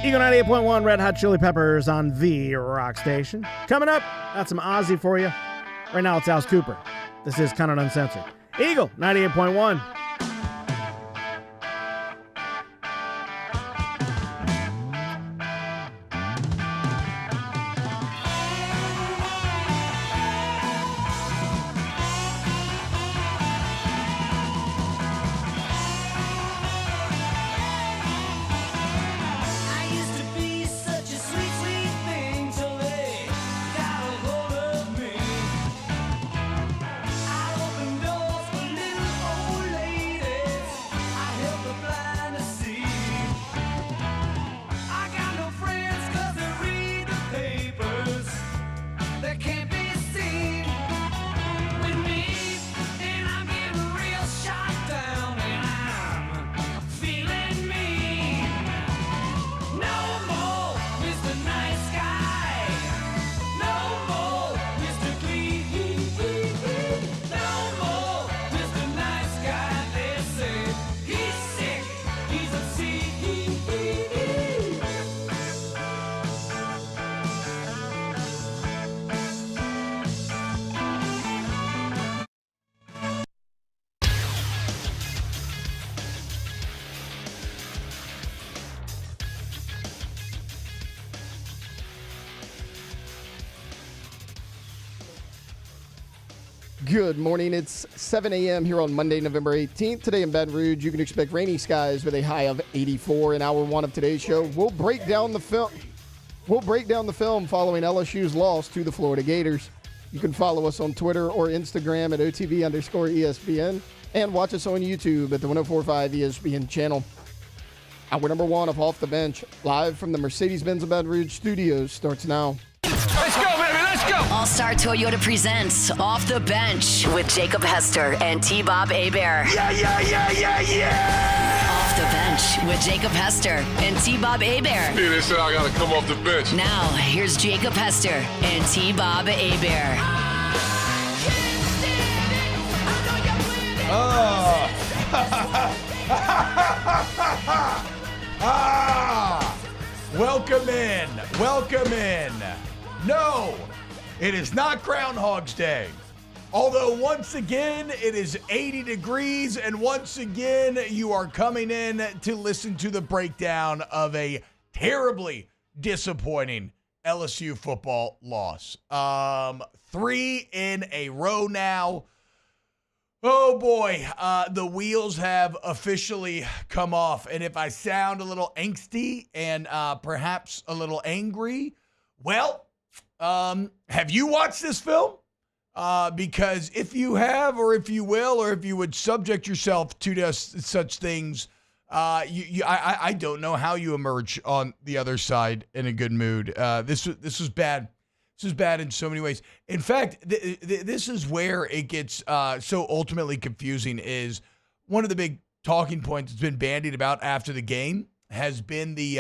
Eagle 98.1 Red Hot Chili Peppers on the Rock Station. Coming up, got some Ozzy for you. Right now it's Alice Cooper. This is Counted Uncensored. Eagle 98.1. Good morning. It's 7 a.m. here on Monday, November 18th. Today in Baton Rouge, you can expect rainy skies with a high of 84. In hour one of today's show, we'll break down the film. Following LSU's loss to the Florida Gators. You can follow us on Twitter or Instagram at OTB_ESPN and watch us on YouTube at the 104.5 ESPN channel. Hour number one of Off the Bench, live from the Mercedes-Benz of Baton Rouge studios, starts now. Let's go, baby, let's go! All-Star Toyota presents Off the Bench with Jacob Hester and T-Bob Hebert. Yeah! Off the Bench with Jacob Hester and T-Bob Hebert. They said I gotta come off the bench. Now, here's Jacob Hester and T-Bob Hebert. Welcome in. No, it is not Groundhog's Day. Although once again, it is 80 degrees, and once again, you are coming in to listen to the breakdown of a terribly disappointing LSU football loss. 3 in a row now. Oh boy, the wheels have officially come off. And if I sound a little angsty and perhaps a little angry, well, have you watched this film? Because if you have, or if you will, or if you would subject yourself to just such things, I don't know how you emerge on the other side in a good mood. This was bad. This is bad in so many ways. In fact, this is where it gets so ultimately confusing. Is one of the big talking points that's been bandied about after the game has been the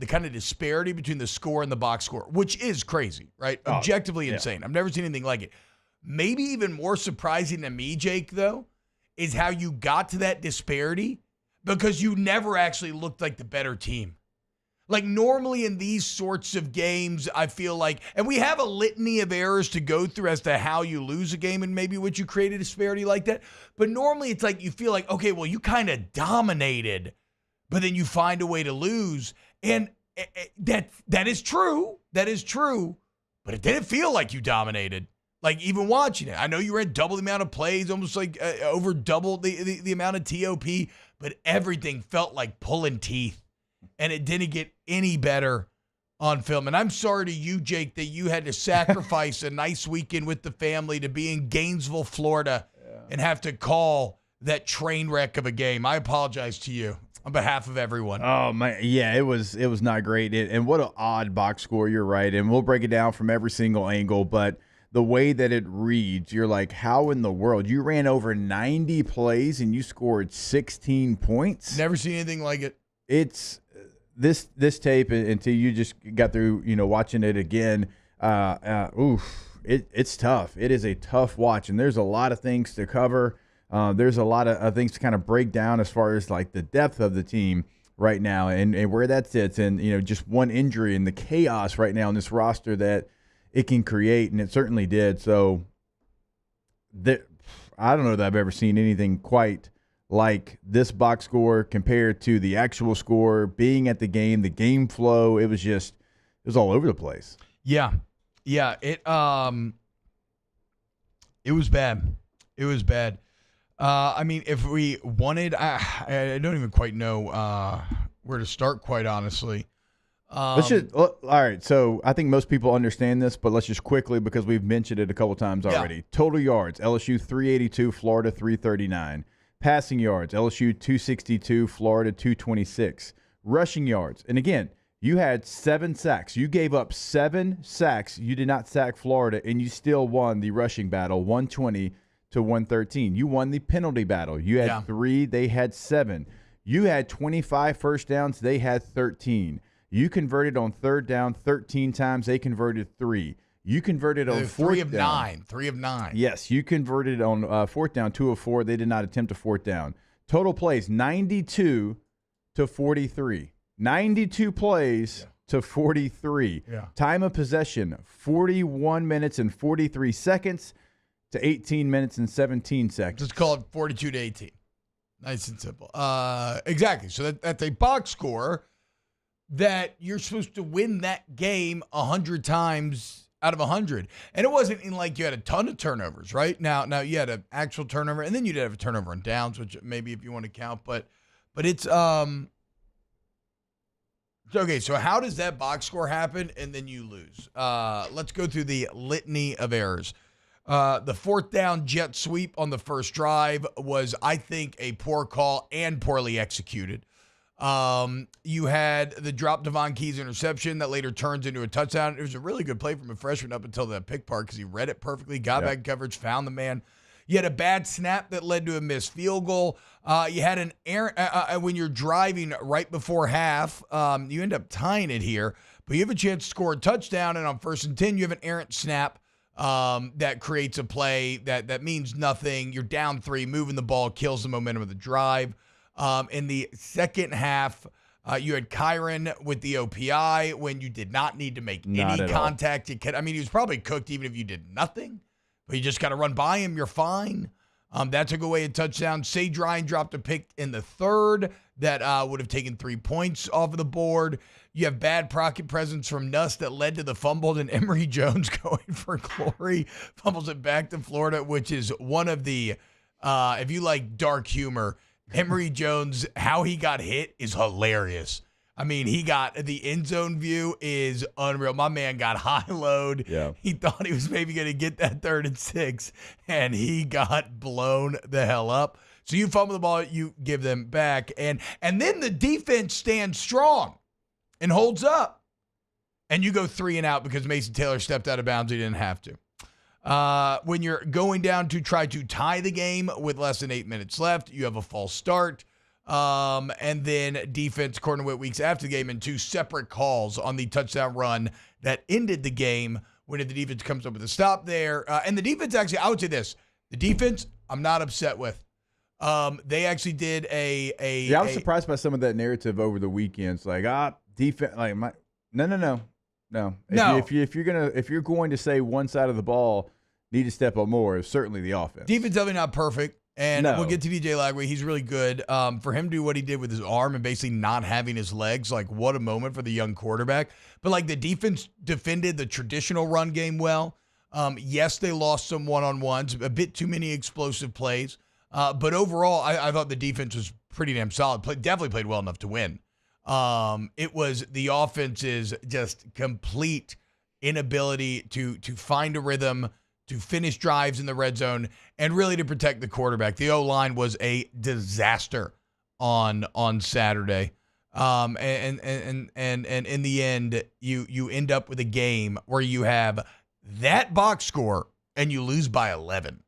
kind of disparity between the score and the box score, which is crazy, right? Objectively insane. I've never seen anything like it. Maybe even more surprising to me, Jake, though, is how you got to that disparity because you never actually looked like the better team. Like normally in these sorts of games, I feel like, and we have a litany of errors to go through as to how you lose a game and maybe what you create a disparity like that. But normally it's like you feel like, okay, well, you kind of dominated, but then you find a way to lose. And that is true. That is true. But it didn't feel like you dominated. Like even watching it, I know you ran double the amount of plays, almost like over double the amount of TOP, but everything felt like pulling teeth. And it didn't get any better on film. And I'm sorry to you, Jake, that you had to sacrifice a nice weekend with the family to be in Gainesville, Florida, and have to call that train wreck of a game. I apologize to you on behalf of everyone. Oh, man. Yeah, it was not great. And what an odd box score. You're right. And we'll break it down from every single angle. But the way that it reads, you're like, how in the world? You ran over 90 plays and you scored 16 points? Never seen anything like it. It's this tape until you just got through, watching it again. It's tough. It is a tough watch, and there's a lot of things to cover. There's a lot of things to kind of break down as far as like the depth of the team right now and where that sits, and just one injury and the chaos right now in this roster that it can create, and it certainly did. So I don't know that I've ever seen anything quite like this box score compared to the actual score, being at the game flow. It was all over the place. Yeah. It was bad. It was bad. I mean, if we wanted, I don't even quite know where to start, quite honestly. All right. So I think most people understand this, but let's just quickly, because we've mentioned it a couple times already. Yeah. Total yards, LSU 382, Florida 339. Passing yards, LSU 262, Florida 226. Rushing yards, and again, you had 7 sacks. You gave up 7 sacks. You did not sack Florida, and you still won the rushing battle, 120 to 113. You won the penalty battle. You had 3. They had 7. You had 25 first downs. They had 13. You converted on third down 13 times. They converted 3. You converted on fourth down. 3 of 9. Yes, you converted on fourth down, 2 of 4. They did not attempt a fourth down. Total plays, 92 to 43. 92 plays to 43. Yeah. Time of possession, 41 minutes and 43 seconds to 18 minutes and 17 seconds. Just call it 42 to 18. Nice and simple. Exactly. So that's a box score that you're supposed to win that game 100 times out of 100. And it wasn't in like you had a ton of turnovers, right? Now you had an actual turnover, and then you did have a turnover on downs, which maybe if you want to count, but it's okay. So how does that box score happen and then you lose? Let's go through the litany of errors. The fourth down jet sweep on the first drive was, I think, a poor call and poorly executed. You had the drop Devon Keyes interception that later turns into a touchdown. It was a really good play from a freshman up until the pick part because he read it perfectly, got back in coverage, found the man. You had a bad snap that led to a missed field goal. You had an error when you're driving right before half. You end up tying it here, but you have a chance to score a touchdown, and on 1st and 10, you have an errant snap that creates a play that means nothing. You're down 3, moving the ball kills the momentum of the drive. In the second half, you had Kyron with the OPI when you did not need to make any contact. He was probably cooked even if you did nothing, but you just got to run by him. You're fine. That took away a touchdown. Sage Ryan dropped a pick in the third that would have taken 3 points off of the board. You have bad pocket presence from Nuss that led to the fumble, and Emory Jones going for glory fumbles it back to Florida, which is one of the, if you like dark humor, Emory Jones, how he got hit is hilarious. I mean, he got the end zone view is unreal. My man got high load. Yeah. He thought he was maybe going to get that 3rd and 6, and he got blown the hell up. So you fumble the ball, you give them back, and then the defense stands strong and holds up, and you go 3 and out because Mason Taylor stepped out of bounds. He didn't have to. When you're going down to try to tie the game with less than 8 minutes left, you have a false start. And then defense, according to weeks after the game, and 2 separate calls on the touchdown run that ended the game when the defense comes up with a stop there. And the defense actually, I would say this, the defense, I'm not upset with. They actually did I was surprised by some of that narrative over the weekends. Like, defense, like no. If you're going to say one side of the ball need to step up more, is certainly the offense. Defense definitely not perfect, and we'll get to DJ Lagway. He's really good. For him to do what he did with his arm and basically not having his legs, like what a moment for the young quarterback. But like the defense defended the traditional run game well. Yes, they lost some one-on-ones, a bit too many explosive plays. But overall, I thought the defense was pretty damn solid. Definitely played well enough to win. It was the offense's just complete inability to find a rhythm, to finish drives in the red zone, and really to protect the quarterback. The O-line was a disaster on Saturday. And in the end, you end up with a game where you have that box score and you lose by 11,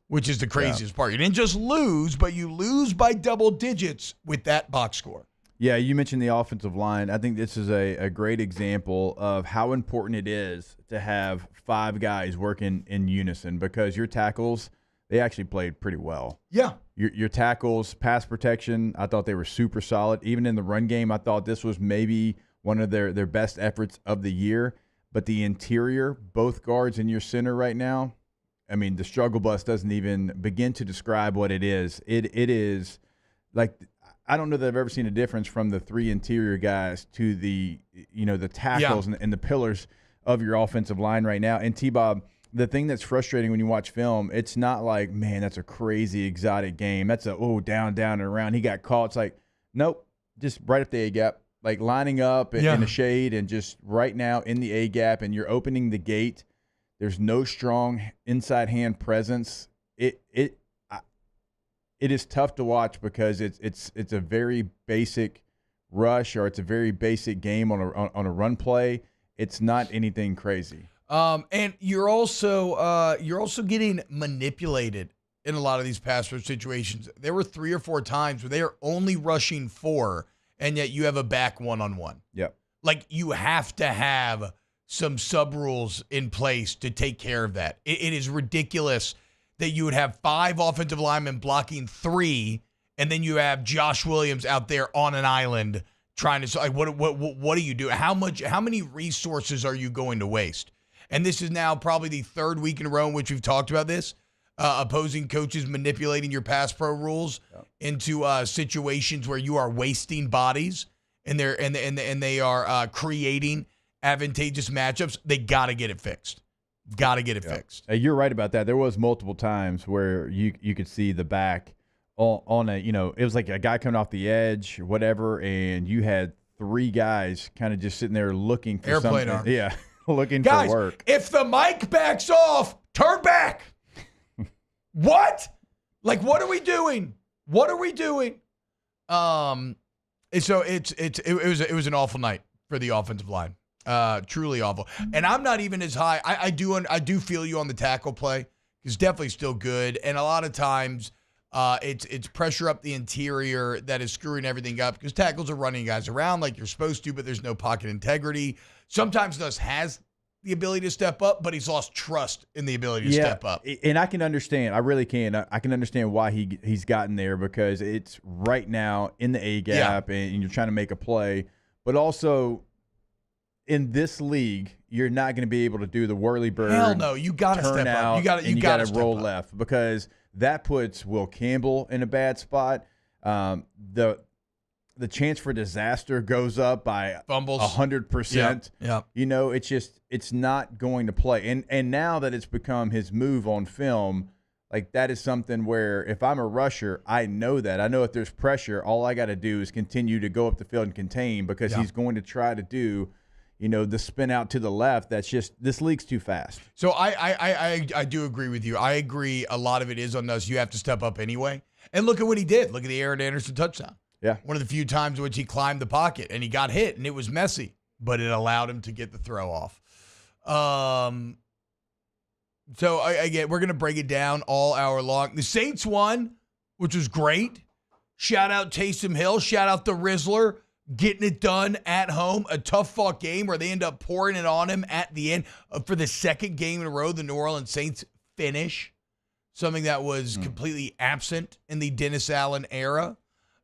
which is the craziest part. You didn't just lose, but you lose by double digits with that box score. Yeah, you mentioned the offensive line. I think this is a great example of how important it is to have 5 guys working in unison, because your tackles, they actually played pretty well. Yeah. Your tackles, pass protection, I thought they were super solid. Even in the run game, I thought this was maybe one of their best efforts of the year. But the interior, both guards in your center right now, I mean, the struggle bus doesn't even begin to describe what it is. It is like, I don't know that I've ever seen a difference from the 3 interior guys to the tackles and the pillars of your offensive line right now. And T-Bob, the thing that's frustrating when you watch film, it's not like, man, that's a crazy exotic game. That's down and around. He got caught. It's like, nope, just right up the A-gap, like lining up in the shade and just right now in the A-gap, and you're opening the gate. There's no strong inside hand presence. It is tough to watch because it's a very basic rush, or it's a very basic game on a run play. It's not anything crazy. And you're also getting manipulated in a lot of these pass rush situations. There were 3 or 4 times where they are only rushing 4, and yet you have a back 1-on-1. Yep. Like, you have to have some sub rules in place to take care of that. It is ridiculous that you would have 5 offensive linemen blocking 3, and then you have Josh Williams out there on an island trying to, like, what do you do? How many resources are you going to waste? And this is now probably the 3rd week in a row in which we've talked about this, opposing coaches manipulating your pass pro rules into situations where you are wasting bodies, and they are creating advantageous matchups. They got to get it fixed. Got to get it fixed. You're right about that. There was multiple times where you could see the back on a, it was like a guy coming off the edge, whatever, and you had 3 guys kind of just sitting there looking for airplane something. arms. Yeah, looking Guys, for work. If the mic backs off, turn back. What? Like, what are we doing? What are we doing? So it was an awful night for the offensive line. Truly awful. And I'm not even as high. I do feel you on the tackle play. It's definitely still good. And a lot of times it's pressure up the interior that is screwing everything up, because tackles are running guys around like you're supposed to, but there's no pocket integrity. Sometimes Nuss has the ability to step up, but he's lost trust in the ability to step up. And I can understand. I really can. I can understand why he's gotten there, because it's right now in the A-gap and you're trying to make a play. But also, in this league, you're not going to be able to do the whirley-bird. Hell no, you got to step up. You got to roll left, because that puts Will Campbell in a bad spot. The chance for disaster goes up by fumbles 100%. Yeah. It's not going to play. And now that it's become his move on film, like, that is something where if I'm a rusher, I know that. I know if there's pressure, all I got to do is continue to go up the field and contain, because he's going to try to do the spin out to the left. That's just, this league's too fast. So I do agree with you. I agree a lot of it is on us. You have to step up anyway. And look at what he did. Look at the Aaron Anderson touchdown. Yeah. One of the few times in which he climbed the pocket and he got hit, and it was messy, but it allowed him to get the throw off. So again, we're going to break it down all hour long. The Saints won, which was great. Shout out Taysom Hill. Shout out the Rizzler. Getting it done at home. A tough-fought game where they end up pouring it on him at the end. For the 2nd game in a row, the New Orleans Saints finish. Something that was completely absent in the Dennis Allen era.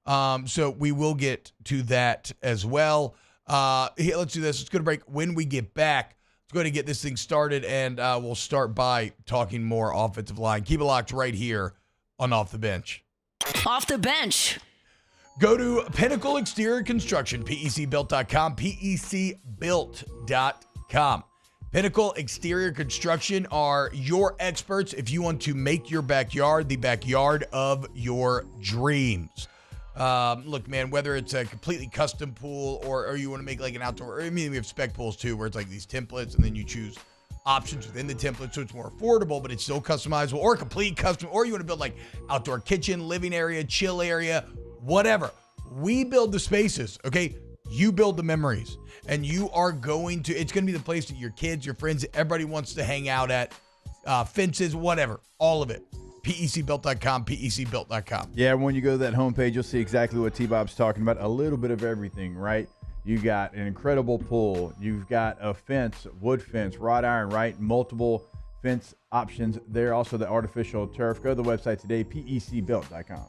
So we will get to that as well. Here, let's do this. Let's go to break. When we get back, let's go ahead and get this thing started, and we'll start by talking more offensive line. Keep it locked right here on Off the Bench. Off the Bench. Go to Pinnacle Exterior Construction, PECbuilt.com, PECbuilt.com. Pinnacle Exterior Construction are your experts if you want to make your backyard the backyard of your dreams. Look, man, whether it's a completely custom pool or you want to make like an outdoor, we have spec pools too, where it's like these templates and then you choose options within the template so it's more affordable, but it's still customizable, or complete custom, or you want to build like outdoor kitchen, living area, chill area, whatever. We build the spaces, okay? You build the memories. and you are going to, it's going to be the place that your kids, your friends, everybody wants to hang out at, fences, whatever, all of it. PECbuilt.com, PECbuilt.com. Yeah, when you go to that homepage, you'll see exactly what T-Bob's talking about. A little bit of everything, right? You got an incredible pool. You've got a fence, wood fence, wrought iron, right? Multiple fence options there. Also the artificial turf. Go to the website today, PECbuilt.com.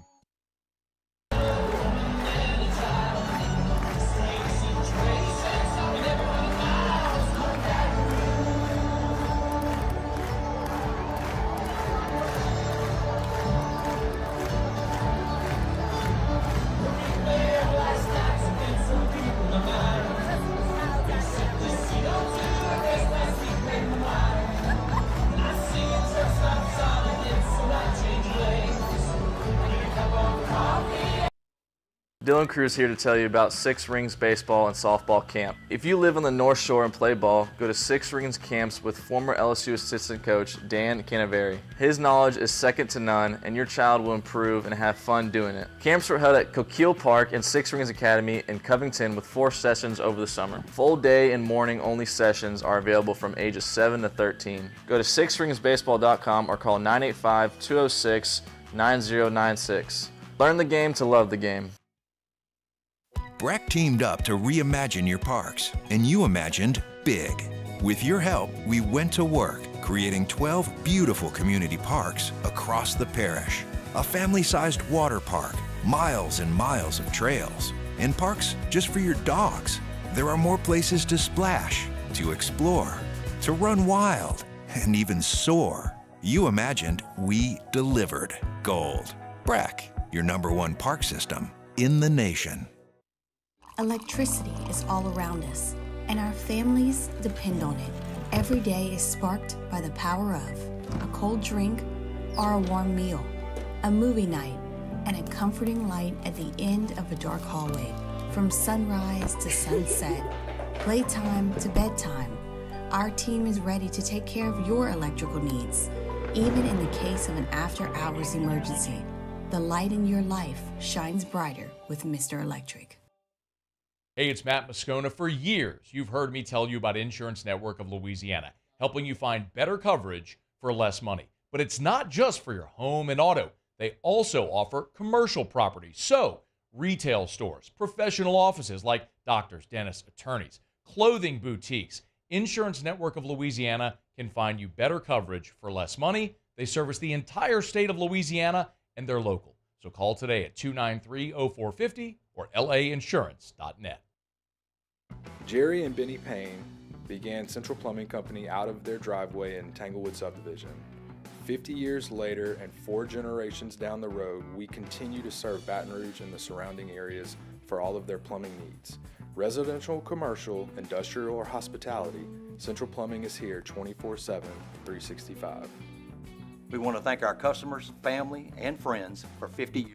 Dylan Cruz here to tell you about Six Rings Baseball and Softball Camp. If you live on the North Shore and play ball, go to Six Rings Camps with former LSU assistant coach Dan Canaveri. His knowledge is second to none, and your child will improve and have fun doing it. Camps were held at Coquille Park and Six Rings Academy in Covington with 4 sessions over the summer. Full day and morning only sessions are available from ages 7 to 13. Go to sixringsbaseball.com or call 985-206-9096. Learn the game to love the game. Breck teamed up to reimagine your parks, and you imagined big. With your help, we went to work, creating 12 beautiful community parks across the parish. A family-sized water park, miles and miles of trails, and parks just for your dogs. There are more places to splash, to explore, to run wild, and even soar. You imagined, we delivered. Gold. Breck, your #1 park system in the nation. Electricity is all around us, and our families depend on it. Every day is sparked by the power of a cold drink or a warm meal, a movie night, and a comforting light at the end of a dark hallway. From sunrise to sunset, playtime to bedtime, our team is ready to take care of your electrical needs. Even in the case of an after-hours emergency, the light in your life shines brighter with Mr. Electric. Hey, it's Matt Moscona. For years, you've heard me tell you about Insurance Network of Louisiana, helping you find better coverage for less money. But it's not just for your home and auto. They also offer commercial property. So, retail stores, professional offices like doctors, dentists, attorneys, clothing boutiques. Insurance Network of Louisiana can find you better coverage for less money. They service the entire state of Louisiana, and they're local. So call today at 293-0450 or lainsurance.net. Jerry and Benny Payne began Central Plumbing Company out of their driveway in Tanglewood subdivision. 50 years later and 4 generations down the road, we continue to serve Baton Rouge and the surrounding areas for all of their plumbing needs. Residential, commercial, industrial, or hospitality, Central Plumbing is here 24/7, 365. We want to thank our customers, family, and friends for 50 years.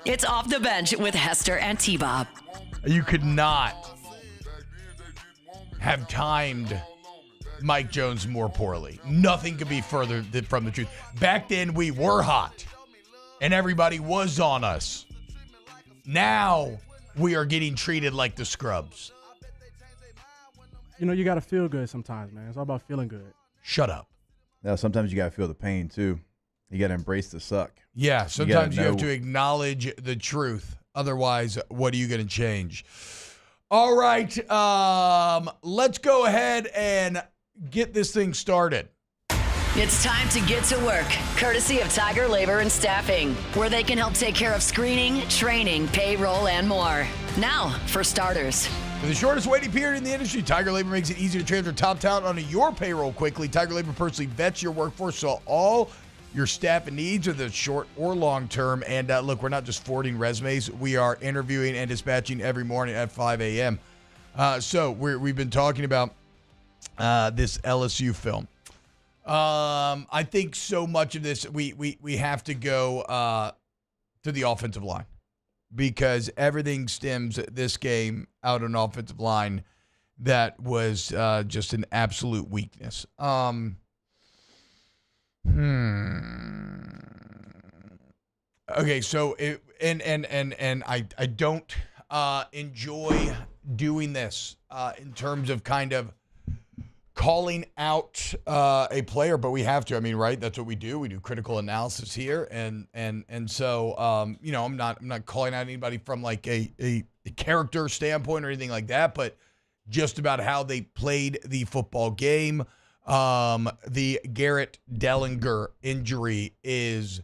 It's Off the Bench with Hester and T-Bob. You could not have timed Mike Jones more poorly. Nothing could be further from the truth. Back then, we were hot, and everybody was on us. Now, we are getting treated like the scrubs. You know, you got to feel good sometimes, man. It's all about feeling good. Shut up. Now, sometimes you got to feel the pain, too. You got to embrace the suck. Yeah, sometimes you have to acknowledge the truth. Otherwise, what are you going to change? All right, let's go ahead and get this thing started. It's time to get to work, courtesy of Tiger Labor and Staffing, where they can help take care of screening, training, payroll, and more. Now, for starters. For the shortest waiting period in the industry, Tiger Labor makes it easy to transfer top talent onto your payroll quickly. Tiger Labor personally vets your workforce, so all your staff needs, whether short or long term. And look, we're not just forwarding resumes. We are interviewing and dispatching every morning at 5 a.m. So we've been talking about this LSU film. I think so much of this, we have to go to the offensive line, because everything stems this game out on offensive line. that was just an absolute weakness. Okay, so I don't enjoy doing this in terms of kind of calling out a player, but we have to. I mean, right? That's what we do. We do critical analysis here, and so I'm not calling out anybody from like a character standpoint or anything like that, but just about how they played the football game. The Garrett Dellinger injury is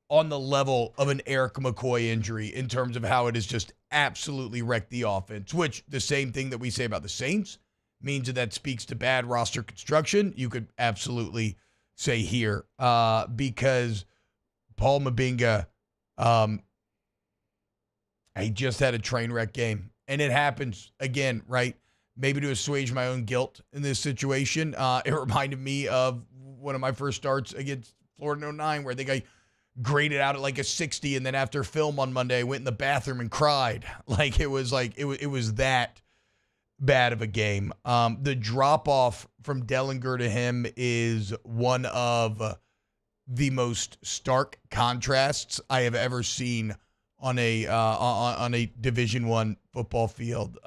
on the level of an Eric McCoy injury in terms of how it has just absolutely wrecked the offense, which the same thing that we say about the Saints means that speaks to bad roster construction. You could absolutely say here because Paul Mabinga, he just had a train wreck game. And it happens again, right? Maybe to assuage my own guilt in this situation. It reminded me of one of my first starts against Florida in 2009 where they got graded out at like a 60, and then after film on Monday, I went in the bathroom and cried. It was that bad of a game. The drop off from Dellinger to him is one of the most stark contrasts I have ever seen on a Division I football field.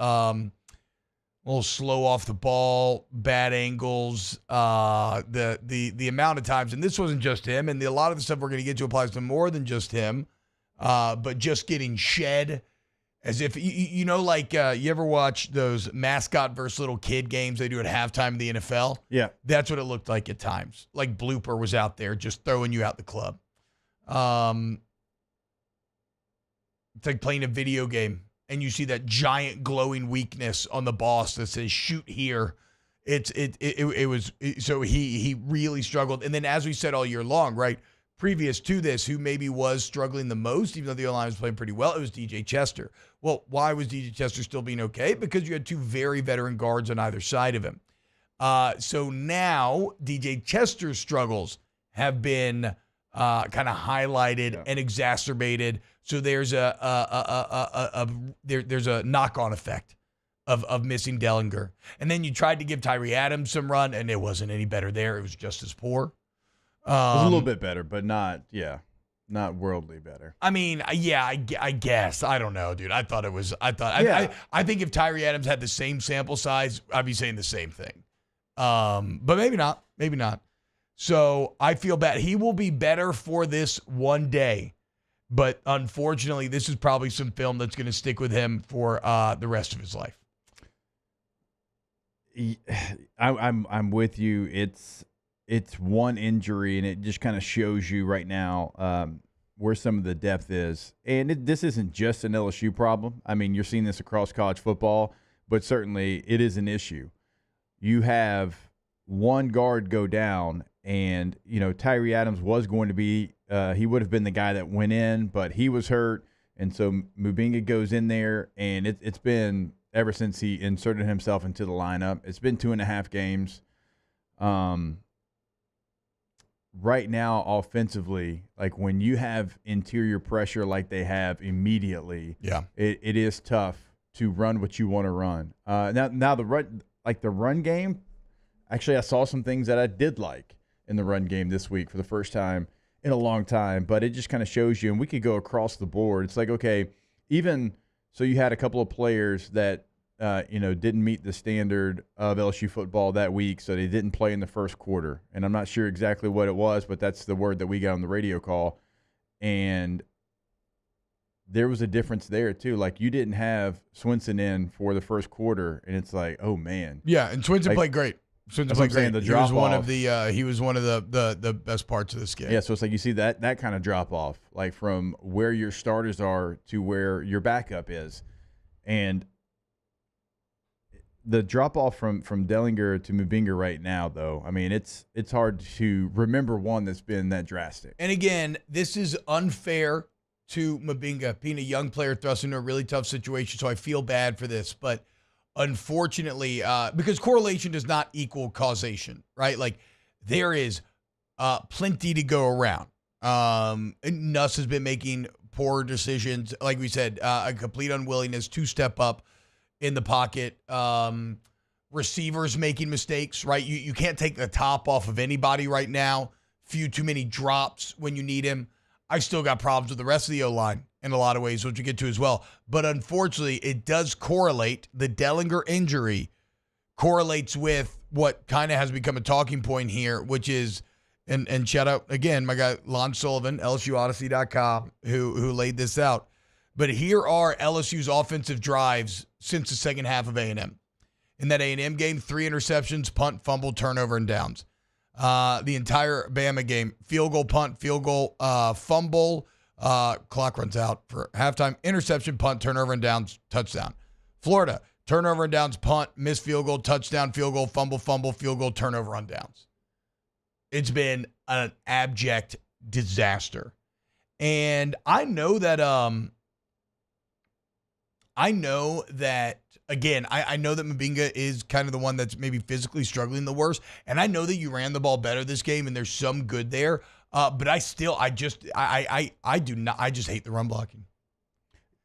A little slow off the ball, bad angles, the amount of times, and this wasn't just him, and a lot of the stuff we're going to get to applies to more than just him, but just getting shed as if, you ever watch those mascot versus little kid games they do at halftime in the NFL? Yeah. That's what it looked like at times. Like Blooper was out there just throwing you out the club. It's like playing a video game and you see that giant glowing weakness on the boss that says shoot here. So he really struggled. And then as we said all year long, right, previous to this, who maybe was struggling the most, even though the O-line was playing pretty well, it was DJ Chester. Well, why was DJ Chester still being okay? Because you had two very veteran guards on either side of him. So now DJ Chester's struggles have been kind of highlighted and exacerbated. So there's there's a knock-on effect of missing Dellinger. And then you tried to give Tyree Adams some run, and it wasn't any better there. It was just as poor. It was a little bit better, but not worldly better. I mean, I guess. I don't know, dude. I think if Tyree Adams had the same sample size, I'd be saying the same thing. But maybe not. Maybe not. So I feel bad. He will be better for this one day. But unfortunately, this is probably some film that's going to stick with him for the rest of his life. I'm with you. It's one injury, and it just kind of shows you right now where some of the depth is. And this isn't just an LSU problem. I mean, you're seeing this across college football, but certainly it is an issue. You have one guard go down, and Tyree Adams was going to be he would have been the guy that went in, but he was hurt, and so Mubinga goes in there, and it's been ever since he inserted himself into the lineup. It's been 2.5 games. Right now, offensively, like when you have interior pressure like they have immediately, it is tough to run what you want to run. Now the run game, actually I saw some things that I did like in the run game this week for the first time in a long time, but it just kind of shows you, and we could go across the board. It's like, okay, even so you had a couple of players that didn't meet the standard of LSU football that week, so they didn't play in the first quarter. And I'm not sure exactly what it was, but that's the word that we got on the radio call. And there was a difference there too. Like you didn't have Swinson in for the first quarter, and it's like, oh man. Yeah, and Swinson played great. Swinson played great. The he was one of the best parts of this game. Yeah, so it's like you see that kind of drop off, like from where your starters are to where your backup is, and the drop off from Dellinger to Mubinga right now, though, I mean, it's hard to remember one that's been that drastic. And again, this is unfair to Mubinga, being a young player thrust into a really tough situation. So I feel bad for this, but unfortunately, because correlation does not equal causation, right? Like there is plenty to go around. Nuss has been making poor decisions. Like we said, a complete unwillingness to step up in the pocket. Receivers making mistakes, right? You can't take the top off of anybody right now. Few too many drops when you need him. I still got problems with the rest of the O-line in a lot of ways, which we'll get to as well. But unfortunately, it does correlate. The Dellinger injury correlates with what kind of has become a talking point here, which is, and shout out again, my guy Lon Sullivan, LSUodyssey.com, who laid this out. But here are LSU's offensive drives since the second half of A&M. In that A&M game, 3 interceptions, punt, fumble, turnover, and downs. The entire Bama game, field goal, punt, field goal, fumble, clock runs out for halftime, interception, punt, turnover, and downs, touchdown. Florida, turnover and downs, punt, missed field goal, touchdown, field goal, fumble, field goal, turnover on downs. It's been an abject disaster. And I know that, again, I know that Mbinga is kind of the one that's maybe physically struggling the worst. And I know that you ran the ball better this game and there's some good there. But I just hate the run blocking.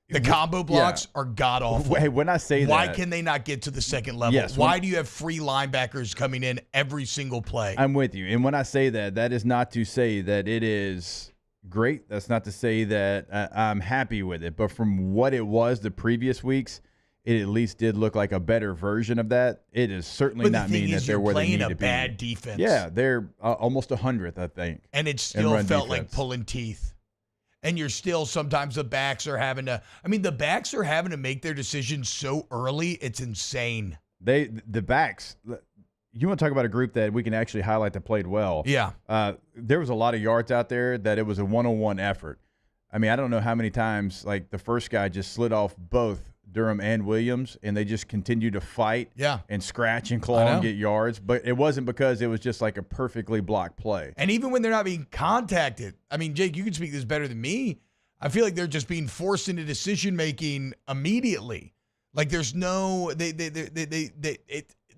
The combo blocks are god awful. Hey, when I say why that, can they not get to the second level? Yes, why do you have free linebackers coming in every single play? I'm with you. And when I say that, that is not to say that it is great. That's not to say that I'm happy with it. But from what it was the previous weeks, it at least did look like a better version of that. It is certainly not mean that they're where they need to be. You're playing a bad defense. Yeah, they're almost 100th, I think. And it still felt like pulling teeth. And you're still, sometimes the backs are having to make their decisions so early, it's insane. The backs, you want to talk about a group that we can actually highlight that played well. Yeah. There was a lot of yards out there that it was a one-on-one effort. I mean, I don't know how many times, like, the first guy just slid off both Durham and Williams, and they just continued to fight and scratch and claw and get yards. But it wasn't because it was just like a perfectly blocked play. And even when they're not being contacted, I mean, Jake, you can speak this better than me. I feel like they're just being forced into decision-making immediately. Like there's no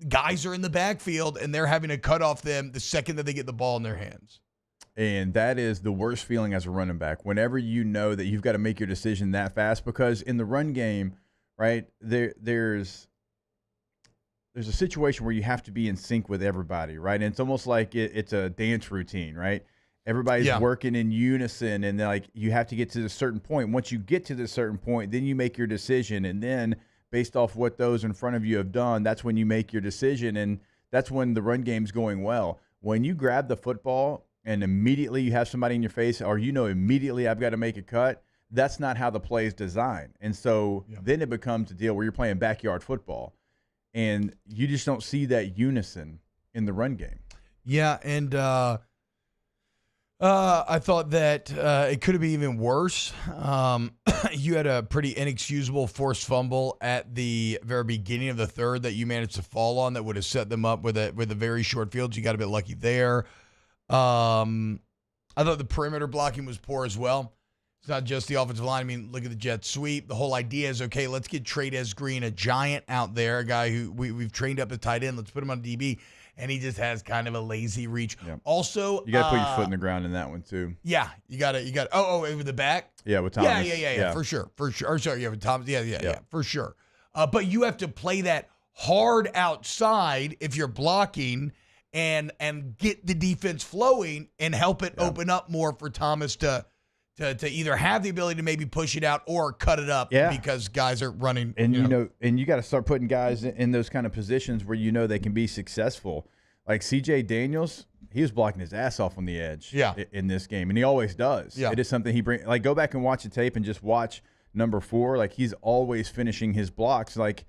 guys are in the backfield, and they're having to cut off them the second that they get the ball in their hands. And that is the worst feeling as a running back, whenever you know that you've got to make your decision that fast, because in the run game, right, there's a situation where you have to be in sync with everybody, right? And it's almost like it's a dance routine, right? Everybody's working in unison, and like you have to get to a certain point. Once you get to this certain point, then you make your decision, and then based off what those in front of you have done, that's when you make your decision, and that's when the run game's going well. When you grab the football and immediately you have somebody in your face, or immediately I've got to make a cut, that's not how the play is designed. And so then it becomes a deal where you're playing backyard football, and you just don't see that unison in the run game. Yeah, and I thought that it could have been even worse. You had a pretty inexcusable forced fumble at the very beginning of the third that you managed to fall on that would have set them up with a very short field. So you got a bit lucky there. I thought the perimeter blocking was poor as well. It's not just the offensive line. I mean, look at the jet sweep. The whole idea is, okay, let's get Trades Green, a giant out there, a guy who we've trained up at tight end. Let's put him on DB. And he just has kind of a lazy reach. Yep. Also, you got to put your foot in the ground in that one too. Yeah, you got to. Oh, with the back. Yeah, with Thomas. Yeah, for sure. Or sorry, yeah, with Thomas. Yeah, for sure. But you have to play that hard outside if you're blocking, and get the defense flowing and help it open up more for Thomas to either have the ability to maybe push it out or cut it up because guys are running. And and you got to start putting guys in those kind of positions where they can be successful. Like CJ Daniels, he was blocking his ass off on the edge in this game, and he always does. Yeah. It is something he brings. Like, go back and watch the tape and just watch number 4. Like, he's always finishing his blocks. Like,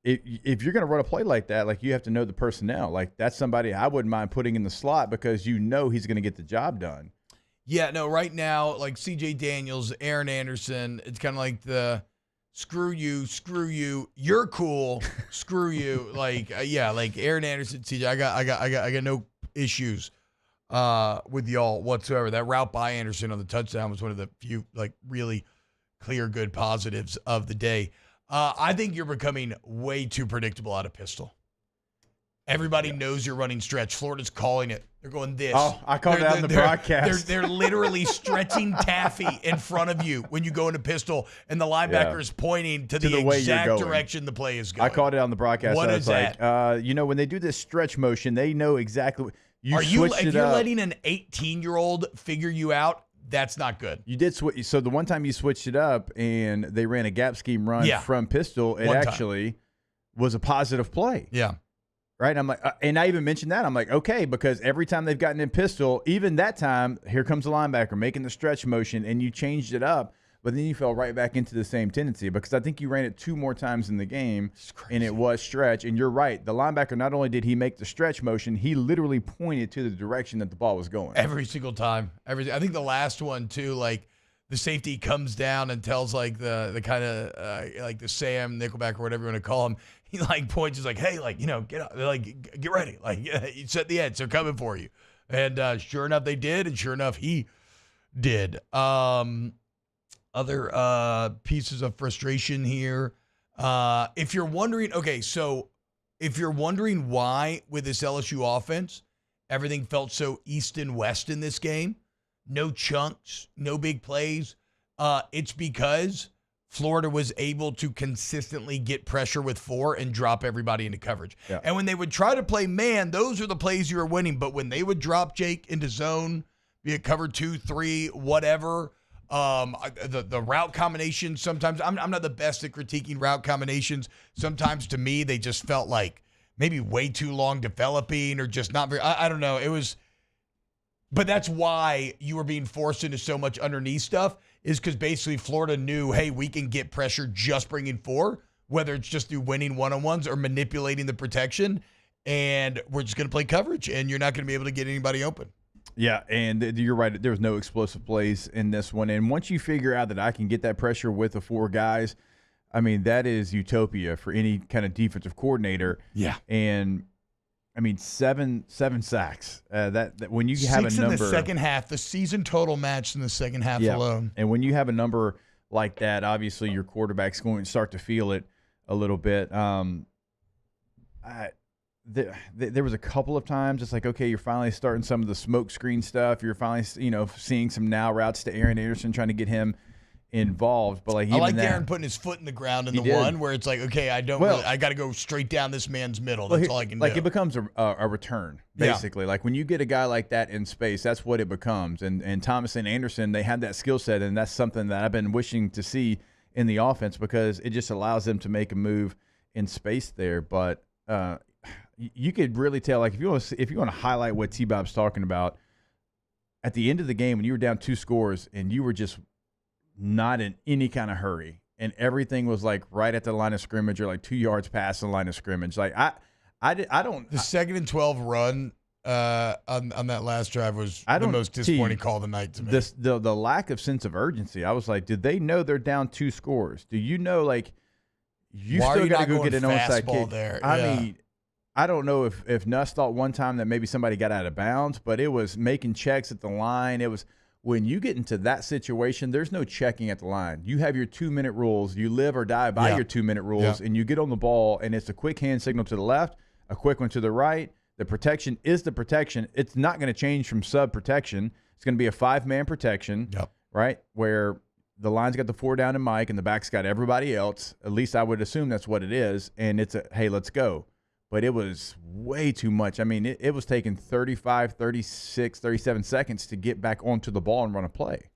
if you're going to run a play like that, like, you have to know the personnel. Like, that's somebody I wouldn't mind putting in the slot because he's going to get the job done. Yeah, no, right now, like CJ Daniels, Aaron Anderson, it's kind of like the screw you, you're cool, screw you. Like, like Aaron Anderson, CJ, I got no issues with y'all whatsoever. That route by Anderson on the touchdown was one of the few, like, really clear, good positives of the day. I think you're becoming way too predictable out of pistol. Everybody knows you're running stretch. Florida's calling it. They're going this. Oh, I called it out in the broadcast. They're literally stretching taffy in front of you when you go into pistol, and the linebacker is pointing to the exact direction the play is going. I called it on the broadcast. What is that? When they do this stretch motion, they know exactly. If you're letting an 18-year-old figure you out, that's not good. You did switch. So the one time you switched it up and they ran a gap scheme run from pistol, it actually was a positive play. Yeah. Right? I'm like, and I even mentioned that. I'm like, okay, because every time they've gotten in pistol, even that time, here comes the linebacker making the stretch motion, and you changed it up, but then you fell right back into the same tendency because I think you ran it 2 more times in the game, and it was stretch. And you're right. The linebacker, not only did he make the stretch motion, he literally pointed to the direction that the ball was going. Every single time. I think the last one, too, like, the safety comes down and tells, like, the kind of, like, the Sam Nickelback or whatever you want to call him. He, like, points. He's like, hey, like, get up. They're like, get ready. Like, you set the edge. They're coming for you. And sure enough, they did. And sure enough, he did. Other pieces of frustration here. If you're wondering, if you're wondering why with this LSU offense, everything felt so east and west in this game, no chunks, no big plays, it's because Florida was able to consistently get pressure with 4 and drop everybody into coverage. Yeah. And when they would try to play man, those are the plays you were winning. But when they would drop Jake into zone, be it cover 2, 3, whatever, the route combinations, sometimes I'm not the best at critiquing route combinations. Sometimes to me, they just felt like maybe way too long developing or just not very, I don't know. It was, but that's why you were being forced into so much underneath stuff, is because basically Florida knew, hey, we can get pressure just bringing 4, whether it's just through winning one-on-ones or manipulating the protection, and we're just going to play coverage, and you're not going to be able to get anybody open. Yeah, and you're right. There was no explosive plays in this one. And once you figure out that I can get that pressure with the 4 guys, I mean, that is utopia for any kind of defensive coordinator. Yeah. And I mean, seven sacks. That when you have 6 a number in the second half, the season total matched in the second half alone. And when you have a number like that, obviously your quarterback's going to start to feel it a little bit. There was a couple of times it's like, okay, you're finally starting some of the smoke screen stuff. You're finally, seeing some now routes to Aaron Anderson, trying to get him involved. But like, I like Darren putting his foot in the ground in the one where it's like, okay, I got to go straight down this man's middle. That's all I can do. Like, it becomes a return, basically. Yeah. Like, when you get a guy like that in space, that's what it becomes. And Thomas and Anderson, they have that skill set, and that's something that I've been wishing to see in the offense because it just allows them to make a move in space there. But you could really tell, like, if you want to highlight what T-Bob's talking about, at the end of the game when you were down 2 scores and you were just not in any kind of hurry, and everything was like right at the line of scrimmage or like 2 yards past the line of scrimmage. Like I don't. The 2nd and 12 run on that last drive was the most disappointing call of the night to me. The lack of sense of urgency. I was like, did they know they're down 2 scores? Do you know, like, you still got to go get an onside kick there? I mean, I don't know if Nuss thought one time that maybe somebody got out of bounds, but it was making checks at the line. It was. When you get into that situation, there's no checking at the line. You have your 2-minute rules. You live or die by your 2-minute rules, and you get on the ball, and it's a quick hand signal to the left, a quick one to the right. The protection is the protection. It's not going to change from sub-protection. It's going to be a 5-man protection, right, where the line's got the 4 down and Mike, and the back's got everybody else. At least I would assume that's what it is, and it's a, hey, let's go. But it was way too much. I mean, it was taking 35, 36, 37 seconds to get back onto the ball and run a play.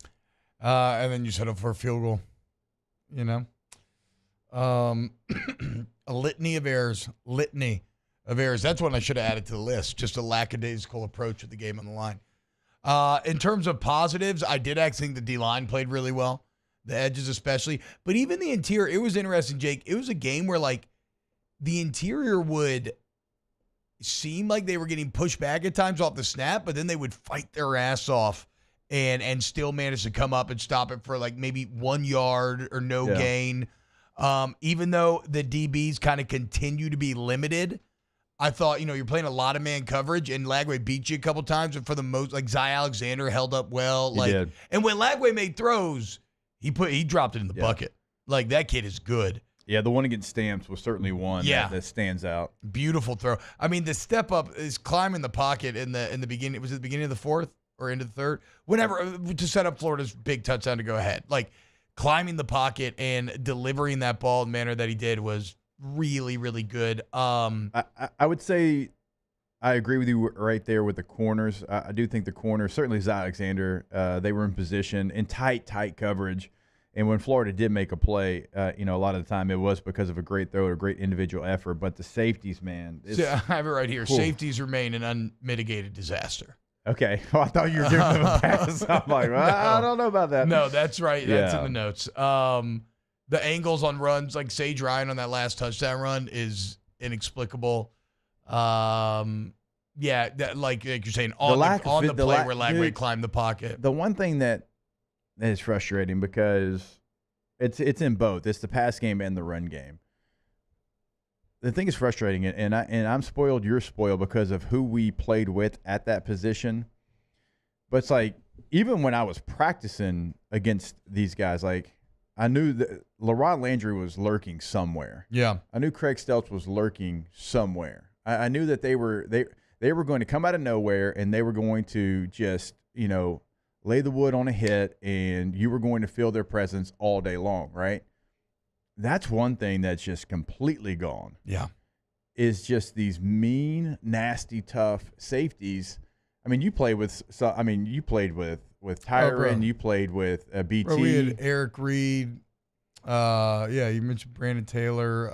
And then you set up for a field goal, A litany of errors. That's one I should have added to the list. Just a lackadaisical approach with the game on the line. In terms of positives, I did actually think the D-line played really well. The edges especially. But even the interior, it was interesting, Jake. It was a game where, like, the interior would seem like they were getting pushed back at times off the snap, but then they would fight their ass off and still manage to come up and stop it for like maybe 1 yard or no gain. Even though the DBs kind of continue to be limited, I thought, you're playing a lot of man coverage, and Lagway beat you a couple times, and for the most, like, Zy Alexander held up well. He did. And when Lagway made throws, he dropped it in the bucket. Like, that kid is good. Yeah, the one against Stamps was certainly one that stands out. Beautiful throw. I mean, the step up is climbing the pocket in the beginning. Was it the beginning of the fourth or into the third? Whenever, to set up Florida's big touchdown to go ahead. Like, climbing the pocket and delivering that ball in the manner that he did was really, really good. I would say I agree with you right there with the corners. I do think the corners, certainly Zach Alexander, they were in position in tight coverage. And when Florida did make a play, a lot of the time it was because of a great throw or a great individual effort. But the safeties, man. I have it right here. Cool. Safeties remain an unmitigated disaster. Okay. Well, I thought you were giving them a pass. I'm like, well, I don't know about that. No, that's right. That's in the notes. The angles on runs, like Sage Ryan on that last touchdown run, is inexplicable. Like you're saying, on the play where Lagway climbed the pocket. The one thing that is frustrating because it's in both. It's the pass game and the run game. The thing is frustrating, and I'm spoiled. You're spoiled because of who we played with at that position. But it's like even when I was practicing against these guys, like I knew that LaRon Landry was lurking somewhere. Yeah, I knew Craig Stelz was lurking somewhere. I knew that they were going to come out of nowhere and they were going to just lay the wood on a hit, and you were going to feel their presence all day long, right? That's one thing that's just completely gone. Yeah. Is just these mean, nasty, tough safeties. I mean, you played with Tyron, you played with BT. Bro, we had Eric Reed. You mentioned Brandon Taylor.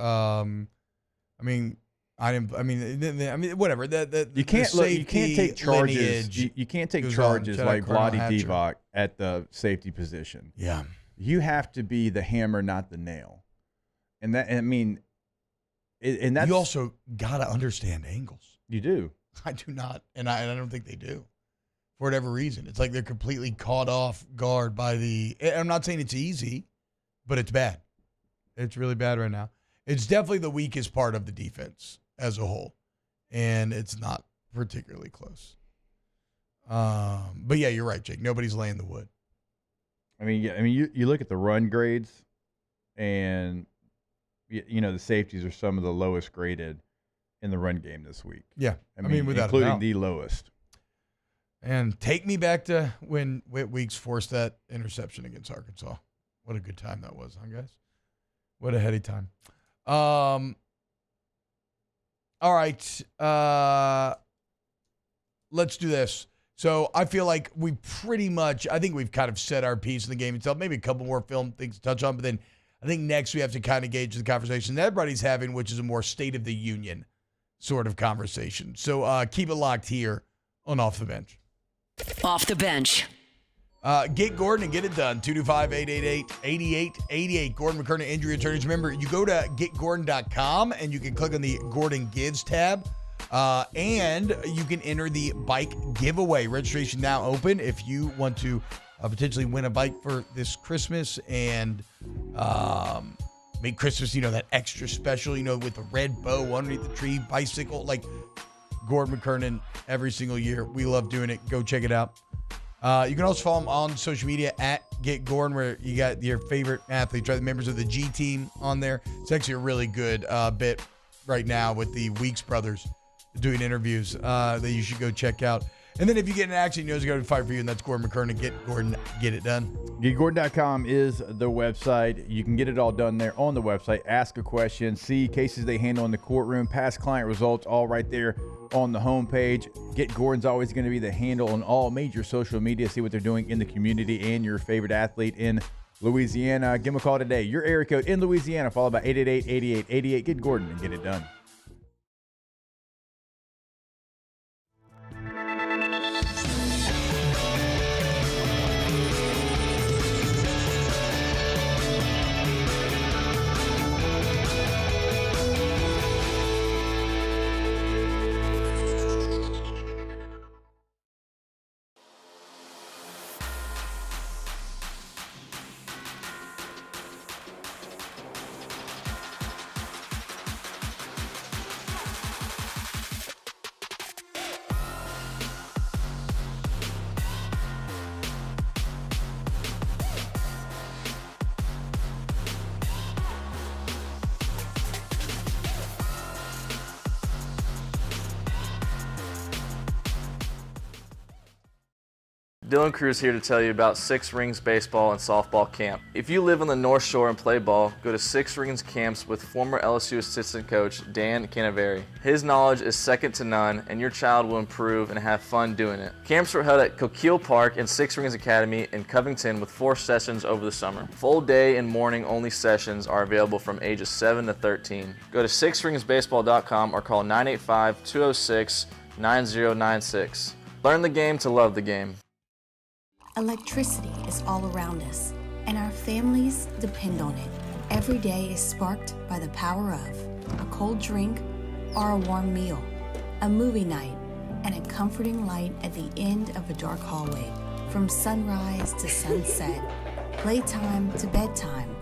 Whatever. You can't take charges. You can't take charges like Vlade Divac at the safety position. Yeah, you have to be the hammer, not the nail. And that's you also got to understand angles. You do. I do not, and I don't think they do, for whatever reason. It's like they're completely caught off guard by the. I'm not saying it's easy, but it's bad. It's really bad right now. It's definitely the weakest part of the defense as a whole, and it's not particularly close. But yeah, you're right, Jake. Nobody's laying the wood. You look at the run grades, and the safeties are some of the lowest graded in the run game this week. Yeah, without including the lowest. And take me back to when Whit Weeks forced that interception against Arkansas. What a good time that was, huh, guys? What a heady time. All right. Let's do this. So I feel like I think we've kind of set our piece in the game itself. Maybe a couple more film things to touch on, but then I think next we have to kind of gauge the conversation that everybody's having, which is a more State of the Union sort of conversation. So keep it locked here on Off the Bench. Off the Bench. Get Gordon and get it done. 225-888-8888. Gordon McKernan Injury Attorneys. Remember, you go to getgordon.com and you can click on the Gordon Gives tab. And you can enter the bike giveaway. Registration now open if you want to potentially win a bike for this Christmas and make Christmas, that extra special, with the red bow underneath the tree, bicycle, like Gordon McKernan every single year. We love doing it. Go check it out. You can also follow him on social media at Get Gordon, where you got your favorite athletes, right? The members of the G team on there. It's actually a really good bit right now with the Weeks brothers doing interviews that you should go check out. And then if you get in an accident, it's going to fight for you, and that's Gordon McKernan. Get Gordon, get it done. GetGordon.com is the website. You can get it all done there on the website. Ask a question, see cases they handle in the courtroom, past client results, all right there on the homepage. Get Gordon's always going to be the handle on all major social media. See what they're doing in the community and your favorite athlete in Louisiana. Give them a call today. Your area code in Louisiana, followed by 888-8888. Get Gordon and get it done. Dylan Cruz here to tell you about Six Rings Baseball and Softball Camp. If you live on the North Shore and play ball, go to Six Rings Camps with former LSU assistant coach Dan Canaveri. His knowledge is second to none, and your child will improve and have fun doing it. Camps were held at Coquille Park and Six Rings Academy in Covington with 4 sessions over the summer. Full day and morning only sessions are available from ages 7 to 13. Go to sixringsbaseball.com or call 985-206-9096. Learn the game to love the game. Electricity is all around us, and our families depend on it. Every day is sparked by the power of a cold drink or a warm meal, a movie night, and a comforting light at the end of a dark hallway. From sunrise to sunset, playtime to bedtime,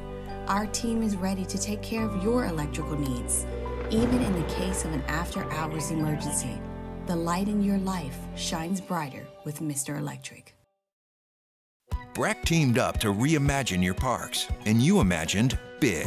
our team is ready to take care of your electrical needs. Even in the case of an after-hours emergency, the light in your life shines brighter with Mr. Electric. Breck teamed up to reimagine your parks, and you imagined big.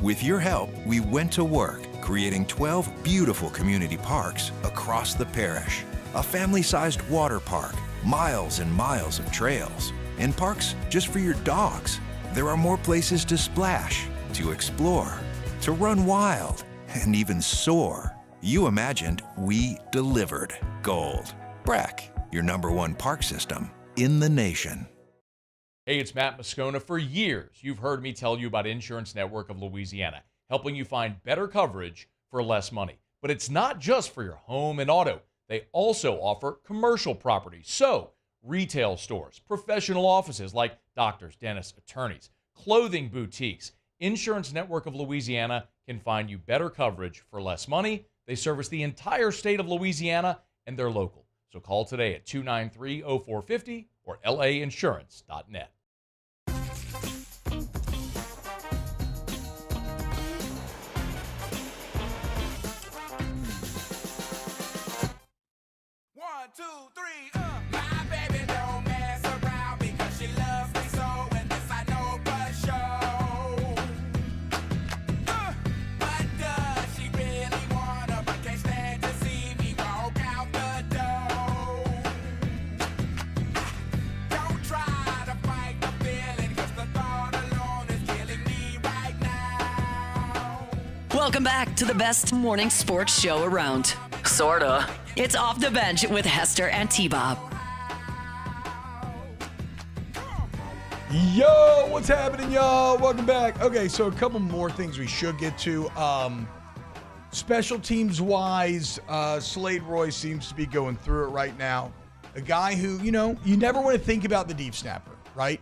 With your help, we went to work, creating 12 beautiful community parks across the parish. A family-sized water park, miles and miles of trails, and parks just for your dogs. There are more places to splash, to explore, to run wild, and even soar. You imagined, we delivered. Gold. Breck, your #1 park system in the nation. Hey, it's Matt Moscona. For years, you've heard me tell you about Insurance Network of Louisiana, helping you find better coverage for less money. But it's not just for your home and auto. They also offer commercial property. So, retail stores, professional offices like doctors, dentists, attorneys, clothing boutiques. Insurance Network of Louisiana can find you better coverage for less money. They service the entire state of Louisiana, and they're local. So call today at 293-0450 or lainsurance.net. Welcome back to the best morning sports show around. Sorta. It's Off the Bench with Hester and T-Bob. Yo, what's happening, y'all? Welcome back. Okay, so a couple more things we should get to. Special teams wise, Slade Roy seems to be going through it right now. A guy who, you never want to think about the deep snapper, right?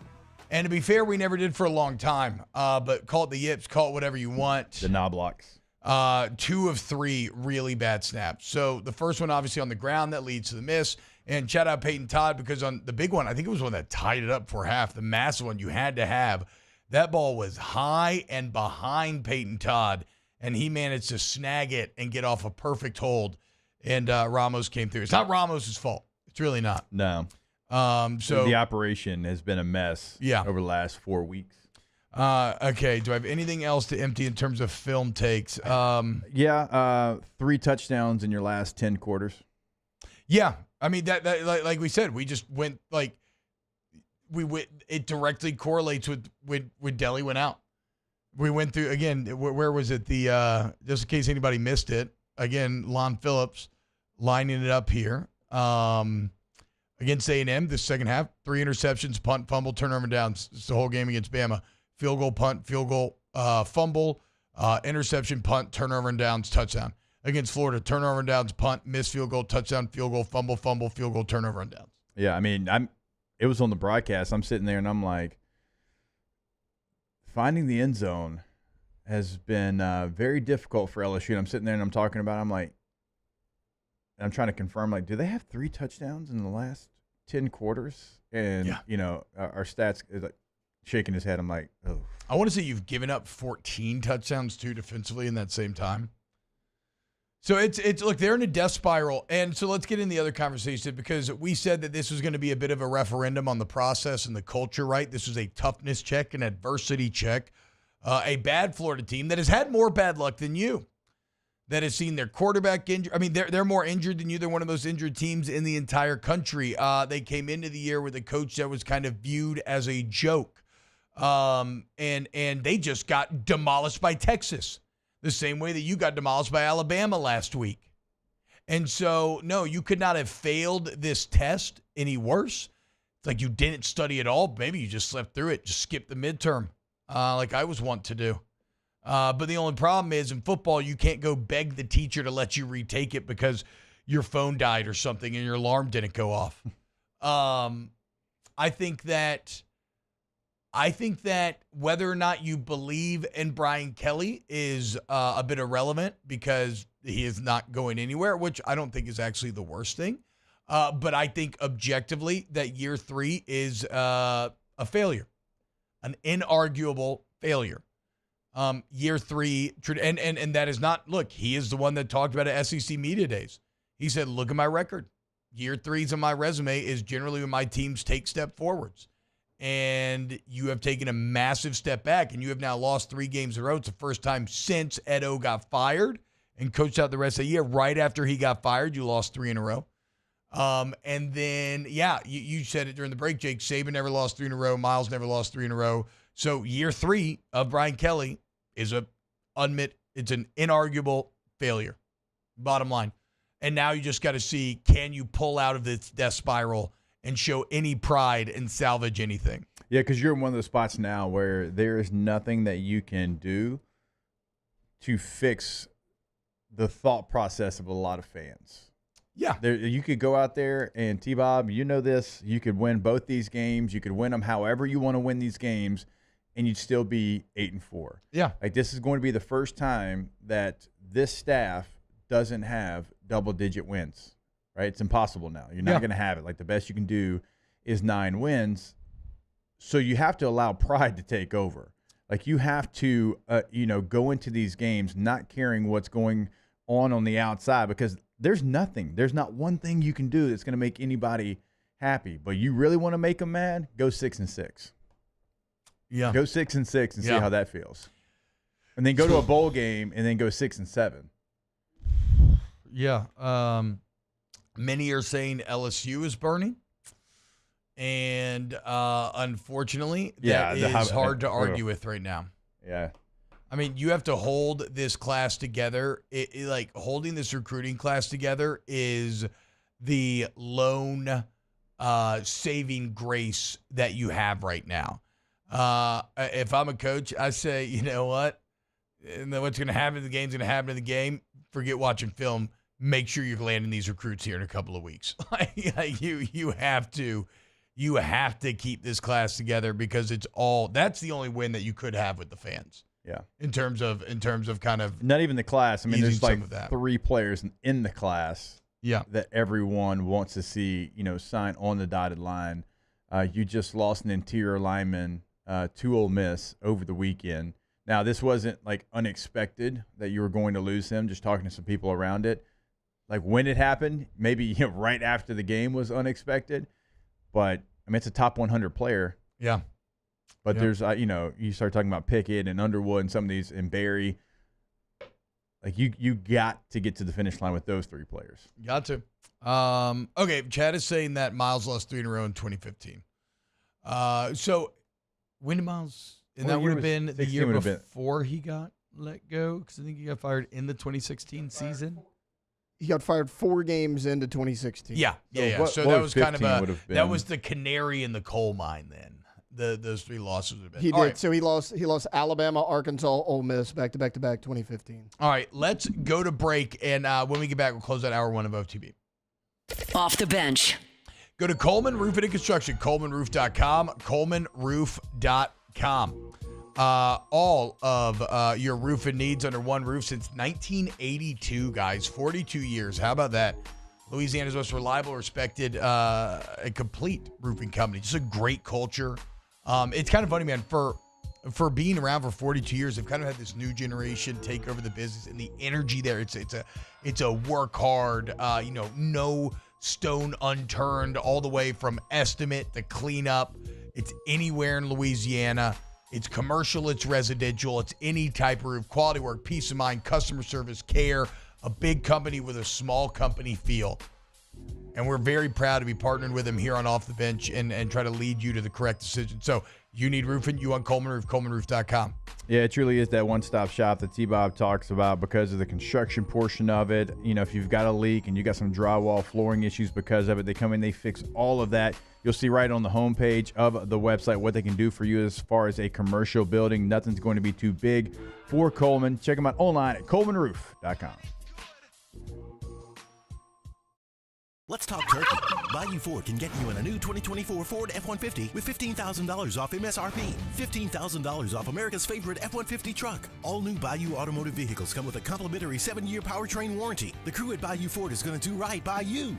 And to be fair, we never did for a long time. But call it the yips, call it whatever you want. The knoblocks. 2 of 3 really bad snaps. So the first one, obviously, on the ground, that leads to the miss. And shout out Peyton Todd, because on the big one, I think it was one that tied it up for half, the massive one you had to have. That ball was high and behind Peyton Todd, and he managed to snag it and get off a perfect hold. And Ramos came through. It's not Ramos' fault. It's really not. No. So the operation has been a mess over the last 4 weeks. Okay, do I have anything else to empty in terms of film takes? 3 touchdowns in your last 10 quarters. Yeah, I mean that like we said, we just went it directly correlates with when Delhi went out. We went through again. Where was it? The just in case anybody missed it. Again, Lon Phillips lining it up here. Against A&M, the second half, 3 interceptions, punt, fumble, turnover downs. It's the whole game against Bama. Field goal, punt, field goal, fumble, interception, punt, turnover and downs, touchdown. Against Florida, turnover and downs, punt, missed field goal, touchdown, field goal, fumble, field goal, turnover and downs. Yeah, I mean, it was on the broadcast. I'm sitting there and I'm like, finding the end zone has been very difficult for LSU. And I'm sitting there and I'm talking about it. I'm like, I'm trying to confirm, like, do they have 3 touchdowns in the last 10 quarters? And, our stats is like shaking his head. I'm like, oh. I want to say you've given up 14 touchdowns, too, defensively in that same time. So it's look, they're in a death spiral. And so let's get in the other conversation, because we said that this was going to be a bit of a referendum on the process and the culture, right? This was a toughness check, an adversity check, a bad Florida team that has had more bad luck than you. that has seen their quarterback injured. I mean, they're more injured than you. They're one of the most injured teams in the entire country. They came into the year with a coach that was kind of viewed as a joke. And they just got demolished by Texas, the same way that you got demolished by Alabama last week. And so, no, you could not have failed this test any worse. It's like you didn't study at all. Maybe you just slept through it, just skipped the midterm, like I was wont to do. But the only problem is in football, you can't go beg the teacher to let you retake it because your phone died or something and your alarm didn't go off. I think that whether or not you believe in Brian Kelly is a bit irrelevant because he is not going anywhere, which I don't think is actually the worst thing. But I think objectively that year 3 is a failure, an inarguable failure. Year 3, and that is not, look, he is the one that talked about it at SEC Media Days. He said, look at my record. Year 3's on my resume is generally when my teams take step forwards. And you have taken a massive step back, and you have now lost 3 games in a row. It's the first time since Ed O got fired and coached out the rest of the year. Right after he got fired, you lost 3 in a row. And then, yeah, you said it during the break, Jake. Saban never lost 3 in a row. Miles never lost 3 in a row. So year 3 of Brian Kelly is it's an inarguable failure, bottom line. And now you just got to see, can you pull out of this death spiral and show any pride and salvage anything? Yeah, because you're in one of those spots now where there is nothing that you can do to fix the thought process of a lot of fans. Yeah. You could go out there and, T-Bob, you know this, you could win both these games. You could win them however you want to win these games, and you'd still be 8-4. Yeah. Like, this is going to be the first time that this staff doesn't have double-digit wins, right? It's impossible now. You're not going to have it. Like, the best you can do is 9 wins. So you have to allow pride to take over. Like, you have to, go into these games not caring what's going on the outside, because there's nothing. There's not one thing you can do that's going to make anybody happy. But you really want to make them mad? Go 6-6. Yeah. Go 6-6 and see how that feels. And then go to a bowl game and then go 6-7. Yeah. Many are saying LSU is burning. And unfortunately, that is hard to argue with right now. Yeah. I mean, you have to hold this class together. Like, holding this recruiting class together is the lone saving grace that you have right now. If I'm a coach, I say, you know what? And then what's going to happen in the game's going to happen in the game. Forget watching film. Make sure you're landing these recruits here in a couple of weeks. You have to keep this class together, because that's the only win that you could have with the fans. Yeah. In terms of kind of not even the class. I mean, there's like 3 players in the class. Yeah. That everyone wants to see, sign on the dotted line. You just lost an interior lineman to Ole Miss over the weekend. Now, this wasn't like unexpected that you were going to lose him. Just talking to some people around it, like when it happened, maybe right after the game was unexpected. But I mean, it's a top 100 player. Yeah. But there's, you start talking about Pickett and Underwood and some of these, and Barry. Like, you got to get to the finish line with those 3 players. Got to. Okay, Chad is saying that Miles lost 3 in a row in 2015. So when did Miles? And that would have been the year before he got let go, because I think he got fired in the 2016 season. He got fired 4 games into 2016. Yeah. So that was kind of that was the canary in the coal mine then. Those 3 losses would have been. He did. Right. So he lost Alabama, Arkansas, Ole Miss back to back 2015. All right, let's go to break, and when we get back, we'll close out hour 1 of OTB. Off the bench. Go to Coleman Roofing and Construction, colemanroof.com, colemanroof.com. All of your roofing needs under one roof since 1982, guys. 42 years. How about that? Louisiana's most reliable, respected, and complete roofing company. Just a great culture. It's kind of funny, man. For being around for 42 years, they've kind of had this new generation take over the business, and the energy there. It's a work hard. No stone unturned, all the way from estimate to cleanup. It's anywhere in Louisiana. It's commercial, it's residential, it's any type of quality work, peace of mind, customer service, care, a big company with a small company feel. And we're very proud to be partnering with them here on Off the Bench and try to lead you to the correct decision. So you need roofing, you want Coleman Roof, ColemanRoof.com. Yeah, it truly is that one-stop shop that T-Bob talks about because of the construction portion of it. You know, if you've got a leak and you got some drywall flooring issues because of it, they come in, they fix all of that. You'll see right on the homepage of the website what they can do for you as far as a commercial building. Nothing's going to be too big for Coleman. Check them out online at ColemanRoof.com. Let's talk turkey. Bayou Ford can get you in a new 2024 Ford F-150 with $15,000 off MSRP. $15,000 off America's favorite F-150 truck. All new Bayou automotive vehicles come with a complimentary 7-year powertrain warranty. The crew at Bayou Ford is going to do right by you.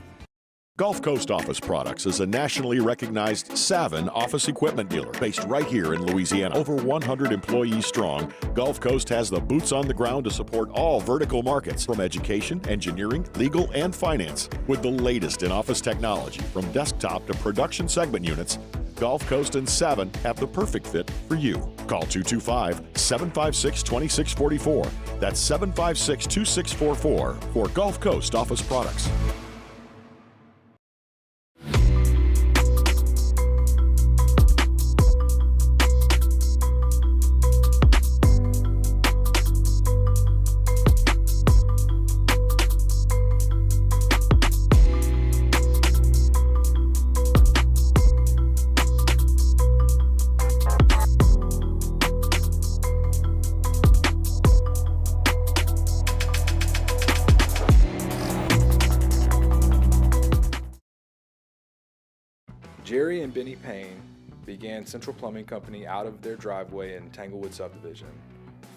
Gulf Coast Office Products is a nationally recognized Savin office equipment dealer based right here in Louisiana. Over 100 employees strong, Gulf Coast has the boots on the ground to support all vertical markets from education, engineering, legal, and finance. With the latest in office technology from desktop to production segment units, Gulf Coast and Savin have the perfect fit for you. Call 225-756-2644. That's 756-2644 for Gulf Coast Office Products. Jerry and Benny Payne began Central Plumbing Company out of their driveway in Tanglewood subdivision.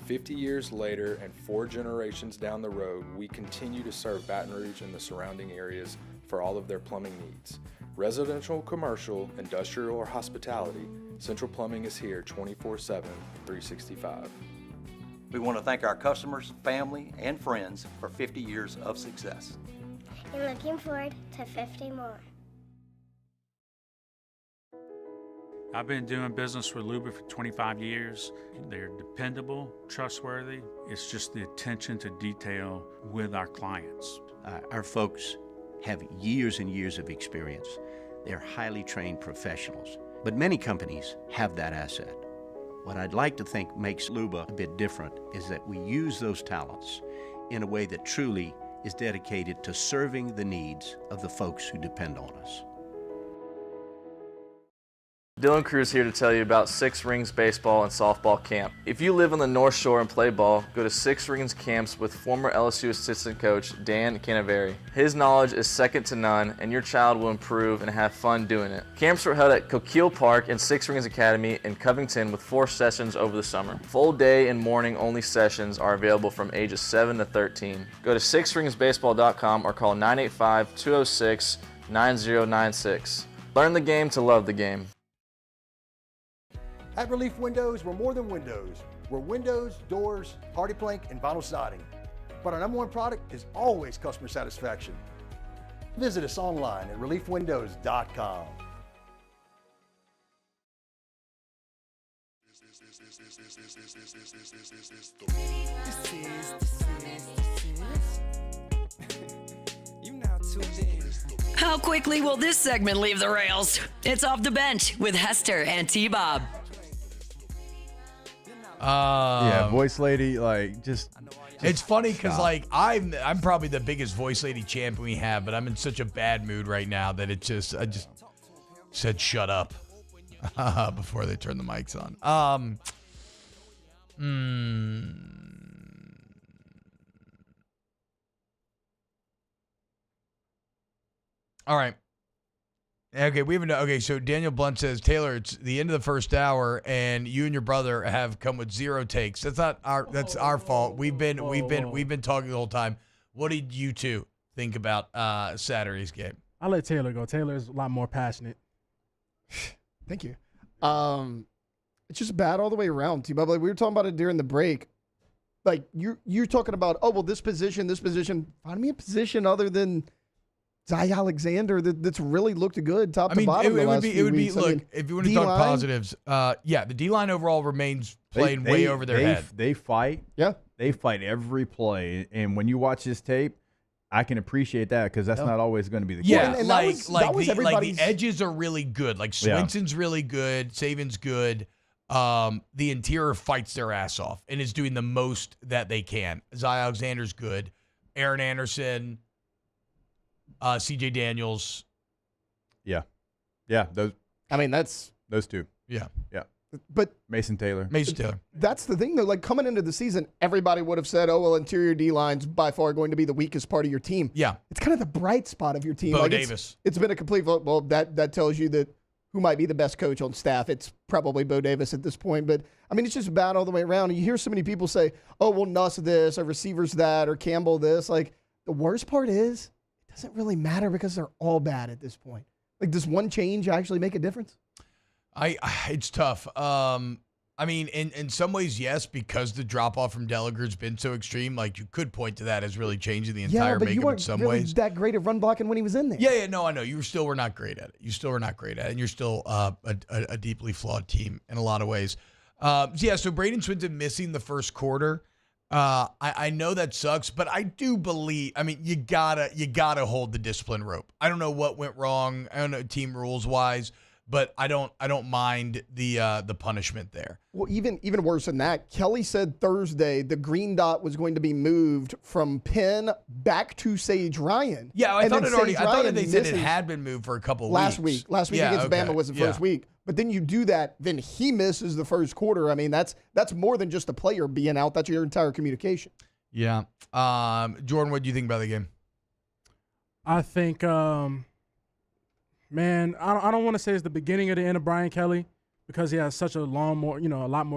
50 years later and 4 generations down the road, we continue to serve Baton Rouge and the surrounding areas for all of their plumbing needs. Residential, commercial, industrial, or hospitality, Central Plumbing is here 24/7, 365. We want to thank our customers, family, and friends for 50 years of success. And looking forward to 50 more. I've been doing business with Luba for 25 years. They're dependable, trustworthy. It's just the attention to detail with our clients. Our folks have years and years of experience. They're highly trained professionals, but many companies have that asset. What I'd like to think makes Luba a bit different is that we use those talents in a way that truly is dedicated to serving the needs of the folks who depend on us. Dylan Cruz here to tell you about Six Rings Baseball and Softball Camp. If you live on the North Shore and play ball, go to Six Rings Camps with former LSU assistant coach Dan Canaveri. His knowledge is second to none, and your child will improve and have fun doing it. Camps were held at Coquille Park and Six Rings Academy in Covington with 4 sessions over the summer. Full day and morning only sessions are available from ages 7 to 13. Go to sixringsbaseball.com or call 985-206-9096. Learn the game to love the game. At Relief Windows, we're more than windows. We're windows, doors, hardy plank, and vinyl siding. But our #1 product is always customer satisfaction. Visit us online at reliefwindows.com. You now tuned in. How quickly will this segment leave the rails? It's Off the Bench with Hester and T-Bob. Yeah, voice lady, like just it's funny because stop. like I'm probably the biggest voice lady champion we have, but I'm in such a bad mood right now that I just said shut up before they turned the mics on. All right. Okay, so Daniel Blunt says, Taylor, it's the end of the first hour, and you and your brother have come with 0 takes. That's our fault. We've been talking the whole time. What did you two think about Saturday's game? I'll let Taylor go. Taylor's a lot more passionate. Thank you. It's just bad all the way around, T-Bob. Like we were talking about it during the break. Like you're talking about, oh well, this position. Find me a position other than Zy Alexander that's really looked good top to bottom. It would be. Look, if you want to talk positives, the D-line overall remains playing way over their head. They fight. Yeah. They fight every play. And when you watch this tape, I can appreciate that because that's not always going to be the case. Yeah, the edges are really good. Like Swinson's really good. Saban's good. The interior fights their ass off and is doing the most that they can. Zy Alexander's good. Aaron Anderson, CJ Daniels. Yeah. That's those two. Yeah. But Mason Taylor. That's the thing, though. Like, coming into the season, everybody would have said, interior D-line's by far going to be the weakest part of your team. Yeah. It's kind of the bright spot of your team. Bo Davis. It's been a complete vote. Well, that tells you that who might be the best coach on staff. It's probably Bo Davis at this point. But, it's just bad all the way around. And you hear so many people say, Nuss this, or receivers that, or Campbell this. Like, the worst part is it doesn't really matter because they're all bad at this point. Like, does one change actually make a difference? It's tough. In some ways, yes, because the drop off from Delager's been so extreme. Like, you could point to that as really changing the entire makeup in some ways. That great at run blocking when he was in there. Yeah, no, I know. You still were not great at it. And you're still a deeply flawed team in a lot of ways. So Braden Swinton missing the first quarter. I know that sucks, but I do believe. You gotta hold the discipline rope. I don't know what went wrong. I don't know team rules wise. But I don't mind the punishment there. Well, even worse than that, Kelly said Thursday the green dot was going to be moved from Penn back to Sage Ryan. Yeah, I thought they said it had been moved for a couple of weeks. Last week against Bama was the first week. But then you do that, then he misses the first quarter. That's more than just a player being out. That's your entire communication. Yeah. Jordan, what do you think about the game? I think. Man, I don't want to say it's the beginning of the end of Brian Kelly because he has such a lot more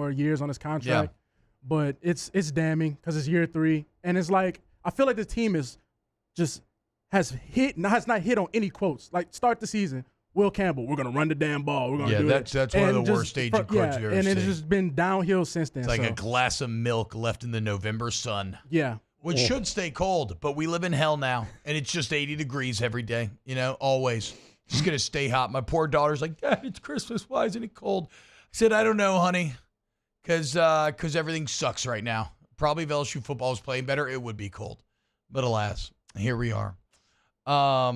years on his contract. Yeah. But it's damning because it's year 3, and it's like I feel like the team has not hit on any quotes. Like, start the season, Will Campbell, we're gonna run the damn ball. We're gonna do it. That's one of the worst staging quotes you've ever seen. And it's just been downhill since then. It's like a glass of milk left in the November sun. Yeah. Which should stay cold, but we live in hell now, and it's just 80 degrees every day. Always. It's going to stay hot. My poor daughter's like, Dad, it's Christmas. Why isn't it cold? I said, I don't know, honey, because everything sucks right now. Probably if LSU football was playing better, it would be cold. But alas, here we are. Now,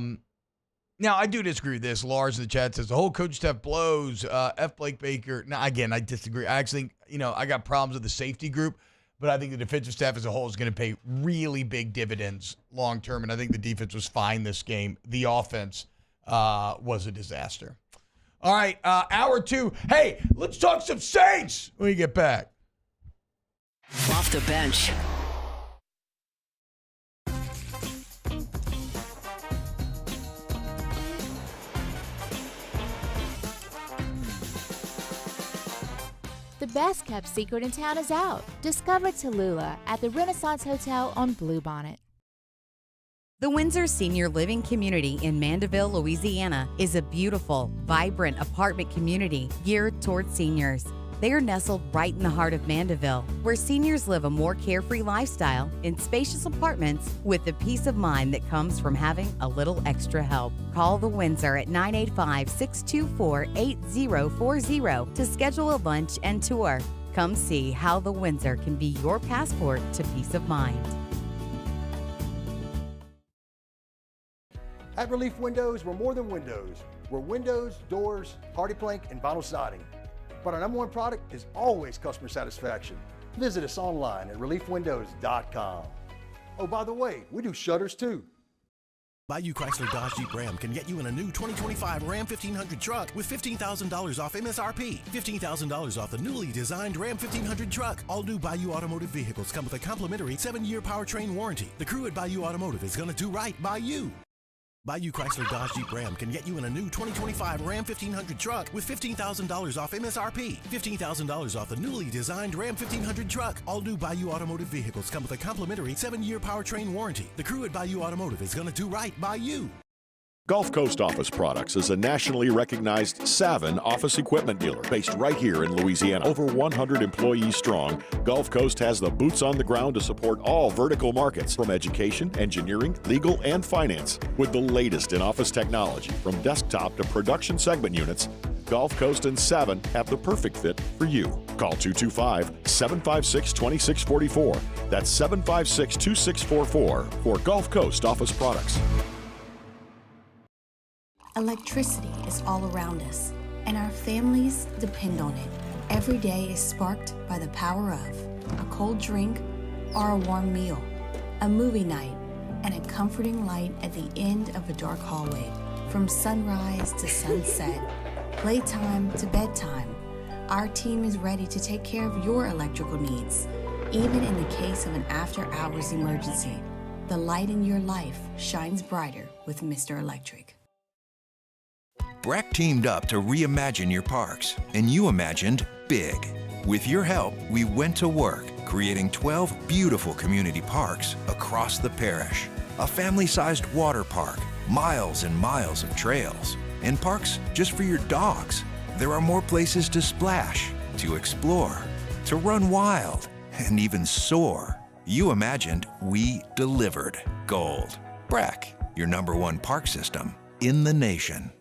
I do disagree with this. Lars in the chat says, the whole coach staff blows. F. Blake Baker. Now, again, I disagree. I actually think, I got problems with the safety group, but I think the defensive staff as a whole is going to pay really big dividends long term, and I think the defense was fine this game. The offense was a disaster. All right, hour 2. Hey, let's talk some Saints when we get back. Off the bench. The best kept secret in town is out. Discover Tallulah at the Renaissance Hotel on Bluebonnet. The Windsor Senior Living Community in Mandeville, Louisiana is a beautiful, vibrant apartment community geared toward seniors. They are nestled right in the heart of Mandeville, where seniors live a more carefree lifestyle in spacious apartments with the peace of mind that comes from having a little extra help. Call the Windsor at 985-624-8040 to schedule a lunch and tour. Come see how the Windsor can be your passport to peace of mind. At Relief Windows, we're more than windows. We're windows, doors, party plank, and vinyl siding. But our #1 product is always customer satisfaction. Visit us online at reliefwindows.com. Oh, by the way, we do shutters too. Bayou Chrysler Dodge Jeep Ram can get you in a new 2025 Ram 1500 truck with $15,000 off MSRP. $15,000 off the newly designed Ram 1500 truck. All new Bayou Automotive vehicles come with a complimentary 7-year powertrain warranty. The crew at Bayou Automotive is going to do right by you. Bayou Chrysler Dodge Jeep Ram can get you in a new 2025 Ram 1500 truck with $15,000 off MSRP. $15,000 off the newly designed Ram 1500 truck. All new Bayou Automotive vehicles come with a complimentary 7-year powertrain warranty. The crew at Bayou Automotive is going to do right by you. Gulf Coast Office Products is a nationally recognized Savin office equipment dealer based right here in Louisiana. Over 100 employees strong, Gulf Coast has the boots on the ground to support all vertical markets from education, engineering, legal, and finance. With the latest in office technology, from desktop to production segment units, Gulf Coast and Savin have the perfect fit for you. Call 225-756-2644. That's 756-2644 for Gulf Coast Office Products. Electricity is all around us, and our families depend on it. Every day is sparked by the power of a cold drink or a warm meal, a movie night, and a comforting light at the end of a dark hallway. From sunrise to sunset, playtime to bedtime, our team is ready to take care of your electrical needs. Even in the case of an after-hours emergency, the light in your life shines brighter with Mr. Electric. Breck teamed up to reimagine your parks, and you imagined big. With your help, we went to work, creating 12 beautiful community parks across the parish. A family-sized water park, miles and miles of trails, and parks just for your dogs. There are more places to splash, to explore, to run wild, and even soar. You imagined, we delivered. Gold. Breck, your #1 park system in the nation.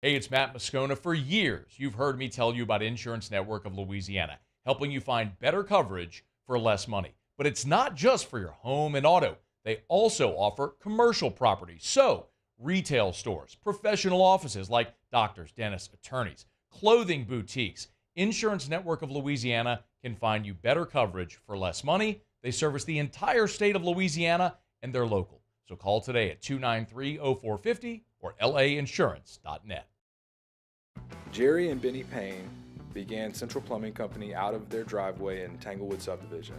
Hey, it's Matt Moscona. For years, you've heard me tell you about Insurance Network of Louisiana, helping you find better coverage for less money. But it's not just for your home and auto. They also offer commercial property. So, retail stores, professional offices like doctors, dentists, attorneys, clothing boutiques. Insurance Network of Louisiana can find you better coverage for less money. They service the entire state of Louisiana, and they're local. So call today at 293-0450 or lainsurance.net. Jerry and Benny Payne began Central Plumbing Company out of their driveway in Tanglewood subdivision.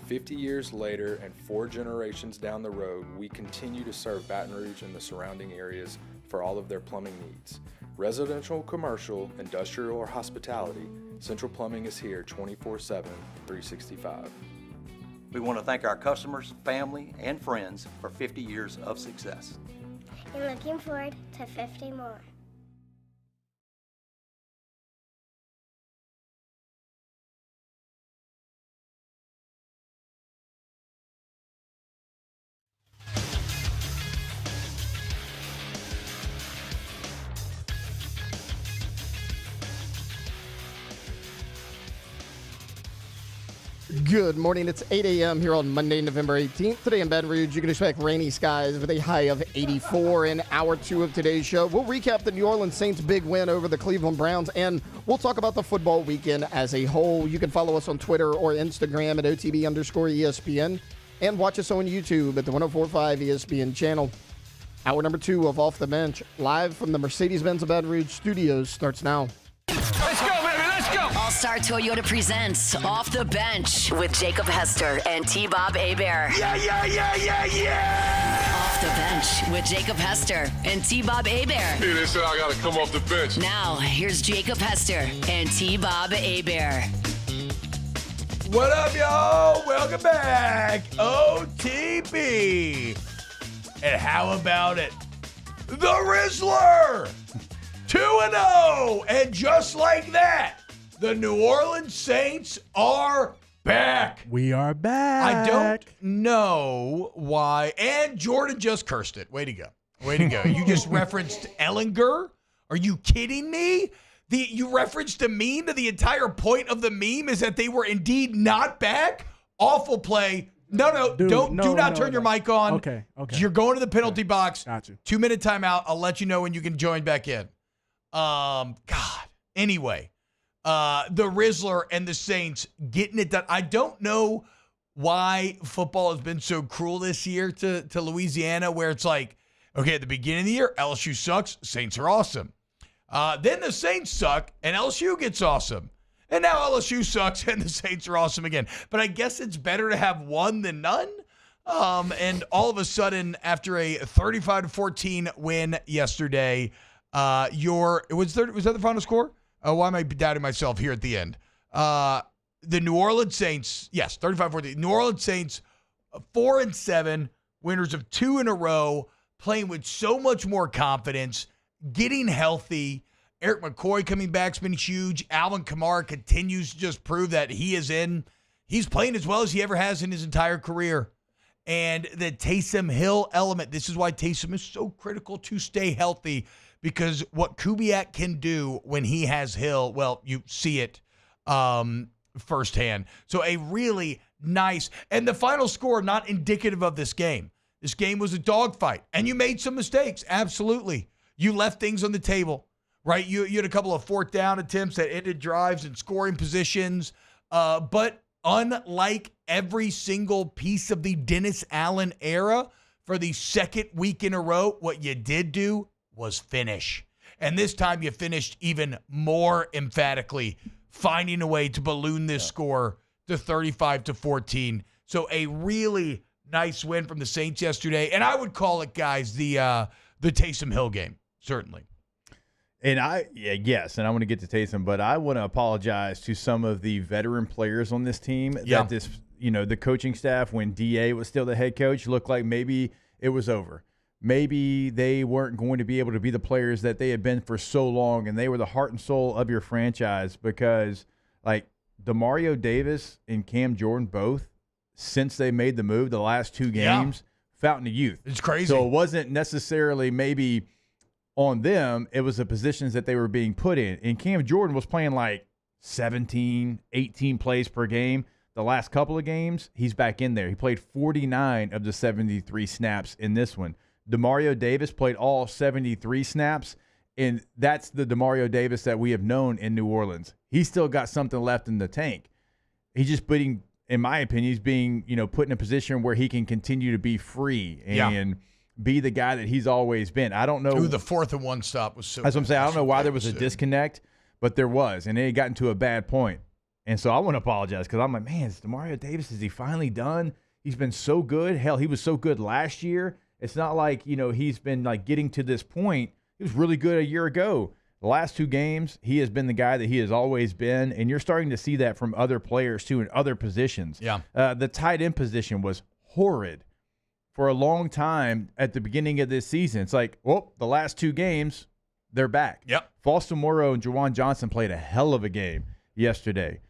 50 years later and 4 generations down the road, we continue to serve Baton Rouge and the surrounding areas for all of their plumbing needs. Residential, commercial, industrial, or hospitality, Central Plumbing is here 24/7, 365. We want to thank our customers, family, and friends for 50 years of success. And looking forward to 50 more. Good morning. It's 8 a.m. here on Monday, November 18th. Today in Baton Rouge, you can expect rainy skies with a high of 84 in hour 2 of today's show. We'll recap the New Orleans Saints' big win over the Cleveland Browns, and we'll talk about the football weekend as a whole. You can follow us on Twitter or Instagram at OTB_ESPN, and watch us on YouTube at the 104.5 ESPN channel. Hour number 2 of Off the Bench, live from the Mercedes-Benz of Baton Rouge studios, starts now. Let's go, baby, let's go! All-Star Toyota presents Off the Bench with Jacob Hester and T-Bob Hebert. Yeah! Off the Bench with Jacob Hester and T-Bob Hebert. Hey, they said I gotta come off the bench. Now, here's Jacob Hester and T-Bob Hebert. What up, y'all? Welcome back. OTB. And how about it? The Rizzler! 2-0. And just like that, the New Orleans Saints are back. We are back. I don't know why. And Jordan just cursed it. Way to go. Way to go. You just referenced Ellinger? Are you kidding me? You referenced a meme, and the entire point of the meme is that they were indeed not back? Awful play. No, Dude, do not turn your mic on. Okay. You're going to the penalty box. Got you. 2-minute timeout. I'll let you know when you can join back in. God. Anyway, the Rizzler and the Saints getting it done. I don't know why football has been so cruel this year to Louisiana, where it's like, okay, at the beginning of the year, LSU sucks, Saints are awesome. Then the Saints suck, and LSU gets awesome. And now LSU sucks, and the Saints are awesome again. But I guess it's better to have one than none. And all of a sudden, after a 35-14 win yesterday, was that the final score? Why am I doubting myself here at the end? The New Orleans Saints, yes, 35-14. New Orleans Saints, 4-7, winners of 2 in a row, playing with so much more confidence, getting healthy. Eric McCoy coming back's been huge. Alvin Kamara continues to just prove that he's playing as well as he ever has in his entire career. And the Taysom Hill element, this is why Taysom is so critical to stay healthy, because what Kubiak can do when he has Hill, well, you see it firsthand. So a really nice, and the final score not indicative of this game. This game was a dogfight, and you made some mistakes. Absolutely. You left things on the table, right? You had a couple of fourth down attempts that ended drives and scoring positions. But unlike every single piece of the Dennis Allen era, for the second week in a row, what you did do was finish. And this time you finished even more emphatically, finding a way to balloon this score to 35-14. So a really nice win from the Saints yesterday. And I would call it, guys, the Taysom Hill game, certainly. And yes, and I want to get to Taysom, but I want to apologize to some of the veteran players on this team. Yeah. That the coaching staff, when DA was still the head coach, looked like maybe it was over. Maybe they weren't going to be able to be the players that they had been for so long, and they were the heart and soul of your franchise, because like DeMario Davis and Cam Jordan both, since they made the move the last two games, fountain of youth. It's crazy. So it wasn't necessarily maybe on them, it was the positions that they were being put in. And Cam Jordan was playing like 17, 18 plays per game. The last couple of games, he's back in there. He played 49 of the 73 snaps in this one. DeMario Davis played all 73 snaps, and that's the DeMario Davis that we have known in New Orleans. He's still got something left in the tank. He's just putting, in my opinion, he's being, put in a position where he can continue to be free and be the guy that he's always been. I don't know. Ooh, the 4th and 1 stop was so. That's what I'm saying. I don't know why there was a good. disconnect, but there was, and it had gotten to a bad point. And so I want to apologize, because I'm like, man, is DeMario Davis, is he finally done? He's been so good. Hell, he was so good last year. It's not like, he's been like getting to this point. He was really good a year ago. The last two games, he has been the guy that he has always been, and you're starting to see that from other players too in other positions. Yeah. The tight end position was horrid for a long time at the beginning of this season. It's like, well, the last two games, they're back. Yep. Falston Morrow and Juwan Johnson played a hell of a game yesterday.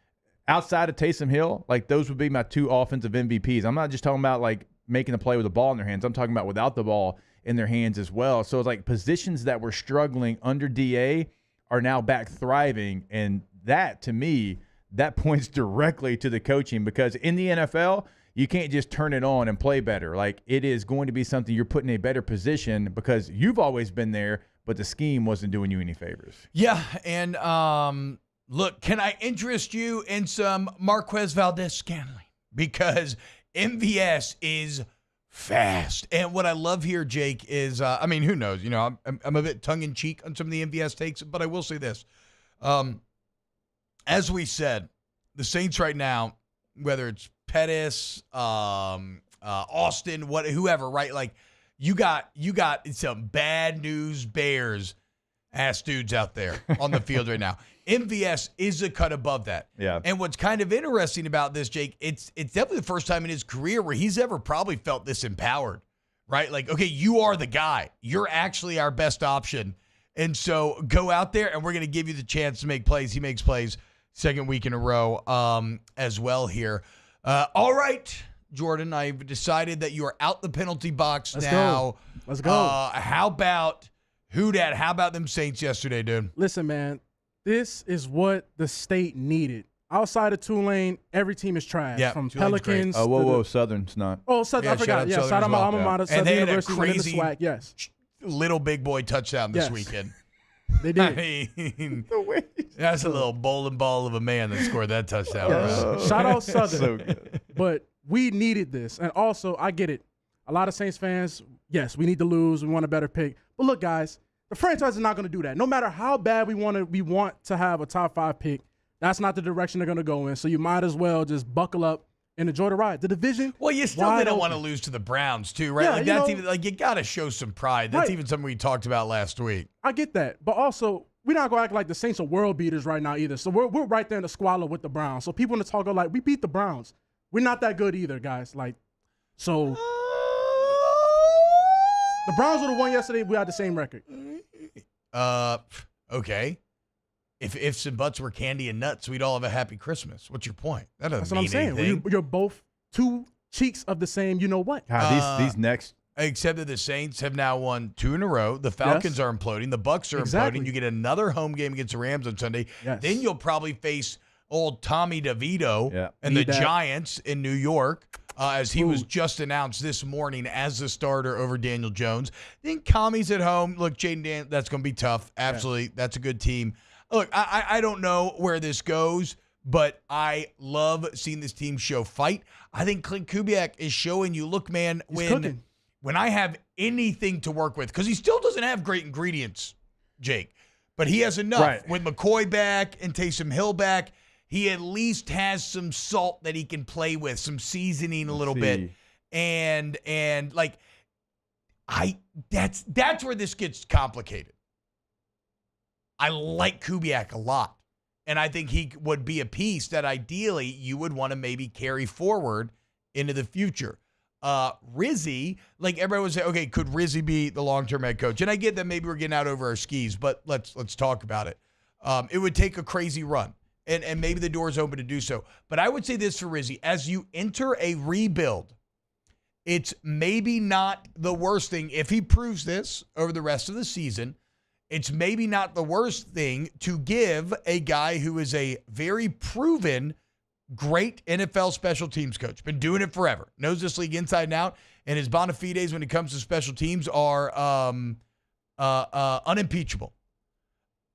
Outside of Taysom Hill, like those would be my two offensive MVPs. I'm not just talking about like making the play with the ball in their hands. I'm talking about without the ball in their hands as well. So it's like positions that were struggling under DA are now back thriving. And that, to me, that points directly to the coaching, because in the NFL, you can't just turn it on and play better. Like, it is going to be something you're put in a better position, because you've always been there, but the scheme wasn't doing you any favors. Yeah, and look, can I interest you in some Marquez Valdez-Scantling? Because MVS is fast. And what I love here, Jake, is, who knows? I'm a bit tongue-in-cheek on some of the MVS takes, but I will say this. As we said, the Saints right now, whether it's Pettis, Austin, whoever, right? Like, you got some bad news Bears ass dudes out there on the field right now. MVS is a cut above that. Yeah. And what's kind of interesting about this, Jake, it's definitely the first time in his career where he's ever probably felt this empowered, right? Like, okay, you are the guy. You're actually our best option. And so go out there, and we're going to give you the chance to make plays. He makes plays second week in a row as well here. All right, Jordan, I've decided that you are out the penalty box now. Let's go. How about Houdat? How about them Saints yesterday, dude? Listen, man, this is what the state needed. Outside of Tulane, every team is trash. Yeah, from Tulane's Pelicans. Whoa, Southern's not. Oh, Southern, Yeah, I forgot. Yeah, Southern shout out as my well. alma mater, And Southern they had a University, winning the crazy SWAC. Yes, little big boy touchdown this Yes. weekend. they did. I mean, that's a little bowling ball of a man that scored that touchdown. Yes. Shout out Southern. So good. But we needed this. And also, I get it. A lot of Saints fans, yes, we need to lose. We want a better pick. But look, guys, the franchise is not going to do that. No matter how bad we want to have a top 5 pick, that's not the direction they're going to go in. So you might as well just buckle up and enjoy the ride. The division. Well, you still didn't want to lose to the Browns, too, right? Yeah, like that's even like you got to show some pride. That's Right. even something we talked about last week. I get that. But also, we're not going to act like the Saints are world beaters right now either. So we're right there in the squalor with the Browns. So people in the talk are like, we beat the Browns. We're not that good either, guys. Like, so. The Browns would have won yesterday. We had the same record. Okay. If ifs and buts were candy and nuts, we'd all have a happy Christmas. What's your point? That doesn't That's what I'm saying. anything. You're both two cheeks of the same. You know what? God, these next. Except that the Saints have now won 2 in a row. The Falcons are imploding. The Bucs are imploding. You get another home game against the Rams on Sunday. Yes. Then you'll probably face old Tommy DeVito and the Giants in New York, as he was just announced this morning as the starter over Daniel Jones. Then Tommy's at home. Look, Jaden Dan, that's going to be tough. Absolutely. That's a good team. Look, I don't know where this goes, but I love seeing this team show fight. I think Clint Kubiak is showing you, look, man, when I have anything to work with, because he still doesn't have great ingredients, Jake, but he has enough. Right. With McCoy back and Taysom Hill back, he at least has some salt that he can play with, some seasoning a little bit. And like that's where this gets complicated. I like Kubiak a lot. And I think he would be a piece that ideally you would want to maybe carry forward into the future. Rizzy, like everybody would say, okay, could Rizzy be the long-term head coach? And I get that maybe we're getting out over our skis, but let's talk about it. It would take a crazy run, and maybe the door's open to do so. But I would say this for Rizzy. As you enter a rebuild, it's maybe not the worst thing. If he proves this over the rest of the season, it's maybe not the worst thing to give a guy who is a very proven great NFL special teams coach. Been doing it forever. Knows this league inside and out. And his bona fides when it comes to special teams are unimpeachable.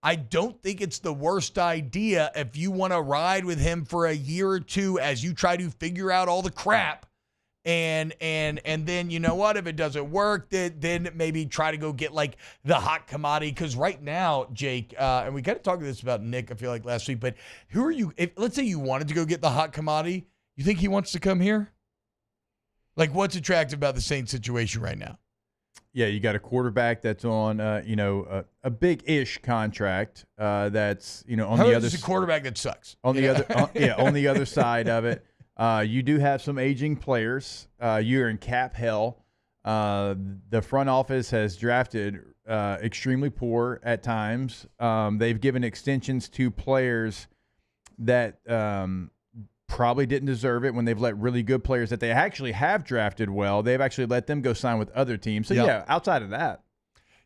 I don't think it's the worst idea if you want to ride with him for a year or two as you try to figure out all the crap. And then, you know what, if it doesn't work, then maybe try to go get like the hot commodity. Because right now, Jake, and we kind of talked this about Nick, I feel like last week, but who are you, let's say you wanted to go get the hot commodity, you think he wants to come here? Like, what's attractive about the Saints situation right now? Yeah, you got a quarterback that's on, a big-ish contract. That's, on the other. It's a quarterback that sucks. On the other, on the other side of it. You do have some aging players. You're in cap hell. The front office has drafted extremely poor at times. They've given extensions to players that probably didn't deserve it when they've let really good players that they actually have drafted well. They've actually let them go sign with other teams. So, yeah, outside of that.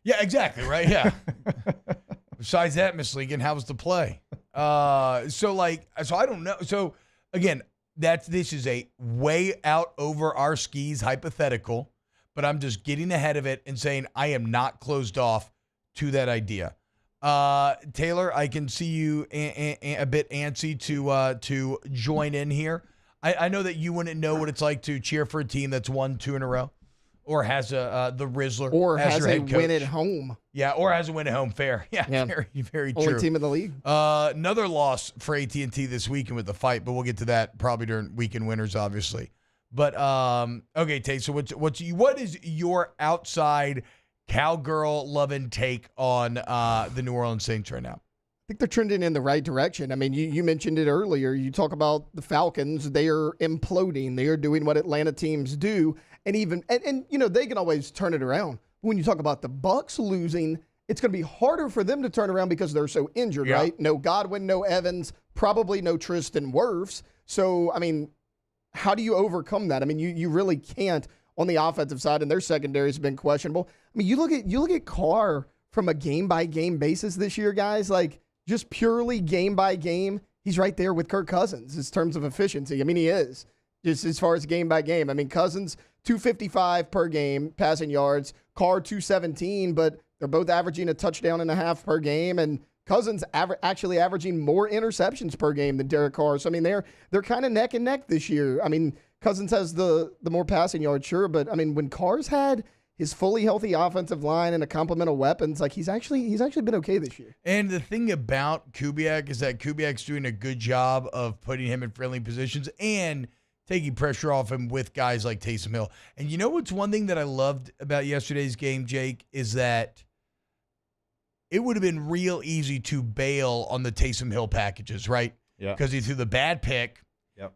Yeah, exactly, right? Yeah. Besides that, Miss Legan, how was the play? So I don't know. So, again, this is a way out over our skis hypothetical, but I'm just getting ahead of it and saying I am not closed off to that idea. Taylor, I can see you a bit antsy to join in here. I know that you wouldn't know what it's like to cheer for a team that's won 2 in a row, or has the Rizzler, or as has your a head coach. win at home. Yeah, or has a win at home. Fair. Yeah. Very, very true. Only team in the league. Another loss for AT&T this weekend with the fight, but we'll get to that probably during weekend winners, obviously. But okay, Tate. So what is your outside cowgirl loving take on the New Orleans Saints right now? I think they're trending in the right direction. I mean, you mentioned it earlier. You talk about the Falcons. They are imploding. They are doing what Atlanta teams do. And they can always turn it around. When you talk about the Bucs losing, it's going to be harder for them to turn around because they're so injured, right? No Godwin, no Evans, probably no Tristan Wirfs. So, I mean, how do you overcome that? I mean, you really can't on the offensive side, and their secondary has been questionable. I mean, you look at Carr from a game-by-game basis this year, guys, like just purely game-by-game, he's right there with Kirk Cousins in terms of efficiency. I mean, he is, just as far as game-by-game. I mean, Cousins, 255 per game, passing yards, Carr 217, but they're both averaging a touchdown and a half per game, and Cousins actually averaging more interceptions per game than Derek Carr. So, I mean, they're kind of neck and neck this year. I mean, Cousins has the more passing yards, sure, but, I mean, when Carr's had his fully healthy offensive line and a complement of weapons, like he's actually been okay this year. And the thing about Kubiak is that Kubiak's doing a good job of putting him in friendly positions and taking pressure off him with guys like Taysom Hill. And you know what's one thing that I loved about yesterday's game, Jake, is that it would have been real easy to bail on the Taysom Hill packages, right? Yeah. Because he threw the bad pick,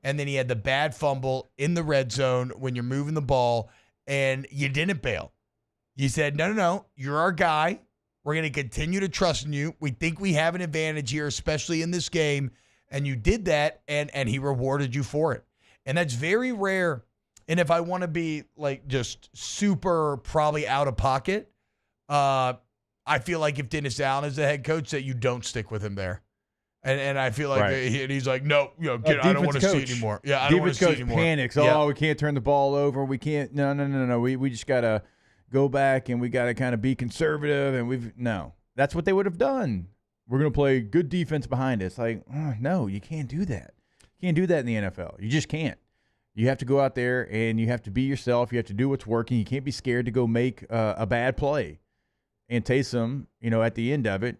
and then he had the bad fumble in the red zone when you're moving the ball, and you didn't bail. You said, no, you're our guy. We're going to continue to trust in you. We think we have an advantage here, especially in this game. And you did that, and he rewarded you for it. And that's very rare. And if I want to be like just super probably out of pocket, I feel like if Dennis Allen is the head coach, that you don't stick with him there. And I feel like he's like, no, I don't want to see it anymore. Yeah, I don't want to see it anymore. Panics. Yeah. Oh, we can't turn the ball over. We can't. No. We just got to go back and we got to kind of be conservative. And that's what they would have done. We're going to play good defense behind us. Like, no, you can't do that. You can't do that in the NFL. You just can't. You have to go out there and you have to be yourself. You have to do what's working. You can't be scared to go make a bad play. And Taysom, at the end of it,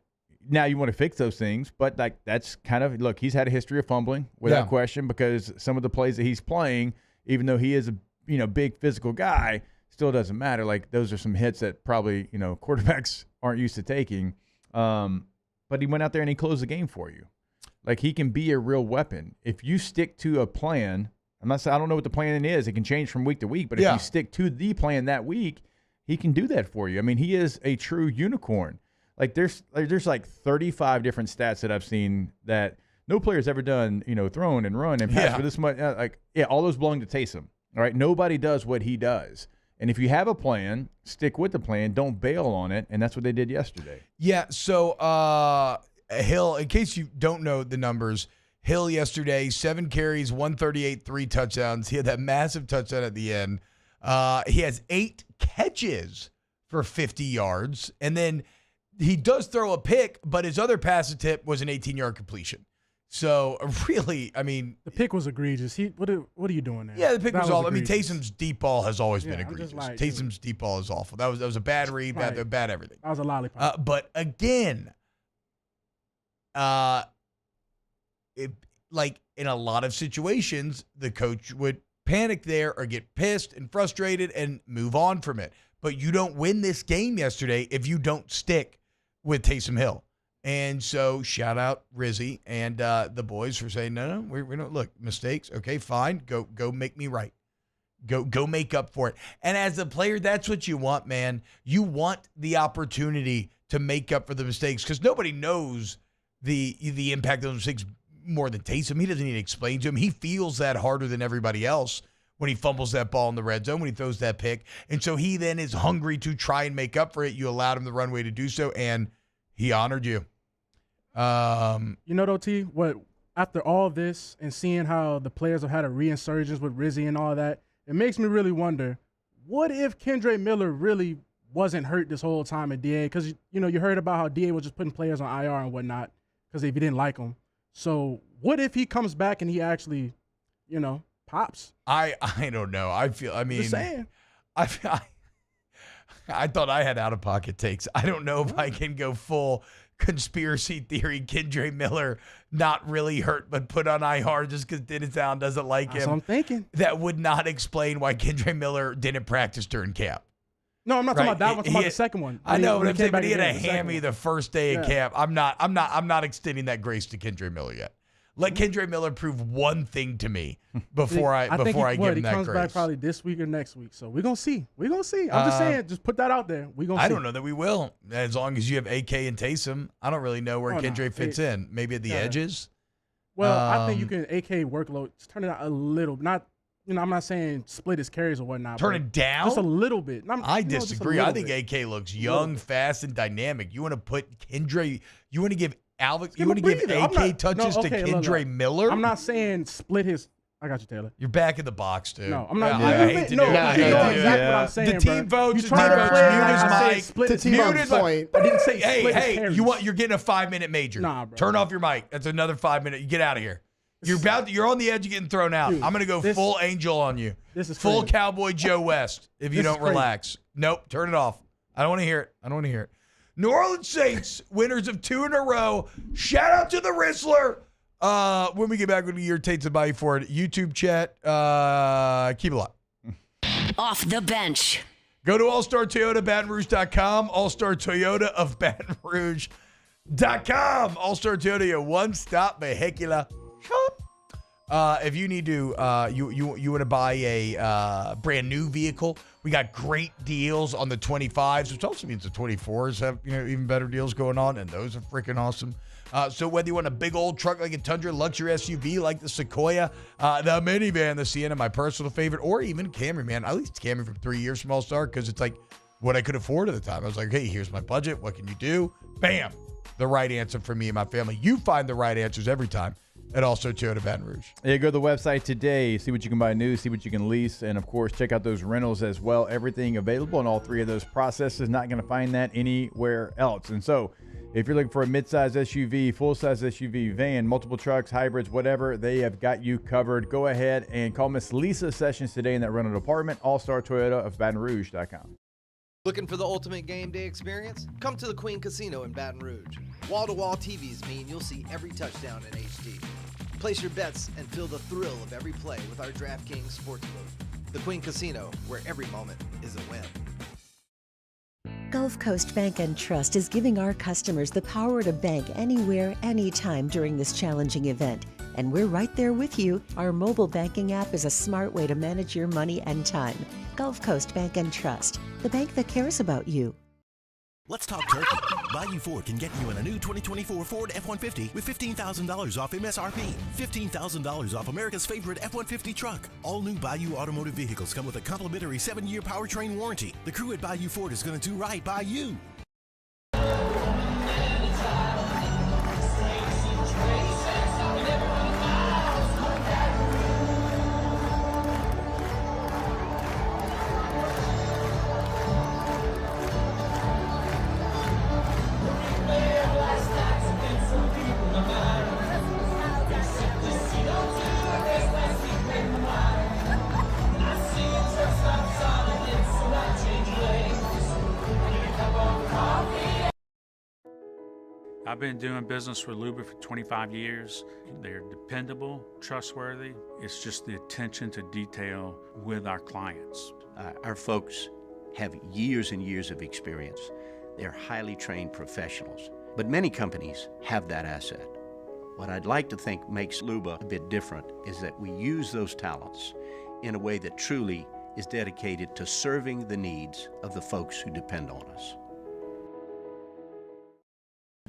now you want to fix those things, but like that's kind of, look, he's had a history of fumbling without question, because some of the plays that he's playing, even though he is a big physical guy, still doesn't matter. Like those are some hits that probably, quarterbacks aren't used to taking. But he went out there and he closed the game for you. Like he can be a real weapon. If you stick to a plan, I'm not saying I don't know what the plan is. It can change from week to week, but if you stick to the plan that week, he can do that for you. I mean, he is a true unicorn. Like there's like 35 different stats that I've seen that no player's ever done, thrown and run and pass for this much. All those belong to Taysom. All right, nobody does what he does. And if you have a plan, stick with the plan. Don't bail on it. And that's what they did yesterday. Yeah, so Hill, in case you don't know the numbers, Hill yesterday, 7 carries, 138, 3 touchdowns. He had that massive touchdown at the end. He has 8 catches for 50 yards. And then he does throw a pick, but his other pass attempt was an 18-yard completion. So, really, I mean... The pick was egregious. What are you doing there? Yeah, the pick was all... egregious. I mean, Taysom's deep ball has always been egregious. Taysom's deep ball is awful. That was a bad read, bad everything. That was a lollipop. But again, like in a lot of situations, the coach would panic there or get pissed and frustrated and move on from it. But you don't win this game yesterday if you don't stick with Taysom Hill. And so shout out Rizzy and the boys for saying, no, we don't look mistakes. Okay, fine. Go make me right. Go make up for it. And as a player, that's what you want, man. You want the opportunity to make up for the mistakes because nobody knows the impact of those mistakes more than Taysom. He doesn't need to explain to him. He feels that harder than everybody else when he fumbles that ball in the red zone, when he throws that pick. And so he then is hungry to try and make up for it. You allowed him the runway to do so, and he honored you. Though, T, what after all this and seeing how the players have had a reinsurgence with Rizzy and all that, it makes me really wonder, what if Kendre Miller really wasn't hurt this whole time at DA? Because, you heard about how DA was just putting players on IR and whatnot because if he didn't like them. So what if he comes back and he actually, pops? I don't know. Just saying. I thought I had out-of-pocket takes. I don't know if I can go full conspiracy theory, Kendre Miller not really hurt but put on IR just because Dennis Allen doesn't like him. That's what I'm thinking. That would not explain why Kendre Miller didn't practice during camp. No, I'm not talking about that one. I'm talking about the second one. I know, but I'm saying, but he had a hammy the first day of camp. I'm not extending that grace to Kendre Miller yet. Let Kendre Miller prove one thing to me before I give him that grace. He comes back probably this week or next week. So we're going to see. I'm just saying, just put that out there. We're going to see. I don't know that we will. As long as you have AK and Taysom, I don't really know where Kendre fits in. Maybe at the edges. Well, I think you can AK workload, just turn it out a little. Not, I'm not saying split his carries or whatnot. Turn it down? Just a little bit. I disagree. I think AK looks young, fast, and dynamic. You want to put Kendre, you want to give Alex, you want to give AK touches to Kendre Miller? I'm not saying split his. I got you, Taylor. You're back in the box, dude. No, I'm not. I hate to do it. Exactly what I'm saying, the team votes. You trying to play mute his mic. Mute his mic. I didn't say split his carries. You're getting a 5-minute major. Nah, bro. Turn off your mic. That's another 5 minute. You get out of here. You're on the edge of getting thrown out. Dude, I'm going to go full Angel on you. This is full crazy. Cowboy Joe West if you don't relax. Nope, turn it off. I don't want to hear it. New Orleans Saints, winners of 2 in a row. Shout out to the Rizzler. When we get back, we'll be your Tates and Body for it. YouTube chat. Keep it locked. Off the bench. Go to allstartoyotabatonrouge.com. All-Star Toyota of Baton Rouge.com. All-Star Toyota, your one-stop vehicular shop. If you need to, you want to buy a brand new vehicle, we got great deals on the 25s, which also means the 24s have even better deals going on, and those are freaking awesome. So whether you want a big old truck like a Tundra, luxury SUV like the Sequoia, the minivan, the Sienna, my personal favorite, or even Camry, man. I leased Camry for 3 years from All-Star because it's like what I could afford at the time. I was like, hey, here's my budget. What can you do? Bam. The right answer for me and my family. You find the right answers every time. And also Toyota Baton Rouge. Yeah, go to the website today, see what you can buy new, see what you can lease, and of course, check out those rentals as well. Everything available in all three of those processes. Not going to find that anywhere else. And so, if you're looking for a midsize SUV, full-size SUV, van, multiple trucks, hybrids, whatever, they have got you covered. Go ahead and call Miss Lisa Sessions today in that rental department. All-Star Toyota of BatonRouge.com. Looking for the ultimate game day experience? Come to the Queen Casino in Baton Rouge. Wall-to-wall TVs mean you'll see every touchdown in HD. Place your bets and feel the thrill of every play with our DraftKings Sportsbook. The Queen Casino, where every moment is a win. Gulf Coast Bank and Trust is giving our customers the power to bank anywhere, anytime during this challenging event. And we're right there with you. Our mobile banking app is a smart way to manage your money and time. Gulf Coast Bank and Trust, the bank that cares about you. Let's talk turkey. Bayou Ford can get you in a new 2024 Ford F-150 with $15,000 off MSRP. $15,000 off America's favorite F-150 truck. All new Bayou automotive vehicles come with a complimentary 7-year powertrain warranty. The crew at Bayou Ford is going to do right by you. I've been doing business with Luba for 25 years. They're dependable, trustworthy. It's just the attention to detail with our clients. Our folks have years and years of experience. They're highly trained professionals, but many companies have that asset. What I'd like to think makes Luba a bit different is that we use those talents in a way that truly is dedicated to serving the needs of the folks who depend on us.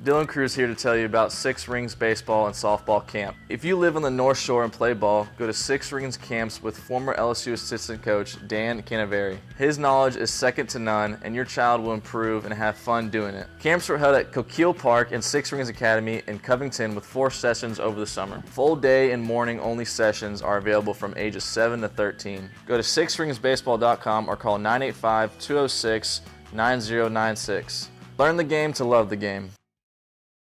Dylan Cruz here to tell you about Six Rings Baseball and Softball Camp. If you live on the North Shore and play ball, go to Six Rings Camps with former LSU assistant coach Dan Canaveri. His knowledge is second to none, and your child will improve and have fun doing it. Camps were held at Coquille Park and Six Rings Academy in Covington with 4 sessions over the summer. Full day and morning only sessions are available from ages 7 to 13. Go to sixringsbaseball.com or call 985-206-9096. Learn the game to love the game.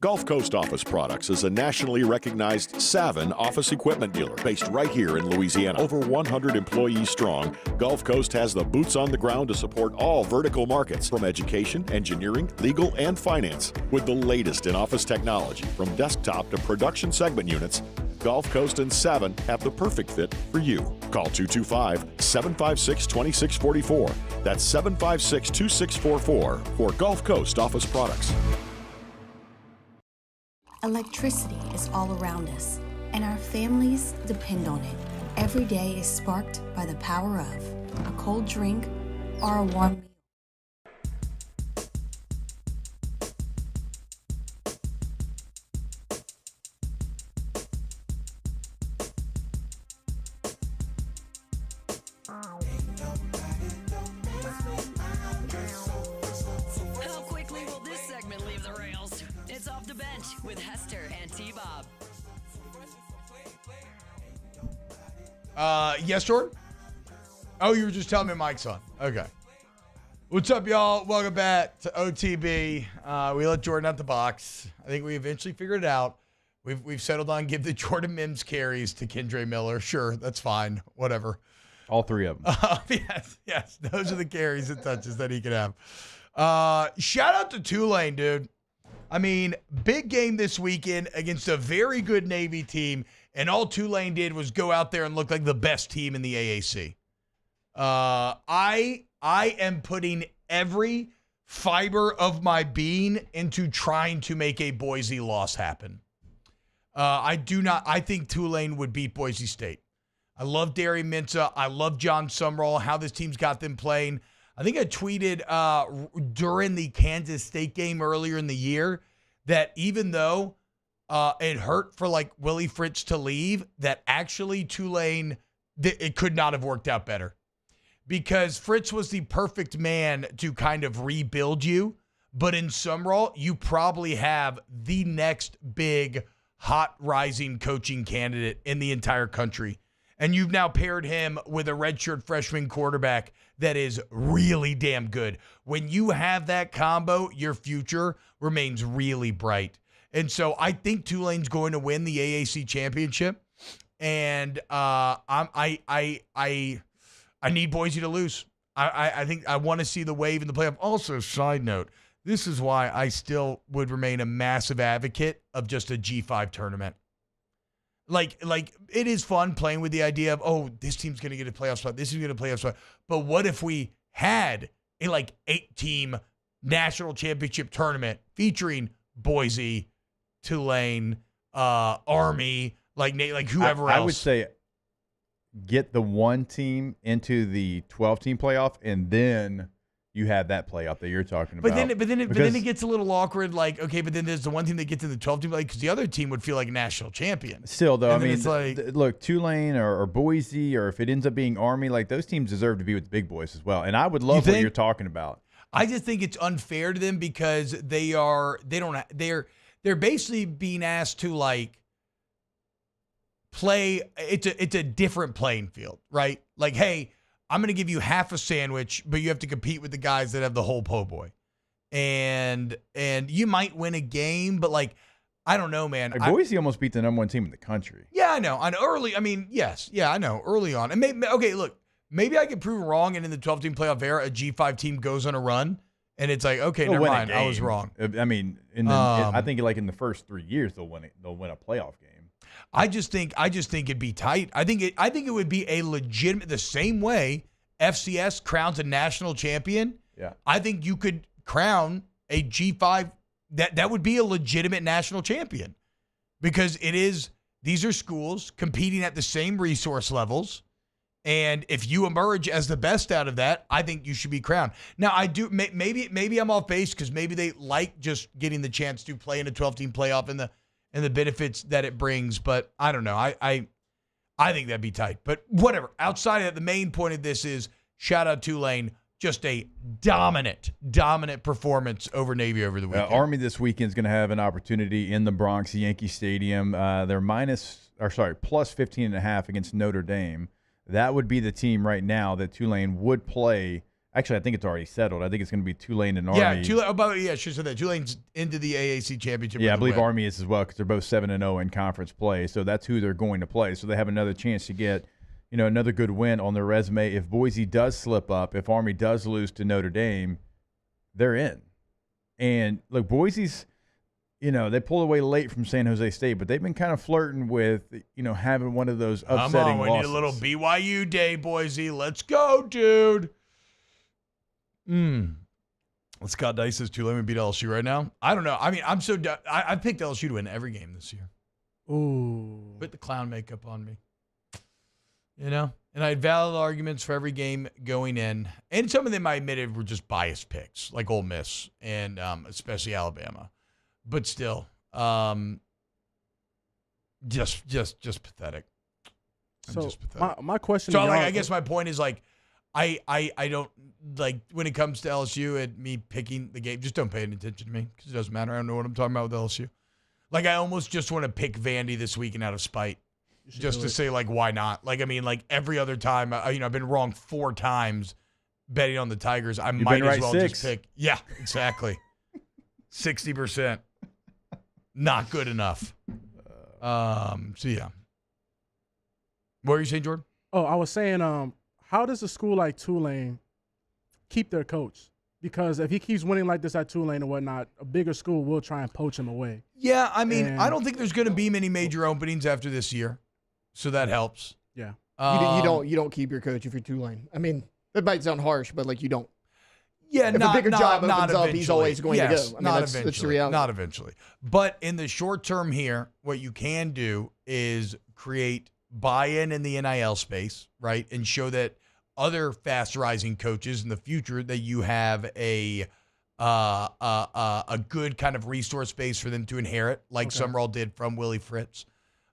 Gulf Coast Office Products is a nationally recognized Savin office equipment dealer based right here in Louisiana. Over 100 employees strong, Gulf Coast has the boots on the ground to support all vertical markets, from education, engineering, legal, and finance. With the latest in office technology, from desktop to production segment units, Gulf Coast and Savin have the perfect fit for you. Call 225-756-2644. That's 756-2644 for Gulf Coast Office Products. Electricity is all around us, and our families depend on it. Every day is sparked by the power of a cold drink or a warm meal. How quickly will this segment leave the rails? It's Off the Bench with Hester and T-Bob. Yes, Jordan? Oh, you were just telling me mic's on. Okay. What's up, y'all? Welcome back to OTB. We let Jordan out the box. I think we eventually figured it out. We've settled on give the Jordan Mims carries to Kendre Miller. Sure, that's fine. Whatever. All 3 of them. Yes. Those are the carries and touches that he could have. Shout out to Tulane, dude. I mean, big game this weekend against a very good Navy team, and all Tulane did was go out there and look like the best team in the AAC. I am putting every fiber of my being into trying to make a Boise loss happen. I do not. I think Tulane would beat Boise State. I love Darian Mensah. I love John Sumrall, how this team's got them playing. I think I tweeted during the Kansas State game earlier in the year that even though it hurt for like Willie Fritz to leave, that actually Tulane, it could not have worked out better. Because Fritz was the perfect man to kind of rebuild you. But in Sumrall, you probably have the next big hot rising coaching candidate in the entire country. And you've now paired him with a redshirt freshman quarterback that is really damn good. When you have that combo, your future remains really bright. And so I think Tulane's going to win the AAC championship. And I need Boise to lose. I think I want to see the wave in the playoff. Also, side note, this is why I still would remain a massive advocate of just a G5 tournament. Like it is fun playing with the idea of, oh, this team's going to get a playoff spot. This is going to play a playoff spot. But what if we had a 8-team national championship tournament featuring Boise, Tulane, Army, like whoever else? I would say get the one team into the 12-team playoff, and then you have that playoff that you're talking about. But then it gets a little awkward. Like, okay, but then there's the one team that gets in the 12-team, because the other team would feel like a national champion. Still, though, And I then mean, it's like, look, Tulane or Boise, or if it ends up being Army, like those teams deserve to be with the big boys as well. And I would love what you're talking about. I just think it's unfair to them because they're basically being asked to like play. It's a different playing field, right? Like, hey, I'm going to give you half a sandwich, but you have to compete with the guys that have the whole po' boy. And you might win a game, but like, I don't know, man. Boise almost beat the number one team in the country. Yeah, I know. Yes. Yeah, I know. Early on. And maybe I get proven wrong, and in the 12-team playoff era, a G5 team goes on a run, and it's like, okay, never mind. I was wrong. I mean, I think like in the first 3 years, they'll win a playoff game. I just think it'd be tight. I think it would be a legitimate, the same way FCS crowns a national champion. Yeah. I think you could crown a G5 that would be a legitimate national champion, because these are schools competing at the same resource levels. And if you emerge as the best out of that, I think you should be crowned. Now, maybe I'm off base because maybe they like just getting the chance to play in a 12-team playoff and the benefits that it brings. But I don't know. I think that'd be tight. But whatever. Outside of that, the main point of this is shout out Tulane. Just a dominant performance over Navy over the weekend. Army this weekend is going to have an opportunity in the Bronx, Yankee Stadium. They're plus 15.5 against Notre Dame. That would be the team right now that Tulane would play. Actually, I think it's already settled. I think it's going to be Tulane and Army. Yeah, Tulane. Oh, by the way, I should have said that. Tulane's into the AAC championship. Yeah, I believe Army is as well, because they're both 7-0 in conference play. So that's who they're going to play. So they have another chance to get, another good win on their resume. If Boise does slip up, if Army does lose to Notre Dame, they're in. And look, Boise's, they pulled away late from San Jose State, but they've been kind of flirting with, having one of those upsetting losses. Come on, we need a little BYU day, Boise. Let's go, dude. Scott Dice says Tulane would beat LSU right now. I don't know. I mean, I'm so I picked LSU to win every game this year. Ooh. Put the clown makeup on me. And I had valid arguments for every game going in. And some of them I admitted were just biased picks, like Ole Miss and especially Alabama. But still, just pathetic. Just pathetic. My question. So I guess my point is like, I don't like when it comes to LSU and me picking the game. Just don't pay any attention to me because it doesn't matter. I don't know what I'm talking about with LSU. Like I almost just want to pick Vandy this weekend out of spite, just to say like why not? Like I mean like every other time I've been wrong 4 times betting on the Tigers. I might as well just pick. Yeah, exactly. 60%. Not good enough. So yeah. What were you saying, Jordan? Oh, I was saying, how does a school like Tulane keep their coach? Because if he keeps winning like this at Tulane and whatnot, a bigger school will try and poach him away. Yeah, I mean, I don't think there's going to be many major openings after this year, so that helps. Yeah. You don't keep your coach if you're Tulane. I mean, that might sound harsh, but like you don't. Yeah, if a bigger job opens up, he's always going to go. I mean, that's the reality. Not eventually. But in the short term here, what you can do is create buy-in in the NIL space, right? And show that other fast-rising coaches in the future that you have a good kind of resource base for them to inherit, like Summerall did from Willie Fritz.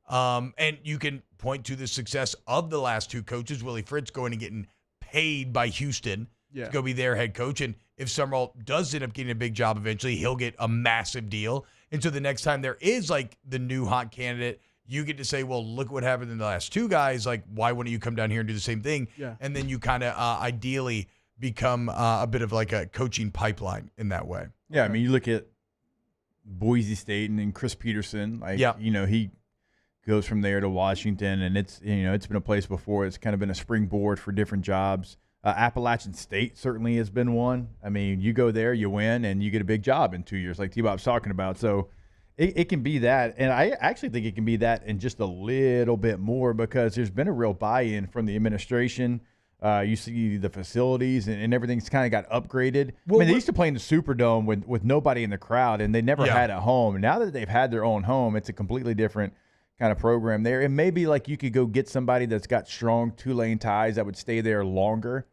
And you can point to the success of the last two coaches, Willie Fritz going and getting paid by Houston to go be their head coach. And if Summerall does end up getting a big job eventually, he'll get a massive deal. And so the next time there is like the new hot candidate, you get to say, well, look what happened in the last two guys. Like, why wouldn't you come down here and do the same thing? Yeah. And then you kind of ideally become a bit of like a coaching pipeline in that way. Yeah, I mean, you look at Boise State and then Chris Peterson. Like, he goes from there to Washington, and it's been a place before. It's kind of been a springboard for different jobs. Appalachian State certainly has been one. I mean, you go there, you win, and you get a big job in 2 years, like T-Bob's talking about. So it can be that, and I actually think it can be that and just a little bit more because there's been a real buy-in from the administration. You see the facilities and everything's kind of got upgraded. Well, I mean, they used to play in the Superdome with nobody in the crowd, and they never had a home. And now that they've had their own home, it's a completely different kind of program there. And maybe like you could go get somebody that's got strong Tulane ties that would stay there longer.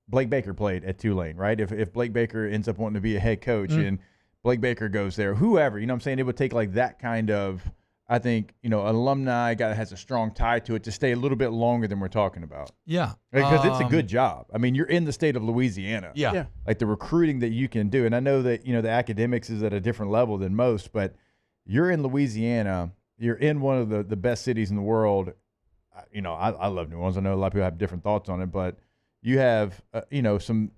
Blake Baker played at Tulane, right? If Blake Baker ends up wanting to be a head coach and Blake Baker goes there, whoever, you know what I'm saying? It would take like that kind of, I think, an alumni guy that has a strong tie to it to stay a little bit longer than we're talking about. Yeah. Because it's a good job. I mean, you're in the state of Louisiana. Yeah. Like the recruiting that you can do. And I know that, the academics is at a different level than most, but you're in Louisiana. You're in one of the best cities in the world. I love New Orleans. I know a lot of people have different thoughts on it, but you have, some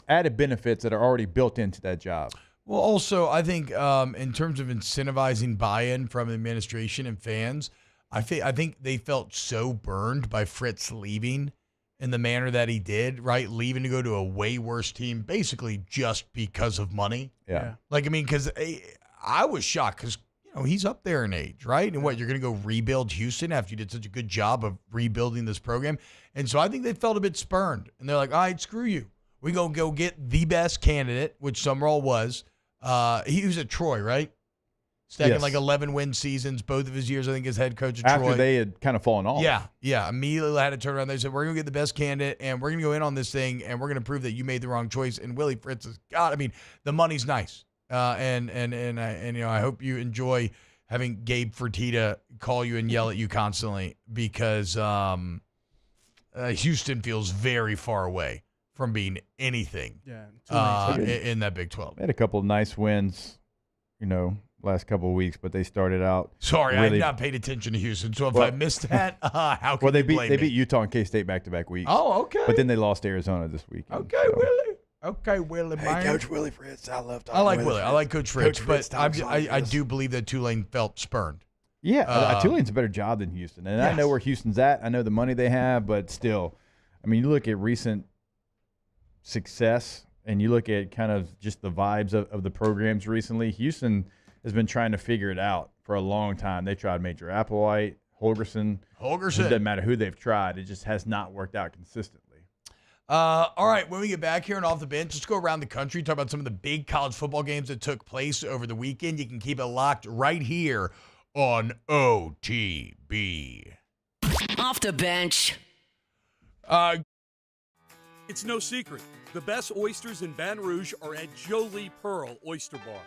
added benefits that are already built into that job. Well, also, I think in terms of incentivizing buy-in from administration and fans, I think they felt so burned by Fritz leaving in the manner that he did, right? Leaving to go to a way worse team, basically just because of money. Yeah. Like, I mean, because I was shocked because, he's up there in age, right? And what, you're going to go rebuild Houston after you did such a good job of rebuilding this program? And so I think they felt a bit spurned. And they're like, all right, screw you. We're going to go get the best candidate, which Summerall was. He was at Troy, right? Stacking like 11 win seasons, both of his years, I think, as head coach at Troy. After they had kind of fallen off. Yeah. Immediately had to turn around. They said, we're going to get the best candidate, and we're going to go in on this thing, and we're going to prove that you made the wrong choice. And Willie Fritz is, God, I mean, the money's nice. And I hope you enjoy having Gabe Fertitta call you and yell at you constantly because Houston feels very far away from being anything in that Big 12. They had a couple of nice wins, last couple of weeks, but they started out. Sorry, really, I've not paid attention to Houston, so if I missed that, how can they you blame me? beat Utah and K-State back-to-back weeks. Oh, okay. But then they lost to Arizona this weekend. Okay, Willie. Okay, Willie. Hey, Coach Willie Fritz. I like Willie. I like Coach Fritz, but I do believe that Tulane felt spurned. Yeah, Tulane's a better job than Houston. And I know where Houston's at. I know the money they have, but still, I mean, you look at recent success and you look at kind of just the vibes of the programs recently. Houston has been trying to figure it out for a long time. They tried Major Applewhite, Holgerson. It doesn't matter who they've tried. It just has not worked out consistently. All right, when we get back here and off the bench, let's go around the country, talk about some of the big college football games that took place over the weekend. You can keep it locked right here on OTB. Off the bench. It's no secret. The best oysters in Baton Rouge are at Jolie Pearl Oyster Bar.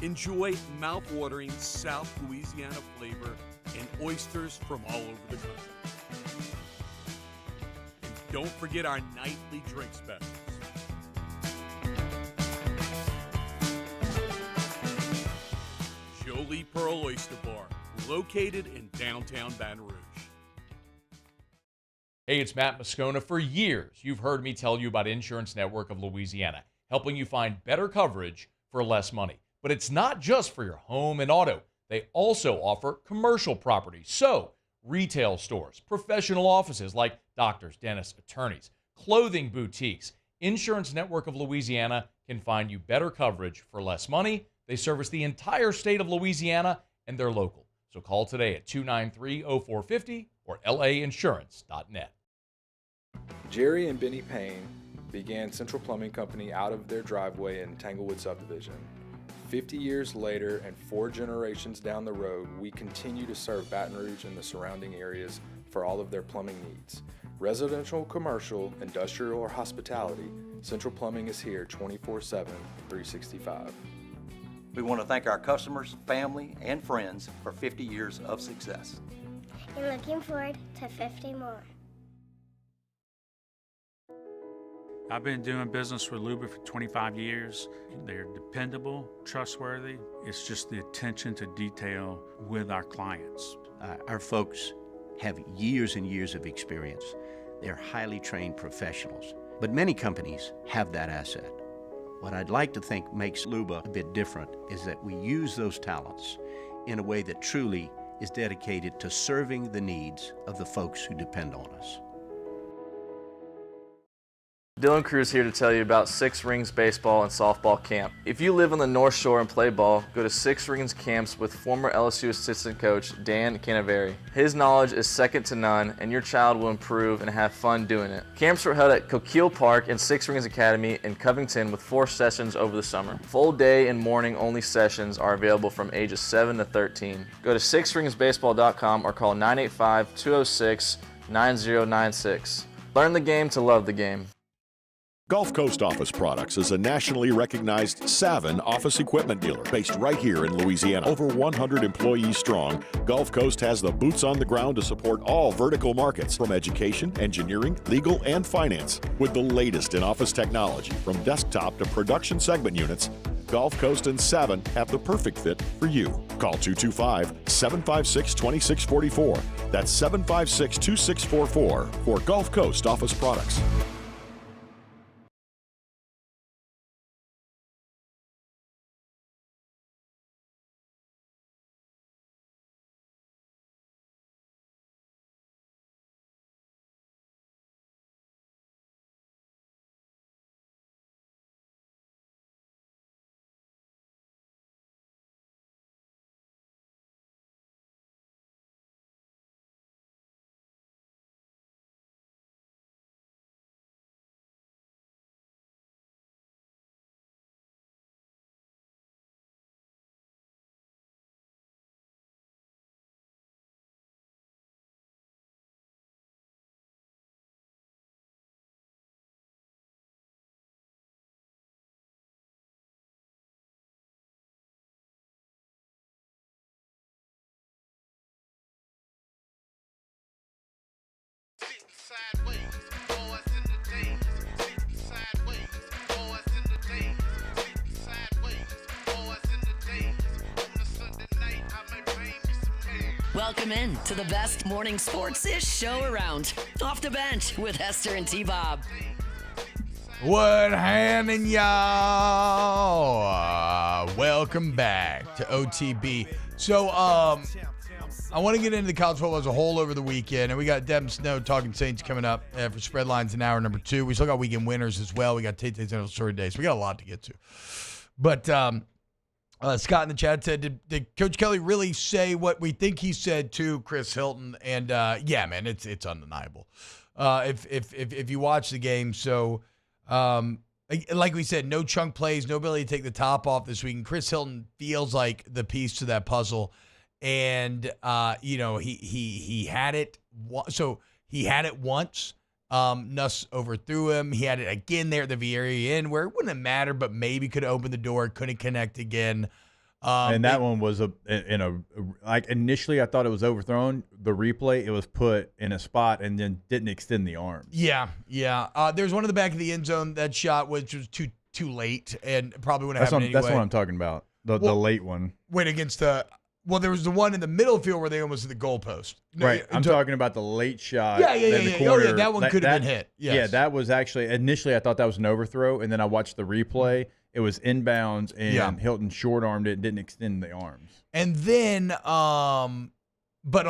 Enjoy mouth-watering South Louisiana flavor and oysters from all over the country. And don't forget our nightly drink specials. Jolie Pearl Oyster Bar, located in downtown Baton Rouge. Hey, it's Matt Moscona. For years, you've heard me tell you about Insurance Network of Louisiana, helping you find better coverage for less money. But it's not just for your home and auto. They also offer commercial property. So, retail stores, professional offices like doctors, dentists, attorneys, clothing boutiques. Insurance Network of Louisiana can find you better coverage for less money. They service the entire state of Louisiana, and they're local. So call today at 293-0450 or lainsurance.net. Jerry and Benny Payne began Central Plumbing Company out of their driveway in Tanglewood subdivision. 50 years later and 4 generations down the road, we continue to serve Baton Rouge and the surrounding areas for all of their plumbing needs. Residential, commercial, industrial, or hospitality, Central Plumbing is here 24/7, 365. We want to thank our customers, family, and friends for 50 years of success. And looking forward to 50 more. I've been doing business with Luba for 25 years. They're dependable, trustworthy. It's just the attention to detail with our clients. Our folks have years and years of experience. They're highly trained professionals, but many companies have that asset. What I'd like to think makes Luba a bit different is that we use those talents in a way that truly is dedicated to serving the needs of the folks who depend on us. Dylan Cruz here to tell you about Six Rings Baseball and Softball Camp. If you live on the North Shore and play ball, go to Six Rings Camps with former LSU assistant coach Dan Canaveri. His knowledge is second to none, and your child will improve and have fun doing it. Camps were held at Coquille Park and Six Rings Academy in Covington with 4 sessions over the summer. Full day and morning only sessions are available from ages 7 to 13. Go to sixringsbaseball.com or call 985-206-9096. Learn the game to love the game. Gulf Coast Office Products is a nationally recognized Savin office equipment dealer based right here in Louisiana. Over 100 employees strong, Gulf Coast has the boots on the ground to support all vertical markets from education, engineering, legal, and finance. With the latest in office technology, from desktop to production segment units, Gulf Coast and Savin have the perfect fit for you. Call 225-756-2644. That's 756-2644 for Gulf Coast Office Products. Welcome in to the best morning sports-ish show around. Off the Bench with Hester and T-Bob. What happening, y'all? Welcome back to OTB. So, I want to get into the college football as a whole over the weekend, and we got Devin Snow talking Saints coming up for Spread Lines in hour number 2. We still got weekend winners as well. We got Tay-Tay's NFL Story Day, so we got a lot to get to. But Scott in the chat said, did Coach Kelly really say what we think he said to Chris Hilton? And yeah, man, it's undeniable. If you watch the game, so like we said, no chunk plays, no ability to take the top off this week. And Chris Hilton feels like the piece to that puzzle. And he had it. So he had it once. Nuss overthrew him. He had it again there at the very end where it wouldn't have mattered, but maybe could have opened the door, couldn't connect again. And that one was initially I thought it was overthrown. The replay, it was put in a spot and then didn't extend the arms. Yeah. There's one in the back of the end zone, that shot which was too late and probably wouldn't have happened anyway. That's what I'm talking about. The late one. Wait, against the. Well, there was the one in the middle field where they almost hit the goalpost. Right. I'm talking about the late shot. Yeah. Oh, yeah, that one could have been hit. Yes. Yeah, that was actually, initially I thought that was an overthrow, and then I watched the replay. It was inbounds, and Hilton short-armed it, didn't extend the arms. And then, but on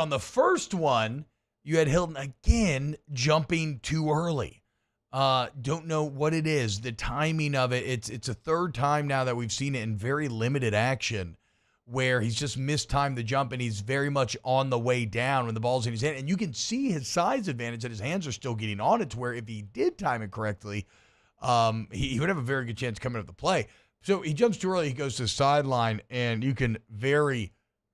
the first one, you had Hilton again jumping too early. Don't know what it is. The timing of it, it's a third time now that we've seen it in very limited action, where he's just mistimed the jump and he's very much on the way down when the ball's in his hand. And you can see his size advantage that his hands are still getting on it, to where if he did time it correctly, he would have a very good chance coming up the play. So he jumps too early. He goes to the sideline, and you can very,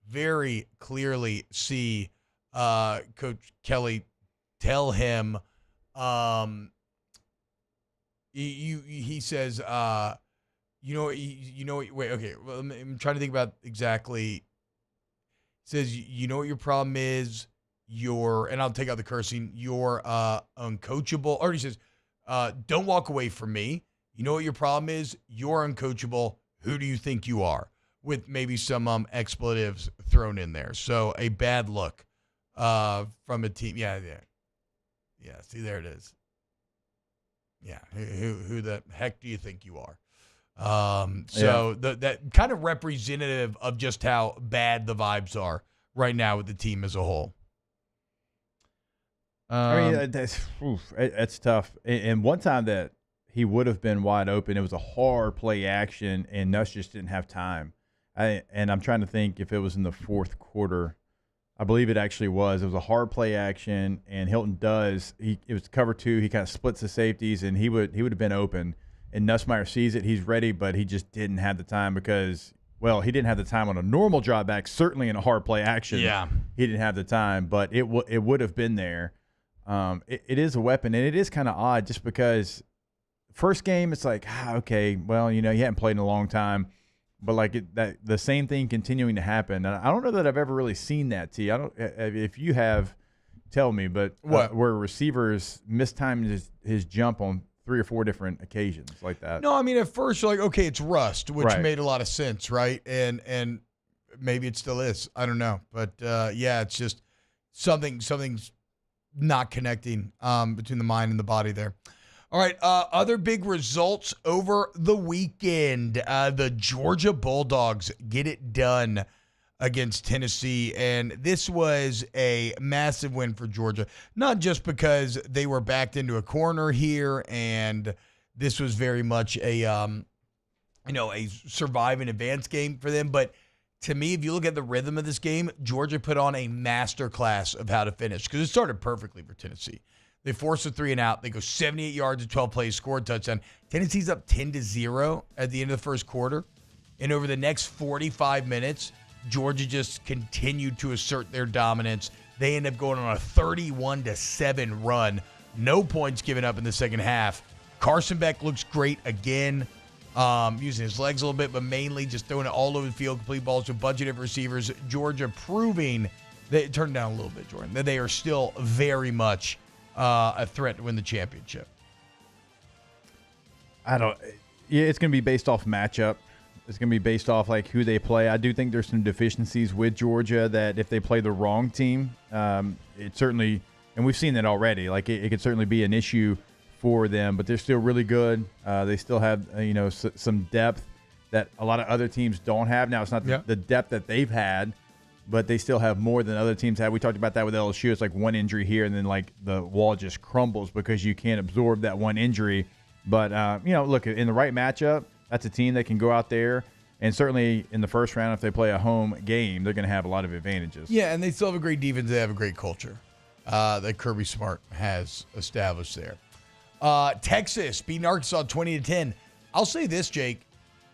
very clearly see Coach Kelly tell him, he says, wait, okay. Well, I'm trying to think about exactly. He says, you know what your problem is? And I'll take out the cursing, you're uncoachable. Or he says, don't walk away from me. You know what your problem is? You're uncoachable. Who do you think you are? With maybe some expletives thrown in there. So a bad look from a team. Yeah. See, there it is. Yeah. Who the heck do you think you are? That kind of representative of just how bad the vibes are right now with the team as a whole. I mean, that's tough. And one time that he would have been wide open, it was a hard play action, and Nuss just didn't have time. And I'm trying to think if it was in the fourth quarter. I believe it actually was. It was a hard play action, and Hilton it was cover 2. He kind of splits the safeties, and he would have been open. And Nussmeier sees it. He's ready, but he just didn't have the time because, well, he didn't have the time on a normal drop back, certainly in a hard play action. Yeah. He didn't have the time, but it would have been there. It is a weapon, and it is kind of odd just because first game it's like, okay, well, you hadn't played in a long time, but like the same thing continuing to happen. And I don't know that I've ever really seen that, T. I don't. If you have, tell me. But where receivers mistimed his jump on 3 or 4 different occasions like that. No, I mean, at first you're like, okay, it's rust, which made a lot of sense, right? And maybe it still is. I don't know. But, yeah, it's just something's not connecting between the mind and the body there. All right, other big results over the weekend. The Georgia Bulldogs get it done against Tennessee, and this was a massive win for Georgia, not just because they were backed into a corner here, and this was very much a survive and advance game for them, but to me, if you look at the rhythm of this game, Georgia put on a masterclass of how to finish because it started perfectly for Tennessee. They forced a 3 and out. They go 78 yards in 12 plays, scored a touchdown. Tennessee's up 10-0 at the end of the first quarter. And over the next 45 minutes, Georgia just continued to assert their dominance. They end up going on a 31-7 run. No points given up in the second half. Carson Beck looks great again, using his legs a little bit, but mainly just throwing it all over the field, complete balls to a bunch of different receivers. Georgia proving that it turned down a little bit, Jordan, that they are still very much a threat to win the championship. It's going to be based off matchup. It's going to be based off like who they play. I do think there's some deficiencies with Georgia that if they play the wrong team, it certainly, and we've seen that already, like it could certainly be an issue for them, but they're still really good. They still have, some depth that a lot of other teams don't have. Now, it's not the depth that they've had, but they still have more than other teams have. We talked about that with LSU. It's like one injury here, and then like the wall just crumbles because you can't absorb that one injury. But, look, in the right matchup, that's a team that can go out there, and certainly in the first round, if they play a home game, they're going to have a lot of advantages. Yeah, and they still have a great defense. They have a great culture that Kirby Smart has established there. Texas beating Arkansas 20-10. I'll say this, Jake.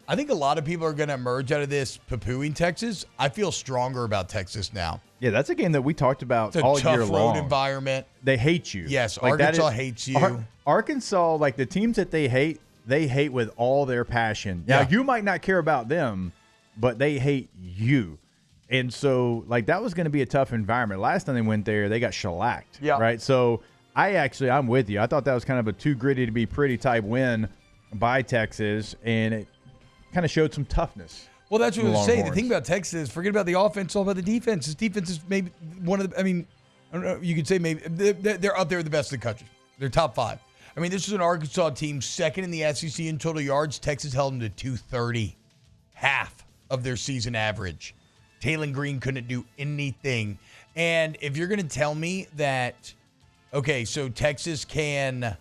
I think a lot of people are going to emerge out of this poo-pooing Texas. I feel stronger about Texas now. Yeah, that's a game that we talked about all year long. It's a tough road environment. They hate you. Yes, like Arkansas hates you. Arkansas, like the teams that they hate with all their passion. Now, you might not care about them, but they hate you. And so, like, that was going to be a tough environment. Last time they went there, they got shellacked. Yeah. Right? So, I'm with you. I thought that was kind of a too gritty to be pretty type win by Texas, and it kind of showed some toughness. Well, that's what I was saying. The thing about Texas is forget about the offense, all about the defense. This defense is maybe one of the, I don't know, you could say maybe they're up there with the best of the country. They're top 5. I mean, this is an Arkansas team second in the SEC in total yards. Texas held them to 230, half of their season average. Taylon Green couldn't do anything. And if you're going to tell me that, okay, so Texas can,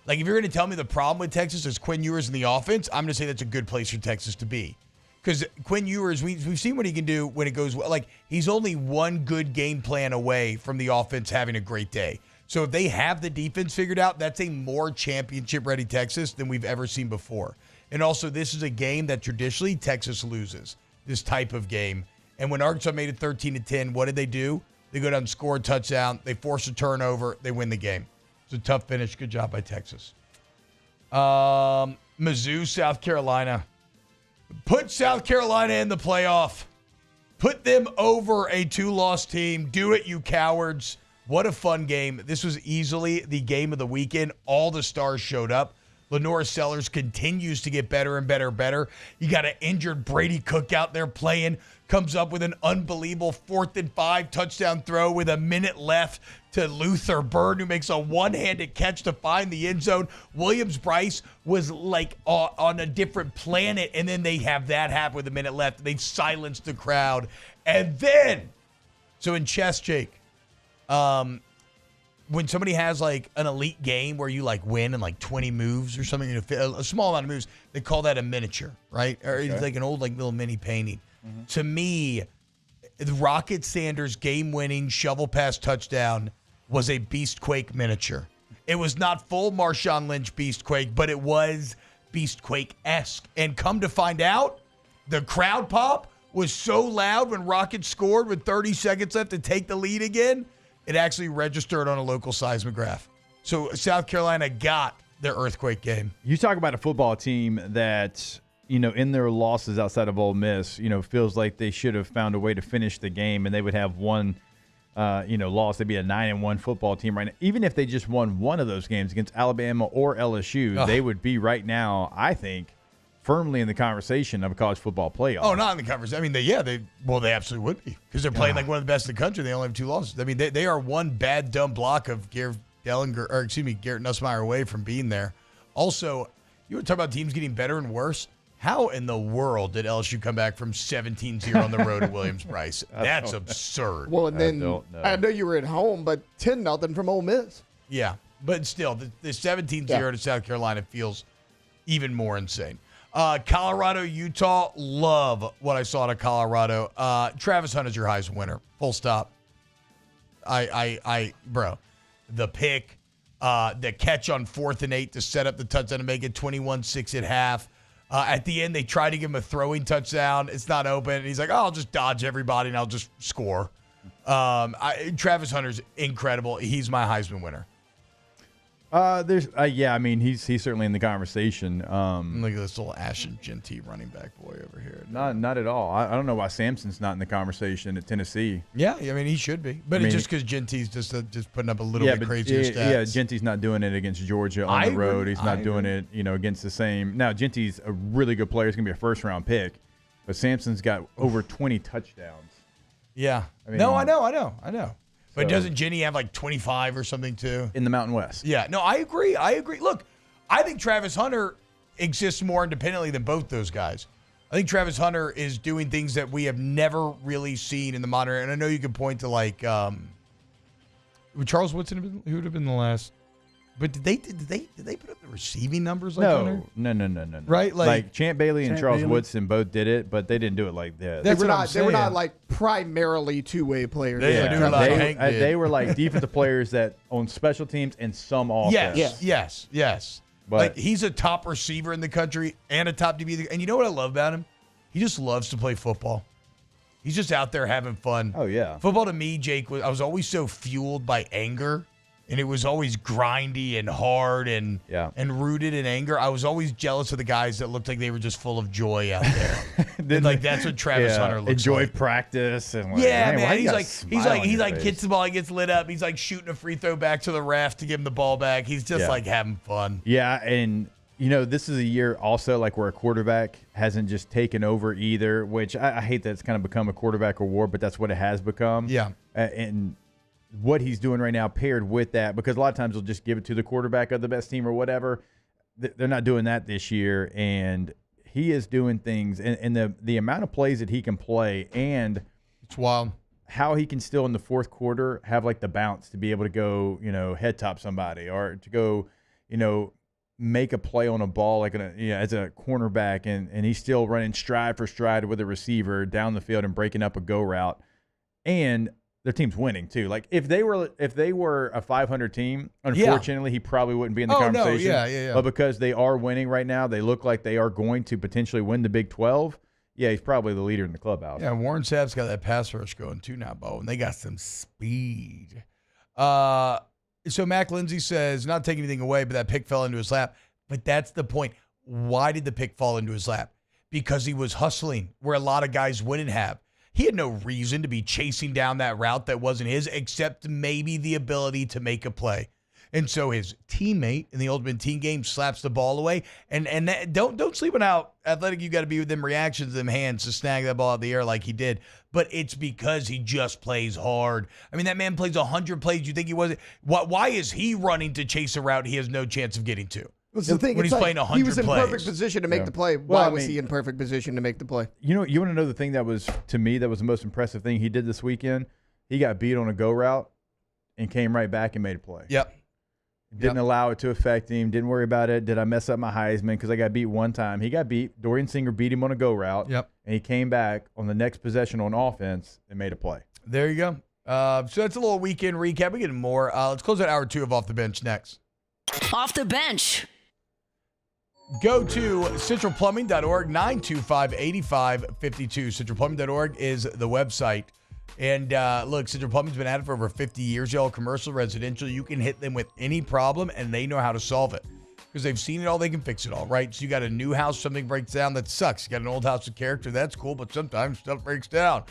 like if you're going to tell me the problem with Texas is Quinn Ewers in the offense, I'm going to say that's a good place for Texas to be. Because Quinn Ewers, we've seen what he can do when it goes well. Like, he's only one good game plan away from the offense having a great day. So if they have the defense figured out, that's a more championship-ready Texas than we've ever seen before. And also, this is a game that traditionally Texas loses, this type of game. And when Arkansas made it 13-10, what did they do? They go down and score a touchdown. They force a turnover. They win the game. It's a tough finish. Good job by Texas. Mizzou, South Carolina. Put South Carolina in the playoff. Put them over a 2-loss team. Do it, you cowards. What a fun game. This was easily the game of the weekend. All the stars showed up. Lenora Sellers continues to get better and better and better. You got an injured Brady Cook out there playing. Comes up with an unbelievable 4th and 5 touchdown throw with a minute left to Luther Bird, who makes a one-handed catch to find the end zone. Williams-Brice was like on a different planet, and then they have that happen with a minute left. They silenced the crowd. And then, so in chess, Jake, when somebody has like an elite game where you like win in like 20 moves or something, a small amount of moves, they call that a miniature, right? Or it's like an old like little mini painting. Mm-hmm. To me, the Rocket Sanders game-winning shovel pass touchdown was a Beastquake miniature. It was not full Marshawn Lynch Beastquake, but it was Beastquake-esque. And come to find out, the crowd pop was so loud when Rocket scored with 30 seconds left to take the lead again, it actually registered on a local seismograph. So South Carolina got their earthquake game. You talk about a football team that, in their losses outside of Ole Miss, feels like they should have found a way to finish the game, and they would have one, loss. They'd be a 9-1 football team right now. Even if they just won one of those games against Alabama or LSU, they would be right now, I think, firmly in the conversation of a college football playoff. Oh, not in the conversation. I mean, they absolutely would be because they're playing like one of the best in the country. They only have 2 losses. I mean, they are one bad, dumb block of Garrett Nussmeier away from being there. Also, you were talking about teams getting better and worse. How in the world did LSU come back from 17-0 on the road at Williams-Brice? That's absurd. Well, and then I know you were at home, but 10-0 from Ole Miss. Yeah, but still, the 17-0 to South Carolina feels even more insane. Colorado, Utah, love what I saw out of Colorado. Travis Hunt is your Heisman winner. Full stop. Bro, the pick, the catch on 4th and 8 to set up the touchdown to make it 21-6 at half. At the end, they tried to give him a throwing touchdown. It's not open. And he's like, I'll just dodge everybody and I'll just score. Travis Hunter's incredible. He's my Heisman winner. He's certainly in the conversation. Look at this little Ashton Genty running back boy over here. Not at all. I don't know why Sampson's not in the conversation at Tennessee. Yeah, I mean he should be, but it's just because Genty's just putting up a little bit crazier stats. Yeah, Genty's not doing it against Georgia on the road. He's not doing it, against the same. Now Genty's a really good player. He's gonna be a first-round pick, but Sampson's got over 20 touchdowns. Yeah. I know. But doesn't Jenny have like 25 or something too? In the Mountain West. Yeah. No, I agree. Look, I think Travis Hunter exists more independently than both those guys. I think Travis Hunter is doing things that we have never really seen in the modern. And I know you can point to like, would Charles Woodson who would have been the last? But did they put up the receiving numbers like Hunter? No. Right? Like Champ Bailey and Charles Woodson both did it, but they didn't do it like that. They were not like primarily two-way players. They were like defensive players that on special teams and some offense. Yes. But like he's a top receiver in the country and a top DB. And you know what I love about him? He just loves to play football. He's just out there having fun. Oh yeah. Football to me, Jake, I was always so fueled by anger. And it was always grindy and hard and rooted in anger. I was always jealous of the guys that looked like they were just full of joy out there. And like that's what Travis Hunter looks enjoy like. Practice and like, man. He's like gets the ball, he gets lit up. He's like shooting a free throw back to the ref to give him the ball back. He's just like having fun. Yeah, and this is a year also like where a quarterback hasn't just taken over either, which I hate that it's kind of become a quarterback award, but that's what it has become. Yeah, and what he's doing right now paired with that, because a lot of times they'll just give it to the quarterback of the best team or whatever. They're not doing that this year, and he is doing things, and the amount of plays that he can play, and it's wild how he can still in the fourth quarter have like the bounce to be able to go, head top somebody or to go, make a play on a ball as a cornerback, and he's still running stride for stride with a receiver down the field and breaking up a go route, and their team's winning too. Like if they were a 500 team, unfortunately, he probably wouldn't be in the conversation. No, yeah. But because they are winning right now, they look like they are going to potentially win the Big 12. Yeah, he's probably the leader in the clubhouse. Yeah, Warren Sapp's got that pass rush going too now, Bo, and they got some speed. So Mac Lindsay says, not taking anything away, but that pick fell into his lap. But that's the point. Why did the pick fall into his lap? Because he was hustling where a lot of guys wouldn't have. He had no reason to be chasing down that route that wasn't his, except maybe the ability to make a play. And so his teammate in the Ultimate Team game slaps the ball away. And don't sleep on how athletic you got to be with them reactions, them hands to snag that ball out of the air like he did. But it's because he just plays hard. I mean, that man plays 100 plays. You think he wasn't? Why is he running to chase a route he has no chance of getting to? That's the thing. When he's playing 100 plays. He was in perfect position to make the play. Why was he in perfect position to make the play? You want to know the thing that was, to me, that was the most impressive thing he did this weekend? He got beat on a go route and came right back and made a play. Yep. Didn't allow it to affect him. Didn't worry about it. Did I mess up my Heisman because I got beat one time? He got beat. Dorian Singer beat him on a go route. Yep. And he came back on the next possession on offense and made a play. There you go. So that's a little weekend recap. We get more. Let's close out hour 2 of Off the Bench next. Off the Bench. Go to centralplumbing.org, 925-8552. Centralplumbing.org is the website. And look, Central Plumbing's been at it for over 50 years, y'all. Commercial, residential, you can hit them with any problem, and they know how to solve it. Because they've seen it all, they can fix it all, right? So you got a new house, something breaks down, that sucks. You got an old house with character, that's cool, but sometimes stuff breaks down.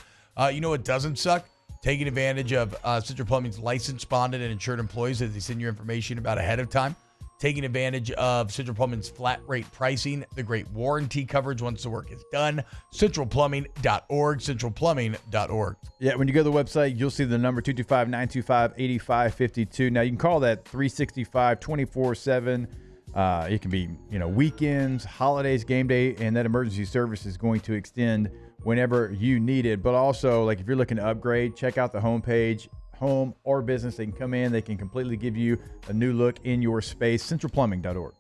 You know what doesn't suck? Taking advantage of Central Plumbing's licensed, bonded, and insured employees as they send your information about ahead of time. Taking advantage of Central Plumbing's flat rate pricing, the great warranty coverage once the work is done. Centralplumbing.org, centralplumbing.org. Yeah, when you go to the website, you'll see the number 225-925-8552. Now, you can call that 365, 24/7. It can be, weekends, holidays, game day, and that emergency service is going to extend whenever you need it. But also, like if you're looking to upgrade, check out the homepage. Home or business, they can come in, they can completely give you a new look in your space. Centralplumbing.org.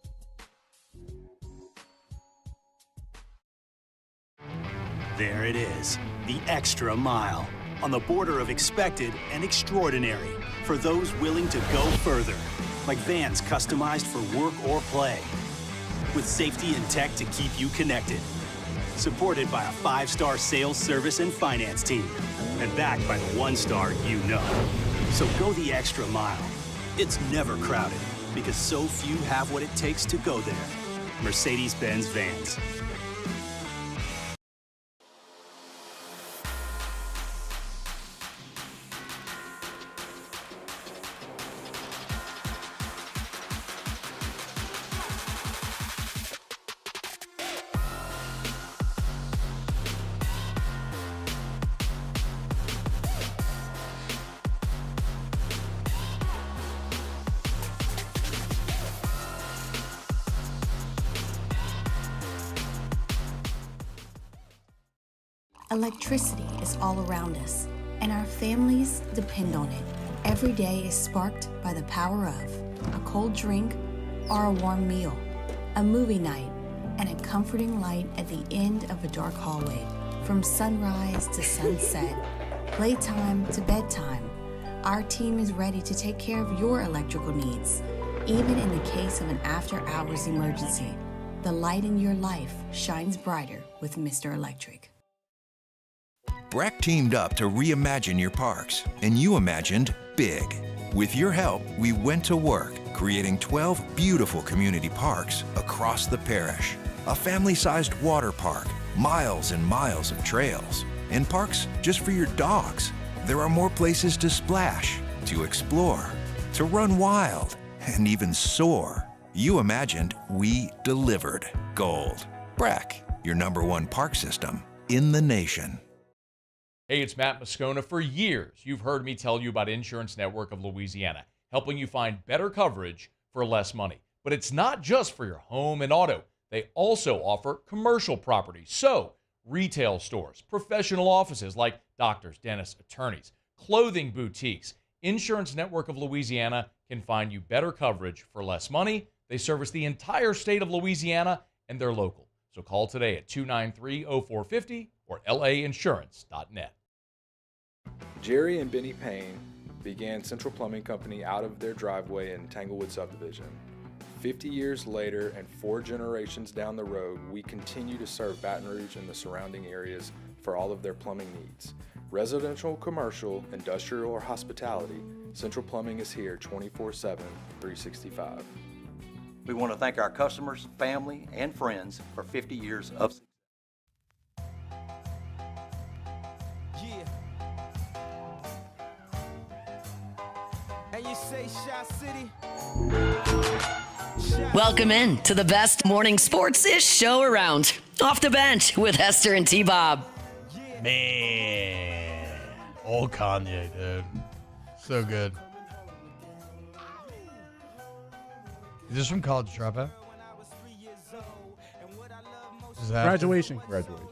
There it is, the extra mile, on the border of expected and extraordinary for those willing to go further, like vans customized for work or play, with safety and tech to keep you connected, supported by a 5-star sales, service, and finance team, and backed by the 1-star you know. So go the extra mile. It's never crowded because so few have what it takes to go there. Mercedes-Benz Vans. Electricity is all around us, and our families depend on it. Every day is sparked by the power of a cold drink or a warm meal, a movie night, and a comforting light at the end of a dark hallway. From sunrise to sunset, playtime to bedtime, our team is ready to take care of your electrical needs. Even in the case of an after-hours emergency, the light in your life shines brighter with Mr. Electric. Breck teamed up to reimagine your parks, and you imagined big. With your help, we went to work, creating 12 beautiful community parks across the parish. A family-sized water park, miles and miles of trails, and parks just for your dogs. There are more places to splash, to explore, to run wild, and even soar. You imagined, we delivered. Gold. Breck, your #1 park system in the nation. Hey, it's Matt Moscona. For years, you've heard me tell you about Insurance Network of Louisiana, helping you find better coverage for less money. But it's not just for your home and auto. They also offer commercial property. So, retail stores, professional offices like doctors, dentists, attorneys, clothing boutiques. Insurance Network of Louisiana can find you better coverage for less money They service the entire state of Louisiana, and they're local. So call today at 293-0450 or lainsurance.net. Jerry and Benny Payne began Central Plumbing Company out of their driveway in Tanglewood subdivision. 50 years later and 4 generations down the road, we continue to serve Baton Rouge and the surrounding areas for all of their plumbing needs. Residential, commercial, industrial, or hospitality, Central Plumbing is here 24/7, 365. We want to thank our customers, family, and friends for 50 years of success. And you say Shot City? Welcome in to the best morning sports-ish show around. Off the Bench with Hester and T-Bob. Man, old Kanye, dude. So good. Is this from College Dropout? Is that Graduation.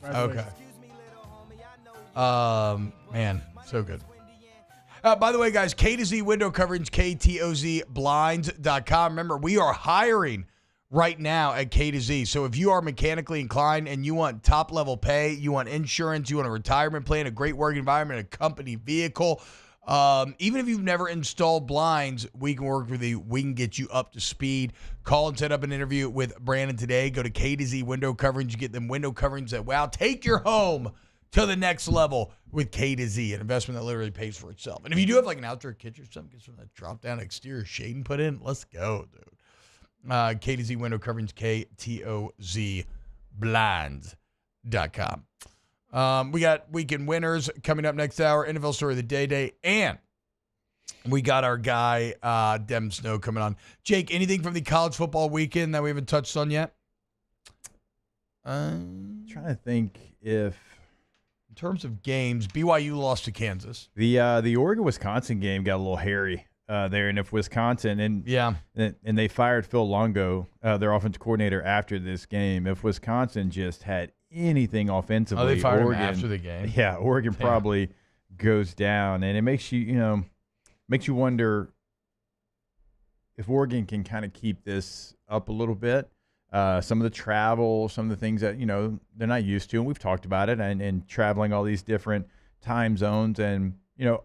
Okay. Man, so good. By the way, guys, K to Z window coverage, KTOZblinds.com. Remember, we are hiring right now at K to Z. So if you are mechanically inclined and you want top level pay, you want insurance, you want a retirement plan, a great work environment, a company vehicle, even if you've never installed blinds, we can work with you. We can get you up to speed. Call and set up an interview with Brandon today. Go to K to Z window coverage. You get them window coverings that, wow, take your home to the next level with K to Z, an investment that literally pays for itself. And if you do have like an outdoor kitchen or something, get some of that drop down exterior shading put in, let's go, dude. K to Z window coverage, KTOZblinds.com. We got weekend winners coming up next hour, NFL story of the day, and we got our guy, Dem Snow, coming on. Jake, anything from the college football weekend that we haven't touched on yet? Trying to think if, in terms of games, BYU lost to Kansas. The Oregon-Wisconsin game got a little hairy there, and if Wisconsin and they fired Phil Longo, their offensive coordinator, after this game. If Wisconsin just had anything offensively, they fired Oregon, him after the game. Yeah, Oregon probably goes down, and it makes you wonder if Oregon can kind of keep this up a little bit. Some of the travel, some of the things that, they're not used to, and we've talked about it, and traveling all these different time zones, and,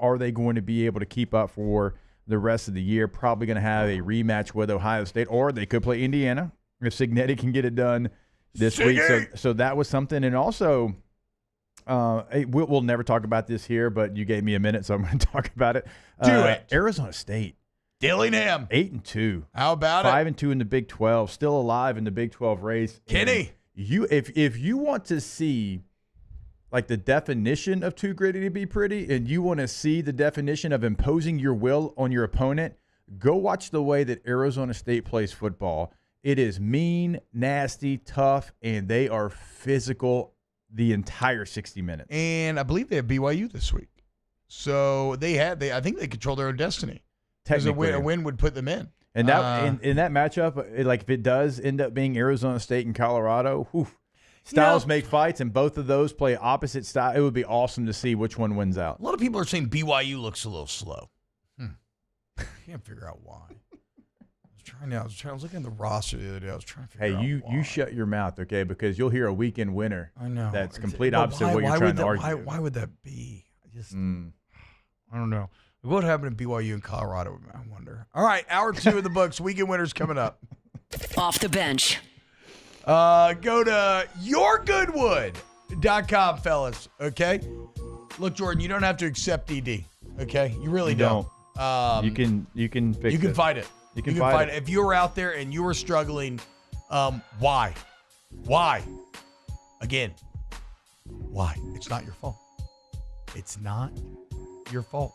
are they going to be able to keep up for the rest of the year? Probably going to have a rematch with Ohio State, or they could play Indiana if Signetti can get it done this week. So that was something. And also, we'll never talk about this here, but you gave me a minute, so I'm going to talk about it. Do it. Arizona State. Dillingham. 8-2. How about 5-2 in the Big 12. Still alive in the Big 12 race. Kenny. If you want to see like the definition of too gritty to be pretty, and you want to see the definition of imposing your will on your opponent, go watch the way that Arizona State plays football. It is mean, nasty, tough, and they are physical the entire 60 minutes. And I believe they have BYU this week. So I think they control their own destiny. Because a win would put them in. And that in that matchup, if it does end up being Arizona State and Colorado, styles make fights, and both of those play opposite style. It would be awesome to see which one wins out. A lot of people are saying BYU looks a little slow. Can't figure out why. I was looking at the roster the other day. I was trying to figure out why. You shut your mouth, okay? Because you'll hear a weekend winner. I know. That's complete opposite of what you're trying to argue. Why would that be? I don't know. What happened in BYU and Colorado, I wonder. All right, hour 2 of the books. Weekend winners coming up. Off the bench. Go to yourgoodwood.com, fellas, okay? Look, Jordan, you don't have to accept ED, okay? You really don't. You can fix it. You can fight it. You can fight it. If you were out there and you were struggling, why? Why? Again, why? It's not your fault. It's not your fault.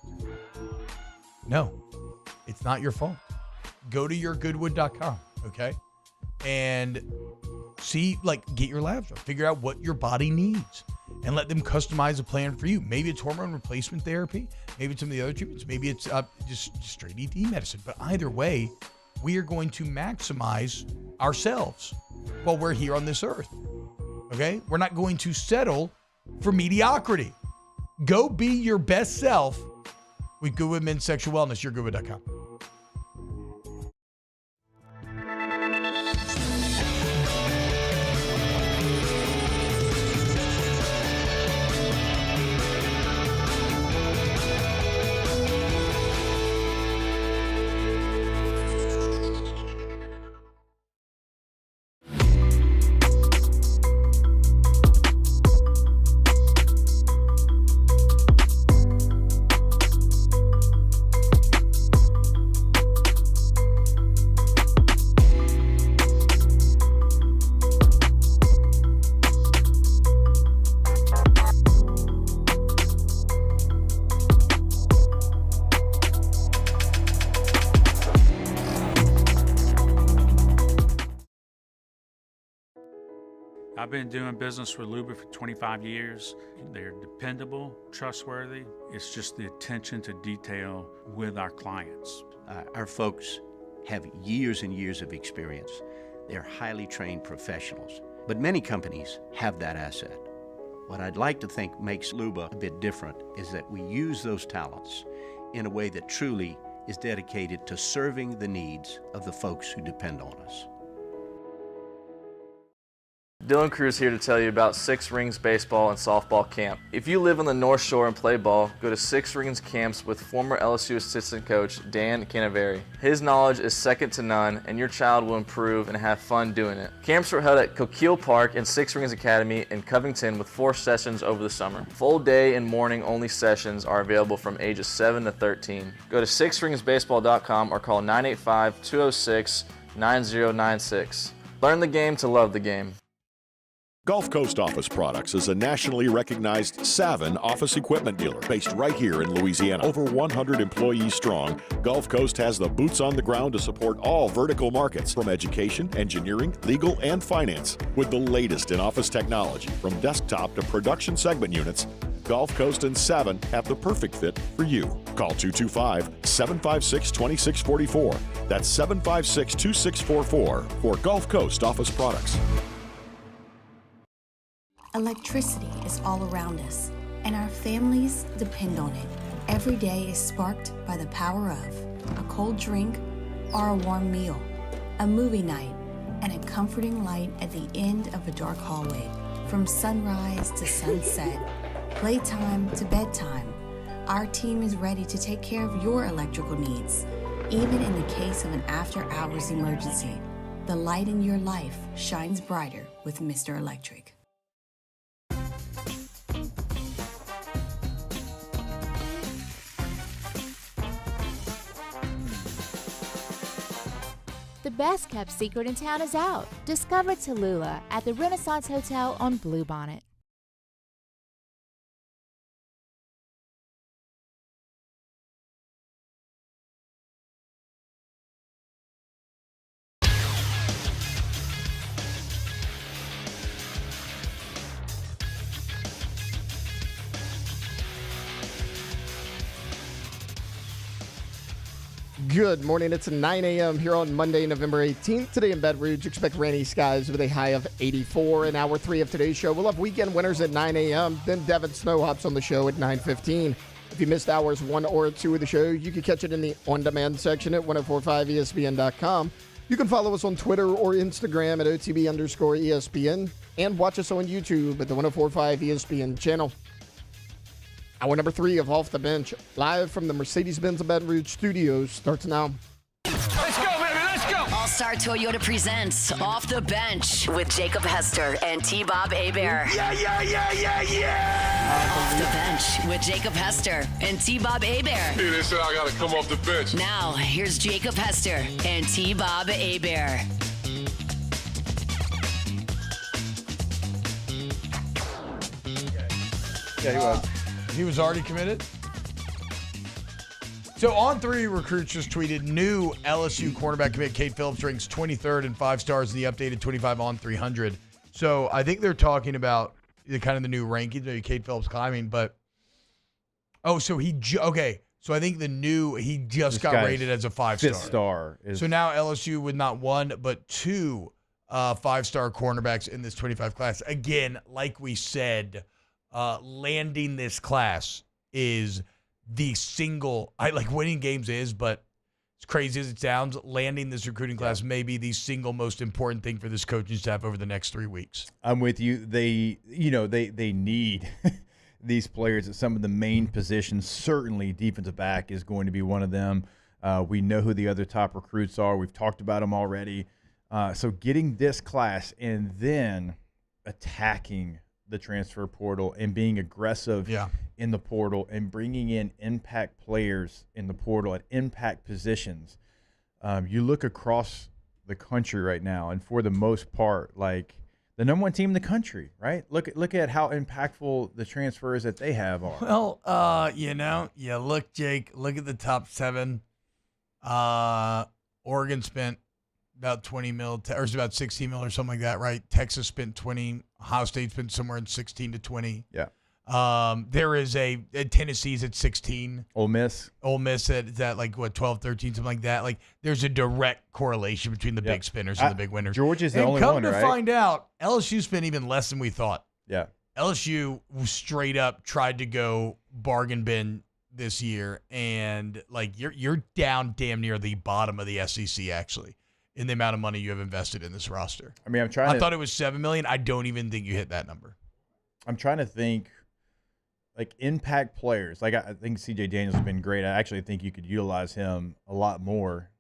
No, it's not your fault. Go to yourgoodwood.com, okay? And see, get your labs done. Figure out what your body needs and let them customize a plan for you. Maybe it's hormone replacement therapy. Maybe it's some of the other treatments. Maybe it's just straight ED medicine. But either way, we are going to maximize ourselves while we're here on this earth, okay? We're not going to settle for mediocrity. Go be your best self with Goodwood Men's Sexual Wellness. YourGoodwood.com. I've been doing business with Luba for 25 years. They're dependable, trustworthy. It's just the attention to detail with our clients. Our folks have years and years of experience. They're highly trained professionals, but many companies have that asset. What I'd like to think makes Luba a bit different is that we use those talents in a way that truly is dedicated to serving the needs of the folks who depend on us. Dylan Cruz here to tell you about Six Rings Baseball and Softball Camp. If you live on the North Shore and play ball, go to Six Rings Camps with former LSU assistant coach Dan Canaveri. His knowledge is second to none, and your child will improve and have fun doing it. Camps were held at Coquille Park and Six Rings Academy in Covington with 4 sessions over the summer. Full day and morning only sessions are available from ages 7 to 13. Go to sixringsbaseball.com or call 985-206-9096. Learn the game to love the game. Gulf Coast Office Products is a nationally recognized Savin office equipment dealer based right here in Louisiana. Over 100 employees strong, Gulf Coast has the boots on the ground to support all vertical markets, from education, engineering, legal, and finance. With the latest in office technology, from desktop to production segment units, Gulf Coast and Savin have the perfect fit for you. Call 225-756-2644. That's 756-2644 for Gulf Coast Office Products. Electricity is all around us, and our families depend on it. Every day is sparked by the power of a cold drink or a warm meal, a movie night, and a comforting light at the end of a dark hallway. From sunrise to sunset, playtime to bedtime, our team is ready to take care of your electrical needs. Even in the case of an after-hours emergency, the light in your life shines brighter with Mr. Electric. The best kept secret in town is out. Discover Tallulah at the Renaissance Hotel on Bluebonnet. Good morning. It's 9 a.m. here on Monday, November 18th. Today in Baton Rouge, expect rainy skies with a high of 84. In hour 3 of today's show, we'll have weekend winners at 9 a.m. Then Devin Snow hops on the show at 9:15. If you missed hours 1 or 2 of the show, you can catch it in the on-demand section at 1045ESPN.com. You can follow us on Twitter or Instagram at OTB_ESPN and watch us on YouTube at the 1045 ESPN channel. Hour number 3 of Off the Bench, live from the Mercedes-Benz of Baton Rouge studios, starts now. Let's go, baby, let's go! All-Star Toyota presents Off the Bench with Jacob Hester and T-Bob Hebert. Yeah! Off the Bench with Jacob Hester and T-Bob Hebert. Hey, they said I gotta come off the bench. Now, here's Jacob Hester and T-Bob Hebert. Yeah, he was. He was already committed? So On3 Recruits just tweeted, new LSU cornerback commit Kate Phillips ranks 23rd and 5 stars in the updated 25 on 300. So I think they're talking about the kind of the new rankings, maybe Kate Phillips climbing, but so okay. So I think he just got rated as a 5-star. 5th star. So now LSU with not 1 but 2 5-star cornerbacks in this 25 class. Again, like we said, landing this class is the single, winning games is, but as crazy as it sounds, landing this recruiting class may be the single most important thing for this coaching staff over the next 3 weeks. I'm with you. They need these players at some of the main positions. Certainly defensive back is going to be one of them. We know who the other top recruits are. We've talked about them already. So getting this class and then attacking the transfer portal and being aggressive in the portal and bringing in impact players in the portal at impact positions. You look across the country right now, and for the most part, like the number 1 team in the country, right? Look at how impactful the transfers that they have are. Well, look, Jake, look at the top 7. Oregon spent about 20 mil, or it's about 16 mil or something like that, right? Texas spent 20. Ohio State spent somewhere in 16 to 20. Yeah. There is Tennessee's at 16. Ole Miss at like what 12, 13, something like that. Like there's a direct correlation between the big spinners and the big winners. Georgia's the only one, right? Come to find out, LSU spent even less than we thought. Yeah. LSU straight up tried to go bargain bin this year, and like you're down damn near the bottom of the SEC actually in the amount of money you have invested in this roster. I mean, I thought it was $7 million. I don't even think you hit that number. I'm trying to think, like impact players. Like I think C.J. Daniels has been great. I actually think you could utilize him a lot more.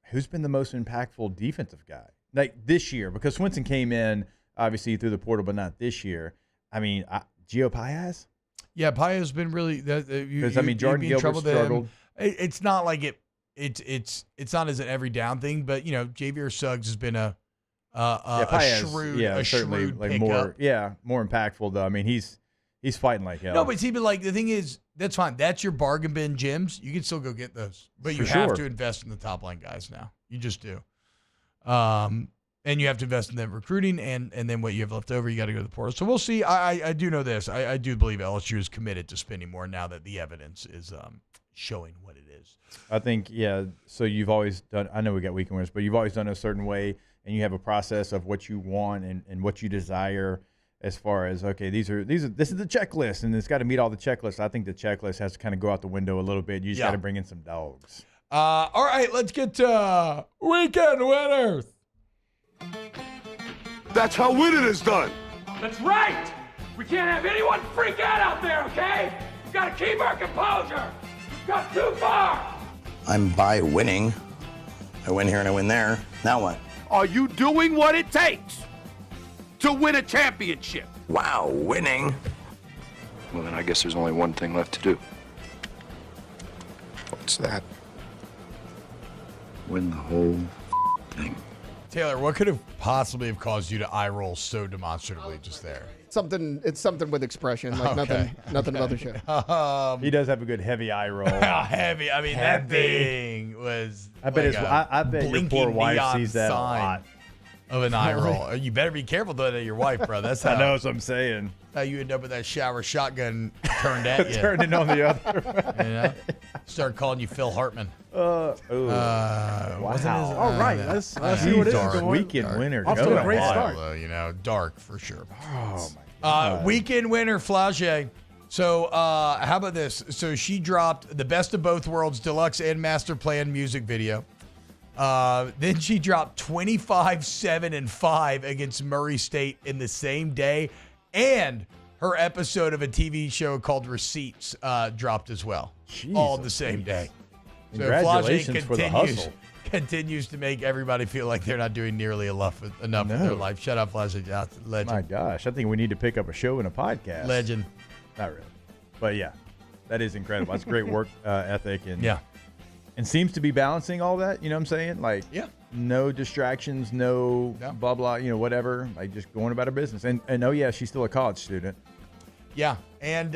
Who's been the most impactful defensive guy like this year? Because Swinson came in obviously through the portal, but not this year. I mean, Gio Paez. Yeah, Paez been really. Because I mean, Jordan Gilbert struggled. It's not like it's not as an every down thing, but you know, Javier Suggs has been a shrewd like pickup. more impactful though. I mean, he's fighting like hell. No, but see, but like the thing is, that's fine. That's your bargain bin gems. You can still go get those, but you have to invest in the top line guys now. You just do. And you have to invest in them recruiting, and then what you have left over, you got to go to the portal. So we'll see. I do know this. I do believe LSU is committed to spending more now that the evidence is showing what it is. I think, yeah. So you've always done. I know we got weekend winners, but you've always done a certain way, and you have a process of what you want and what you desire. As far as this is the checklist, and it's got to meet all the checklists. I think the checklist has to kind of go out the window a little bit. You just got to bring in some dogs. All right, let's get to weekend winners. That's how winning is done. That's right. We can't have anyone freak out there, okay? We've got to keep our composure. We've got too far. I'm by winning. I win here and I win there. Now what? Are you doing what it takes to win a championship? Wow, winning. Well, then I guess there's only one thing left to do. What's that? Win the whole thing. Taylor, what could have possibly have caused you to eye roll so demonstratively just there? It's something with expression, like nothing about the show. He does have a good heavy eye roll. Heavy. I mean, that thing was. I bet I bet your poor wife sees that a lot. Of an eye roll. You better be careful though that your wife, bro. That's how. I know what I'm saying. How you end up with that shower shotgun turned at you. Turning on the other. You know? Start calling you Phil Hartman. Wow. All right, let's see what it is going. Weekend winner. Off to a great start. Dark for sure. Oh my God. Weekend winner, Flage. So how about this? So she dropped the Best of Both Worlds Deluxe and Master Plan music video. Then she dropped 25, 7, and 5 against Murray State in the same day. And her episode of a TV show called Receipts dropped as well. Jeez, all the same day. So congratulations for the hustle. Continues to make everybody feel like they're not doing nearly enough in their life. Shut up, Flage. Legend. My gosh. I think we need to pick up a show and a podcast. Legend. Not really. But yeah, that is incredible. That's great work ethic. And seems to be balancing all that, you know what I'm saying? Like, no distractions, no blah, blah, whatever. Like, just going about her business. And oh, yeah, she's still a college student. Yeah. And,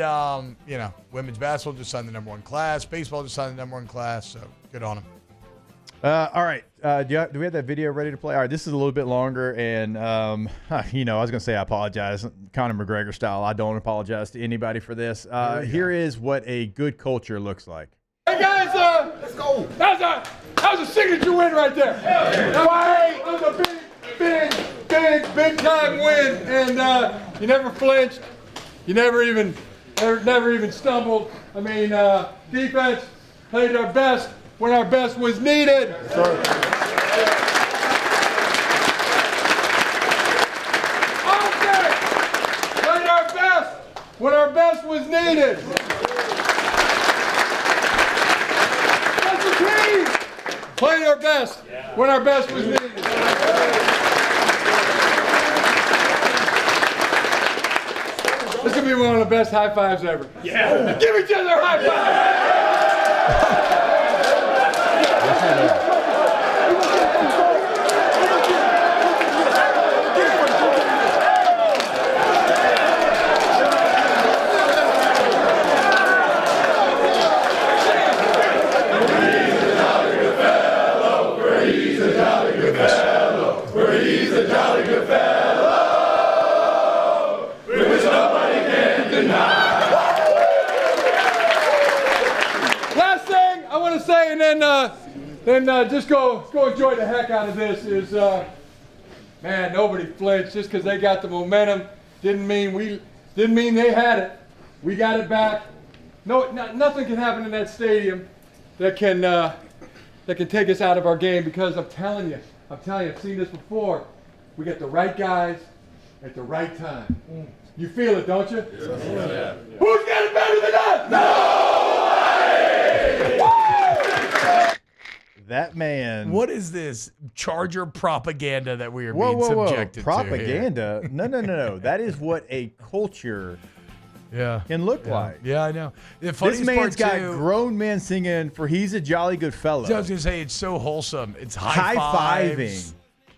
women's basketball just signed the number 1 class. Baseball just signed the number 1 class. So, good on them. All right. Do we have that video ready to play? All right, this is a little bit longer. And, I was going to say I apologize. Conor McGregor style. I don't apologize to anybody for this. Here is what a good culture looks like. Hey guys, let's go. That was a signature win right there. That was a big time win, and you never flinched. You never even stumbled. I mean, defense played our best when our best was needed. Offense played our best when our best was needed. Played our best when our best was needed. This is going to be one of the best high fives ever. Yeah. Give each other a high five. just go enjoy the heck out of this. Is man, nobody flinched just because they got the momentum. Didn't mean they had it. We got it back. No, nothing can happen in that stadium that can take us out of our game, because I'm telling you, I've seen this before. We get the right guys at the right time. You feel it, don't you? Yeah. Who's got it better than us? Nobody! That man. What is this Charger propaganda that we are being subjected propaganda? to? No. That is what a culture can look like. Yeah, I know. The This man's got grown men singing for "He's a Jolly Good Fellow." I was going to say, it's so wholesome. It's high-fiving.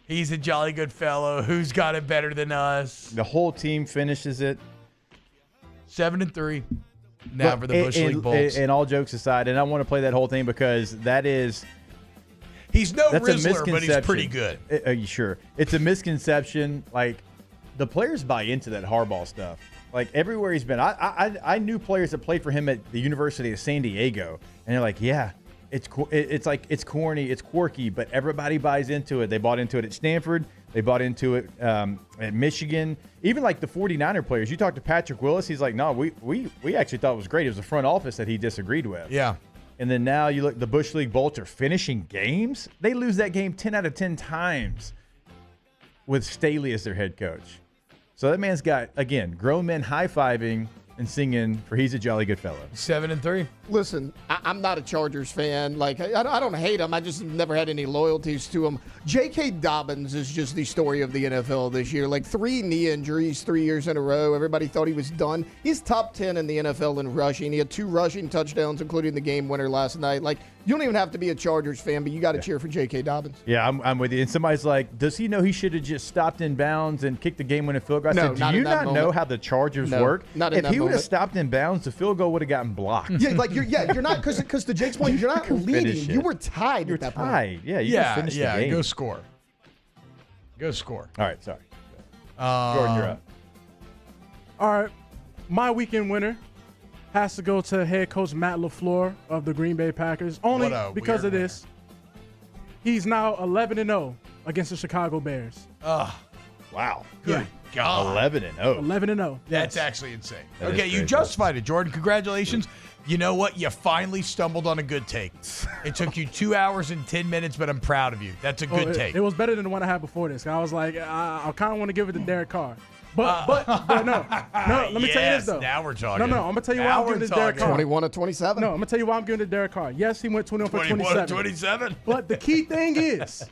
He's a jolly good fellow. Who's got it better than us? The whole team finishes it 7-3. Now for the Bush League Bolts. And all jokes aside, and I want to play that whole thing because that is... He's no Rizzler, but he's pretty good. Sure. It's a misconception. Like, the players buy into that Harbaugh stuff. Like, everywhere he's been. I knew players that played for him at the University of San Diego, and they're like, yeah, it's corny, it's quirky, but everybody buys into it. They bought into it at Stanford. They bought into it at Michigan. Even like the 49er players. You talk to Patrick Willis, he's like, no, we actually thought it was great. It was the front office that he disagreed with. Yeah. And then now you look, the Bush League Bolts are finishing games. They lose that game 10 out of 10 times with Staley as their head coach. So that man's got, again, grown men high-fiving and singing for "He's a Jolly Good Fellow." 7-3. Listen, I'm not a Chargers fan. Like, I don't hate them. I just never had any loyalties to them. J.K. Dobbins is just the story of the NFL this year. Like, 3 knee injuries 3 years in a row. Everybody thought he was done. He's top 10 in the NFL in rushing. He had 2 rushing touchdowns, including the game winner last night. Like, you don't even have to be a Chargers fan, but you got to cheer for J.K. Dobbins. Yeah, I'm with you. And somebody's like, does he know he should have just stopped in bounds and kicked the game-winning field goal? I said, do you not know how the Chargers work? Not in that If he would have moment. stopped in bounds, the field goal would have gotten blocked. Yeah, like you're not, because to Jake's point, you're not leading. Finish it. You were tied at that point. Tied. Yeah, you can finish the game. Go score. Go score. All right, sorry. Jordan, you're up. All right, my weekend winner has to go to head coach Matt LaFleur of the Green Bay Packers. Only because of this. He's now 11-0 against the Chicago Bears. Wow. Good God. 11-0. 11-0. That's yes. actually insane. That Okay, is you great. justified it, Jordan. Congratulations. You know what? You finally stumbled on a good take. It took you 2 hours and 10 minutes, but I'm proud of you. That's a good take. It was better than the one I had before this. I was like, I kind of want to give it to Derek Carr. But no. Let me tell you this, though. Now we're talking. No, I'm going to tell you why I'm giving it to Derek Carr. 21-27. No, I'm going to tell you why I'm giving it to Derek Carr. Yes, he went 21 for 27. 27? But the key thing is,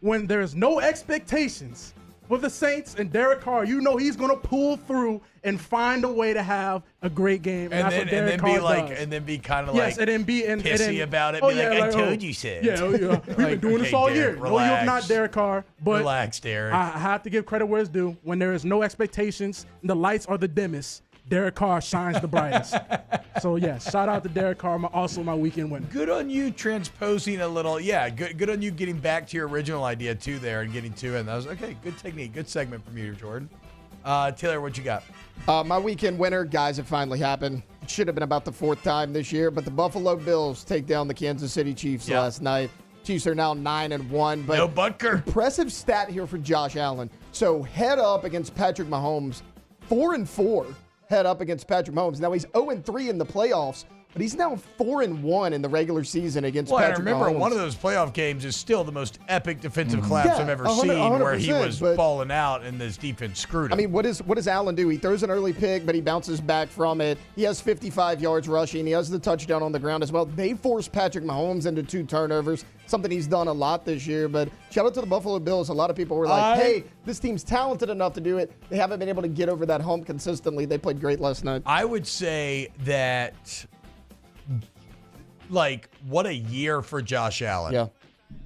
when there's no expectations for the Saints and Derek Carr, you know he's going to pull through and find a way to have a great game. And that's what Derek Carr does. And then be kind of Yes, like and then be pissy about it. Oh, Be yeah, like, I like, told you so. Yeah, we've been doing this okay, all Derek, year. No, you have relax. not, Derek Carr. But Relax, Derek. I have to give credit where it's due. When there is no expectations and the lights are the dimmest, Derek Carr shines the brightest. So, yeah, shout out to Derek Carr, also my weekend winner. Good on you transposing a little. Yeah, good on you getting back to your original idea, too, there and getting to it. And that was, okay, good technique. Good segment from you, Jordan. Taylor, what you got? My weekend winner, guys, it finally happened. It should have been about the 4th time this year, but the Buffalo Bills take down the Kansas City Chiefs last night. Chiefs are now 9-1. But no Butker. Impressive stat here for Josh Allen. So head up against Patrick Mahomes, 4-4 head up against Patrick Mahomes. Now he's 0-3 in the playoffs, but he's now 4-1 in the regular season against Patrick Mahomes. I remember one of those playoff games is still the most epic defensive collapse I've ever seen, where he was balling out and this defense screwed him. I mean, what does Allen do? He throws an early pick, but he bounces back from it. He has 55 yards rushing. He has the touchdown on the ground as well. They forced Patrick Mahomes into 2 turnovers, something he's done a lot this year. But shout out to the Buffalo Bills. A lot of people were like, hey, this team's talented enough to do it. They haven't been able to get over that hump consistently. They played great last night. I would say that, like, what a year for Josh Allen. Yeah.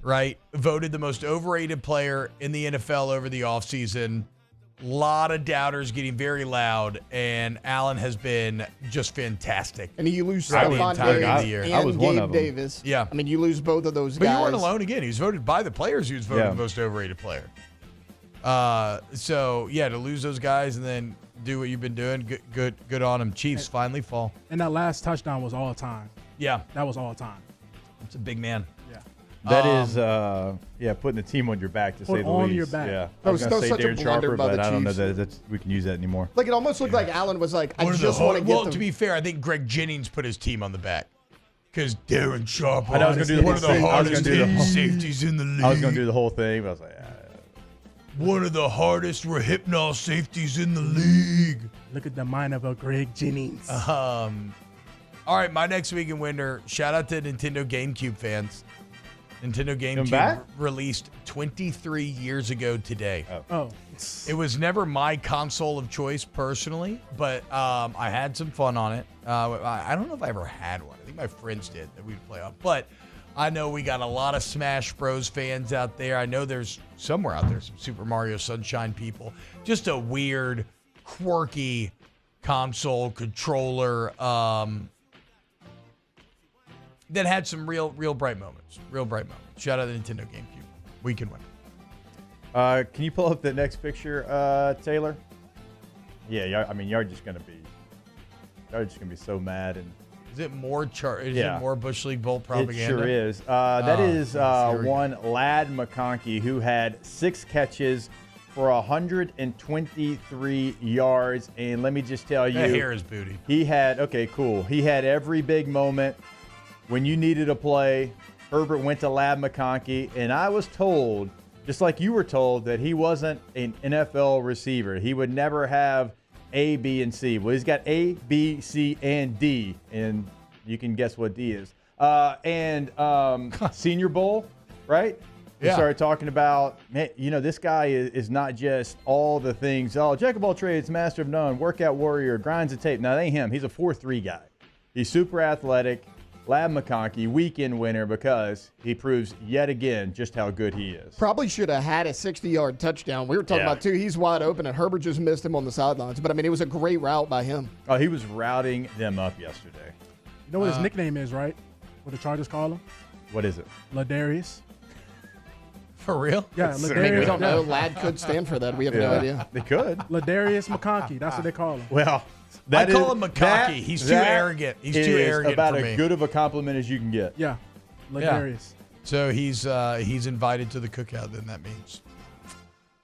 Right? Voted the most overrated player in the NFL over the offseason. A lot of doubters getting very loud, and Allen has been just fantastic. And you lose throughout the Stephon entire Diggs year. and Gabe Davis. Yeah. I mean, you lose both of those But guys. you weren't alone again. He was voted by the players. He was voted the most overrated player. So, yeah, to lose those guys and then do what you've been doing, good on him. Chiefs finally fall. And that last touchdown was all time. Yeah. That was all time. It's a big man. Yeah. That is, putting the team on your back, to say the on least. your back. Yeah. That I was was going to say such a Darren blunder Sharper, by the but I don't know Chiefs. that we can use that anymore. Like, it almost looked like Allen was like, I One of just the want to hard- get well, them. to be fair, I think Greg Jennings put his team on the back. Because Darren Sharper I know I was gonna do the one whole of the thing. I was hardest gonna do the whole- safeties in the league. I was going to do the whole thing, but I was like, One of the hardest Rohypnol safeties in the league. Look at the mind of a Greg Jennings. All right, my next weekend winner. Shout out to Nintendo GameCube fans. Nintendo GameCube back? released 23 years ago today. Oh. It was never my console of choice personally, but I had some fun on it. I don't know if I ever had one. I think my friends did that we'd play on. But I know we got a lot of Smash Bros. Fans out there. I know there's somewhere out there some Super Mario Sunshine people. Just a weird, quirky console controller that had some real bright moments. Real bright moments. Shout out to Nintendo GameCube. Weekend winner. Can you pull up the next picture, Taylor? Yeah, I mean, you're just gonna be so mad. And Is it more it more Bush League Bowl propaganda? It sure is. That is here we one Ladd McConkey who had 6 catches for 123 yards, and let me just tell you, That hair is booty. He had He had every big moment. When you needed a play, Herbert went to Ladd McConkey, and I was told, just like you were told, that he wasn't an NFL receiver. He would never have A, B, and C. Well, he's got A, B, C, and D, and you can guess what D is. Senior Bowl, right? We Yeah. started talking about, man, this guy is not just all the things. Oh, jack of all trades, master of none, workout warrior, grinds the tape. No, that ain't him. He's a 4.3 guy. He's super athletic. Ladd McConkey, weekend winner, because he proves yet again just how good he is. Probably should have had a 60-yard touchdown. We were talking about, too, he's wide open, and Herbert just missed him on the sidelines. But, I mean, it was a great route by him. Oh, he was routing them up yesterday. You know what his nickname is, right? What the Chargers call him? What is it? Ladarius. For real? Yeah, Ladarius. We don't know. Lad could stand for that. We have no idea. They could. Ladarius McConkey. That's what they call him. Well, I call him McConkey. He's too arrogant. He's too arrogant about for me. as good of a compliment as you can get. Yeah, Ladarius. So he's invited to the cookout. Then that means.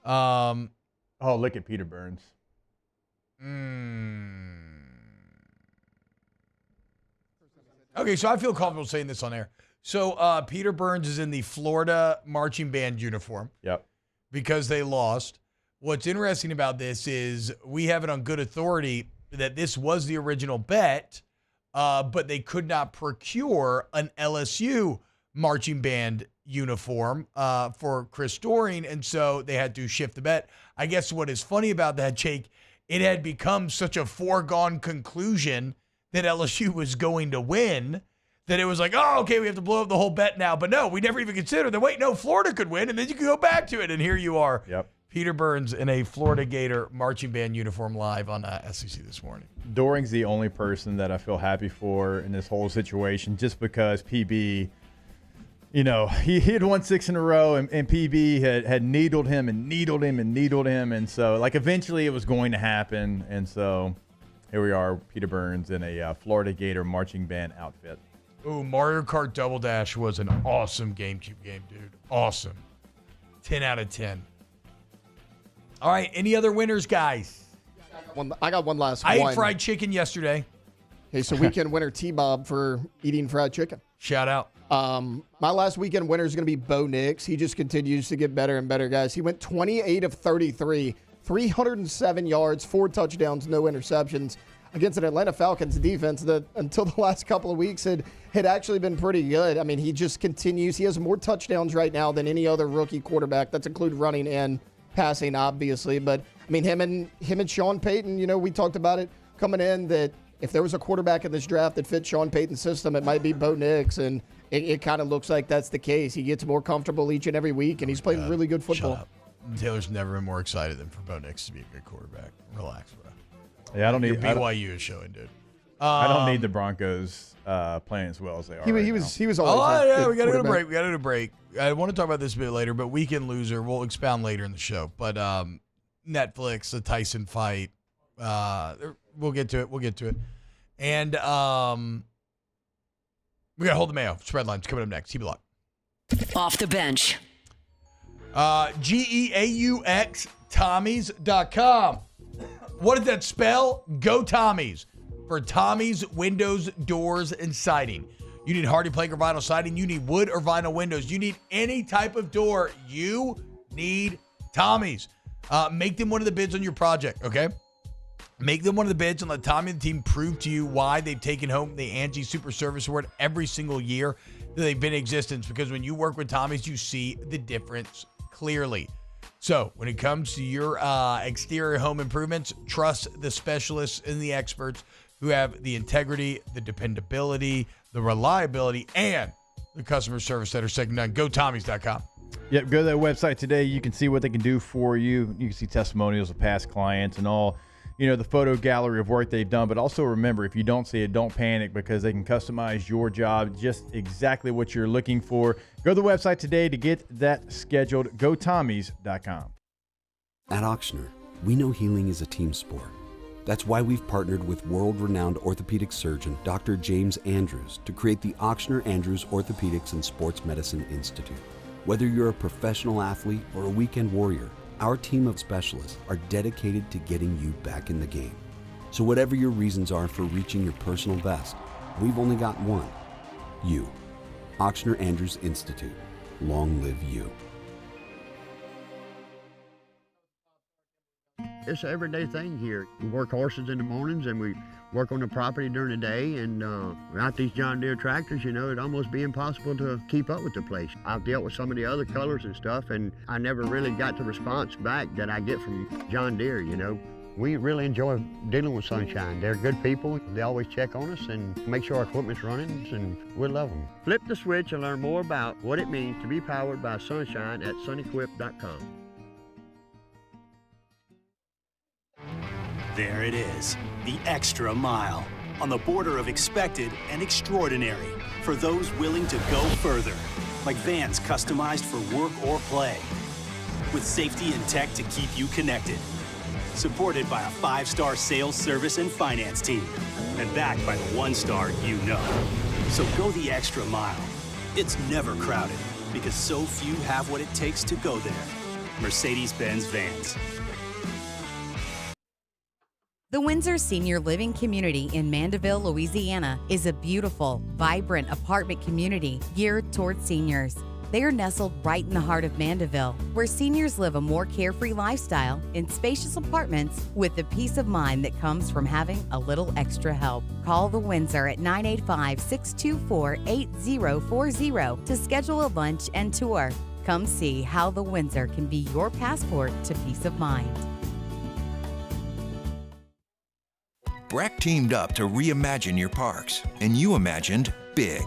Oh, look at Peter Burns. Okay, so I feel comfortable saying this on air. So Peter Burns is in the Florida marching band uniform. Yep. Because they lost. What's interesting about this is we have it on good authority that this was the original bet, but they could not procure an LSU marching band uniform for Chris Doering, and so they had to shift the bet. I guess what is funny about that, Jake, it had become such a foregone conclusion that LSU was going to win that it was like, oh, okay, we have to blow up the whole bet now. But no, we never even considered that, wait, no, Florida could win, and then you could go back to it, and here you are. Yep. Peter Burns in a Florida Gator marching band uniform live on SEC this morning. Doring's the only person that I feel happy for in this whole situation, just because PB, he had won 6 in a row, and PB had needled him and needled him and needled him. And so, eventually it was going to happen. And so here we are, Peter Burns in a Florida Gator marching band outfit. Ooh, Mario Kart Double Dash was an awesome GameCube game, dude. Awesome. 10 out of 10. All right, any other winners, guys? I got one last one. I ate fried chicken yesterday. Okay, so weekend winner T-Bob for eating fried chicken. Shout out. My last weekend winner is going to be Bo Nix. He just continues to get better and better, guys. He went 28 of 33, 307 yards, 4 touchdowns, no interceptions against an Atlanta Falcons defense that until the last couple of weeks had actually been pretty good. I mean, he just continues. He has more touchdowns right now than any other rookie quarterback. That's include running and passing, obviously. But, I mean, him and Sean Payton, we talked about it coming in that if there was a quarterback in this draft that fit Sean Payton's system, it might be Bo Nix, and it kind of looks like that's the case. He gets more comfortable each and every week, and he's playing really good football. Shut up. Taylor's never been more excited than for Bo Nix to be a good quarterback. Relax, bro. Yeah, I don't need BYU is showing, dude. I don't need the Broncos playing as well as they are. He was always. Oh yeah, we got to go to break. We got to go to break. I want to talk about this a bit later, but Weekend Loser we'll expound later in the show. But Netflix, the Tyson fight, we'll get to it. And We got to hold the mayo. Spread lines coming up next. Keep it locked. Off the bench. GEAUX Tommies.com. What does that spell? Go Tommies. For Tommy's windows, doors, and siding. You need hardy plank or vinyl siding. You need wood or vinyl windows. You need any type of door. You need Tommy's. Make them one of the bids on your project, okay? Make them one of the bids and let Tommy and the team prove to you why they've taken home the Angie Super Service Award every single year that they've been in existence. Because when you work with Tommy's, you see the difference clearly. So when it comes to your exterior home improvements, trust the specialists and the experts who have the integrity, the dependability, the reliability, and the customer service that are second to none. GoTommys.com. Yep, go to their website today. You can see what they can do for you. You can see testimonials of past clients and all, the photo gallery of work they've done. But also remember, if you don't see it, don't panic, because they can customize your job just exactly what you're looking for. Go to the website today to get that scheduled. GoTommys.com. At Ochsner, we know healing is a team sport. That's why we've partnered with world-renowned orthopedic surgeon Dr. James Andrews to create the Ochsner Andrews Orthopedics and Sports Medicine Institute. Whether you're a professional athlete or a weekend warrior, our team of specialists are dedicated to getting you back in the game. So whatever your reasons are for reaching your personal best, we've only got one: you. Ochsner Andrews Institute. Long live you. It's an everyday thing here. We work horses in the mornings and we work on the property during the day, and without these John Deere tractors, it'd almost be impossible to keep up with the place. I've dealt with some of the other colors and stuff, and I never really got the response back that I get from John Deere, We really enjoy dealing with Sunshine. They're good people. They always check on us and make sure our equipment's running, and we love them. Flip the switch and learn more about what it means to be powered by Sunshine at sunequip.com. There it is, the extra mile, on the border of expected and extraordinary, for those willing to go further, like vans customized for work or play, with safety and tech to keep you connected, supported by a 5-star sales, service, and finance team, and backed by the 1-star you know. So go the extra mile. It's never crowded, because so few have what it takes to go there. Mercedes-Benz Vans. The Windsor Senior Living Community in Mandeville, Louisiana is a beautiful, vibrant apartment community geared toward seniors. They are nestled right in the heart of Mandeville, where seniors live a more carefree lifestyle in spacious apartments with the peace of mind that comes from having a little extra help. Call the Windsor at 985-624-8040 to schedule a lunch and tour. Come see how the Windsor can be your passport to peace of mind. Breck teamed up to reimagine your parks, and you imagined big.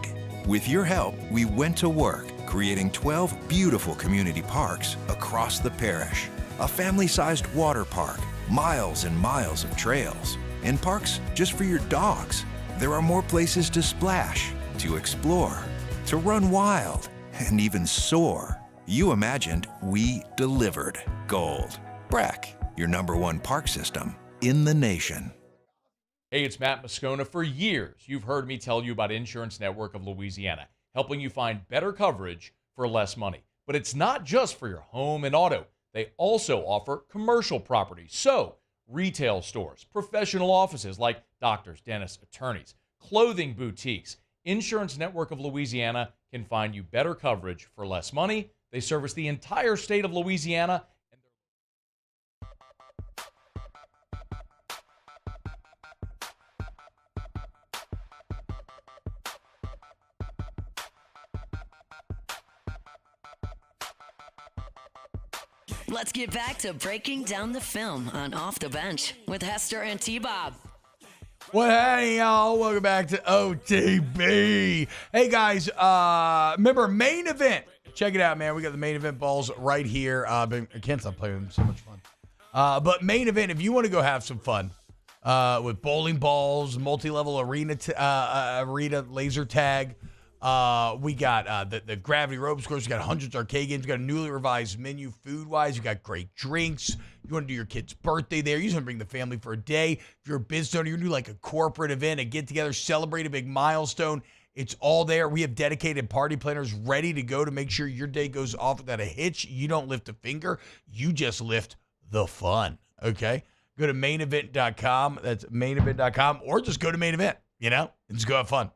With your help, we went to work, creating 12 beautiful community parks across the parish. A family-sized water park, miles and miles of trails, and parks just for your dogs. There are more places to splash, to explore, to run wild, and even soar. You imagined, we delivered gold. Breck, your #1 park system in the nation. Hey, it's Matt Moscona. For years, you've heard me tell you about Insurance Network of Louisiana, helping you find better coverage for less money. But it's not just for your home and auto. They also offer commercial property. So, retail stores, professional offices like doctors, dentists, attorneys, clothing boutiques. Insurance Network of Louisiana can find you better coverage for less money. They service the entire state of Louisiana. Let's get back to breaking down the film on Off the Bench with Hester and T-Bob. Well, hey, y'all. Welcome back to OTB. Hey, guys, remember, main event. Check it out, man. We got the main event balls right here. I can't stop playing with them. So much fun. But main event, if you want to go have some fun with bowling balls, multi-level arena laser tag, we got the gravity ropes course. We got hundreds of arcade games. We got a newly revised menu food-wise. You got great drinks. You want to do your kid's birthday there. You just want to bring the family for a day. If you're a business owner, you're going to do like a corporate event, a get-together, celebrate a big milestone. It's all there. We have dedicated party planners ready to go to make sure your day goes off without a hitch. You don't lift a finger. You just lift the fun, okay? Go to mainevent.com. That's mainevent.com, or just go to Main Event, and just go have fun.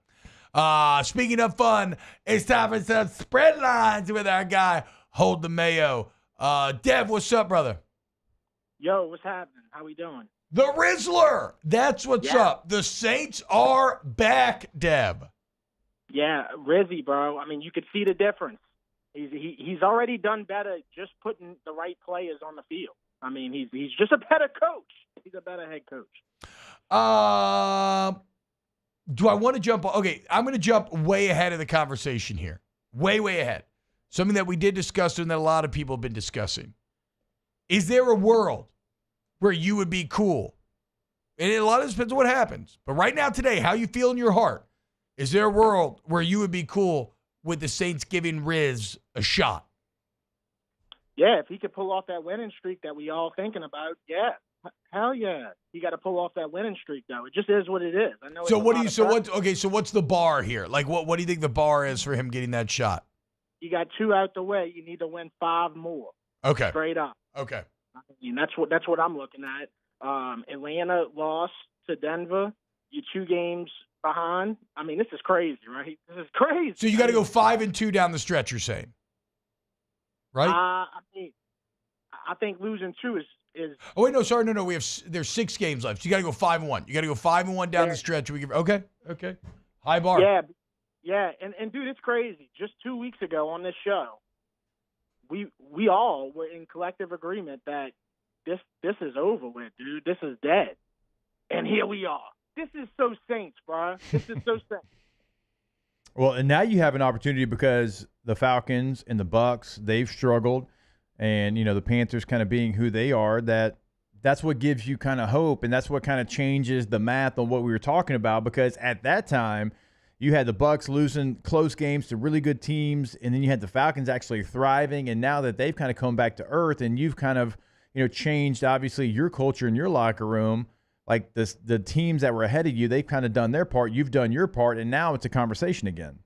Speaking of fun, it's time for some spread lines with our guy, Hold the Mayo. Dev, what's up, brother? Yo, what's happening? How we doing? The Rizzler. That's what's up. The Saints are back, Dev. Yeah, Rizzy, bro. I mean, you could see the difference. He's already done better just putting the right players on the field. I mean, he's just a better coach. He's a better head coach. Do I want to jump? Okay, I'm going to jump way ahead of the conversation here. Way ahead. Something that we did discuss and that a lot of people have been discussing. Is there a world where you would be cool? And a lot of this depends on what happens. But right now, today, how you feel in your heart, is there a world where you would be cool with the Saints giving Riz a shot? Yeah, if he could pull off that winning streak that we all thinking about, yeah. Hell yeah. He got to pull off that winning streak, though. It just is what it is. I know. So what's the bar here? Like, what do you think the bar is for him getting that shot? You got 2 out the way. You need to win 5 more. Okay. Straight up. Okay. I mean, that's what I'm looking at. Atlanta lost to Denver. You're 2 games behind. I mean, this is crazy, right? This is crazy. So you got to go 5-2 down the stretch, you're saying, right? I think losing 2 is. Oh wait, no, sorry, no. There's 6 games left. So you got to go 5-1. You got to go 5-1 down the stretch. Okay. High bar. Yeah, and dude, it's crazy. Just 2 weeks ago on this show, we all were in collective agreement that this is over with, dude. This is dead, and here we are. This is so Saints, bro. This is so Saints. Well, and now you have an opportunity because the Falcons and the Bucks, they've struggled. And, the Panthers kind of being who they are, that's what gives you kind of hope, and that's what kind of changes the math on what we were talking about, because at that time you had the Bucks losing close games to really good teams, and then you had the Falcons actually thriving, and now that they've kind of come back to earth and you've kind of changed, obviously, your culture in your locker room, like the teams that were ahead of you, they've kind of done their part, you've done your part, and now it's a conversation again.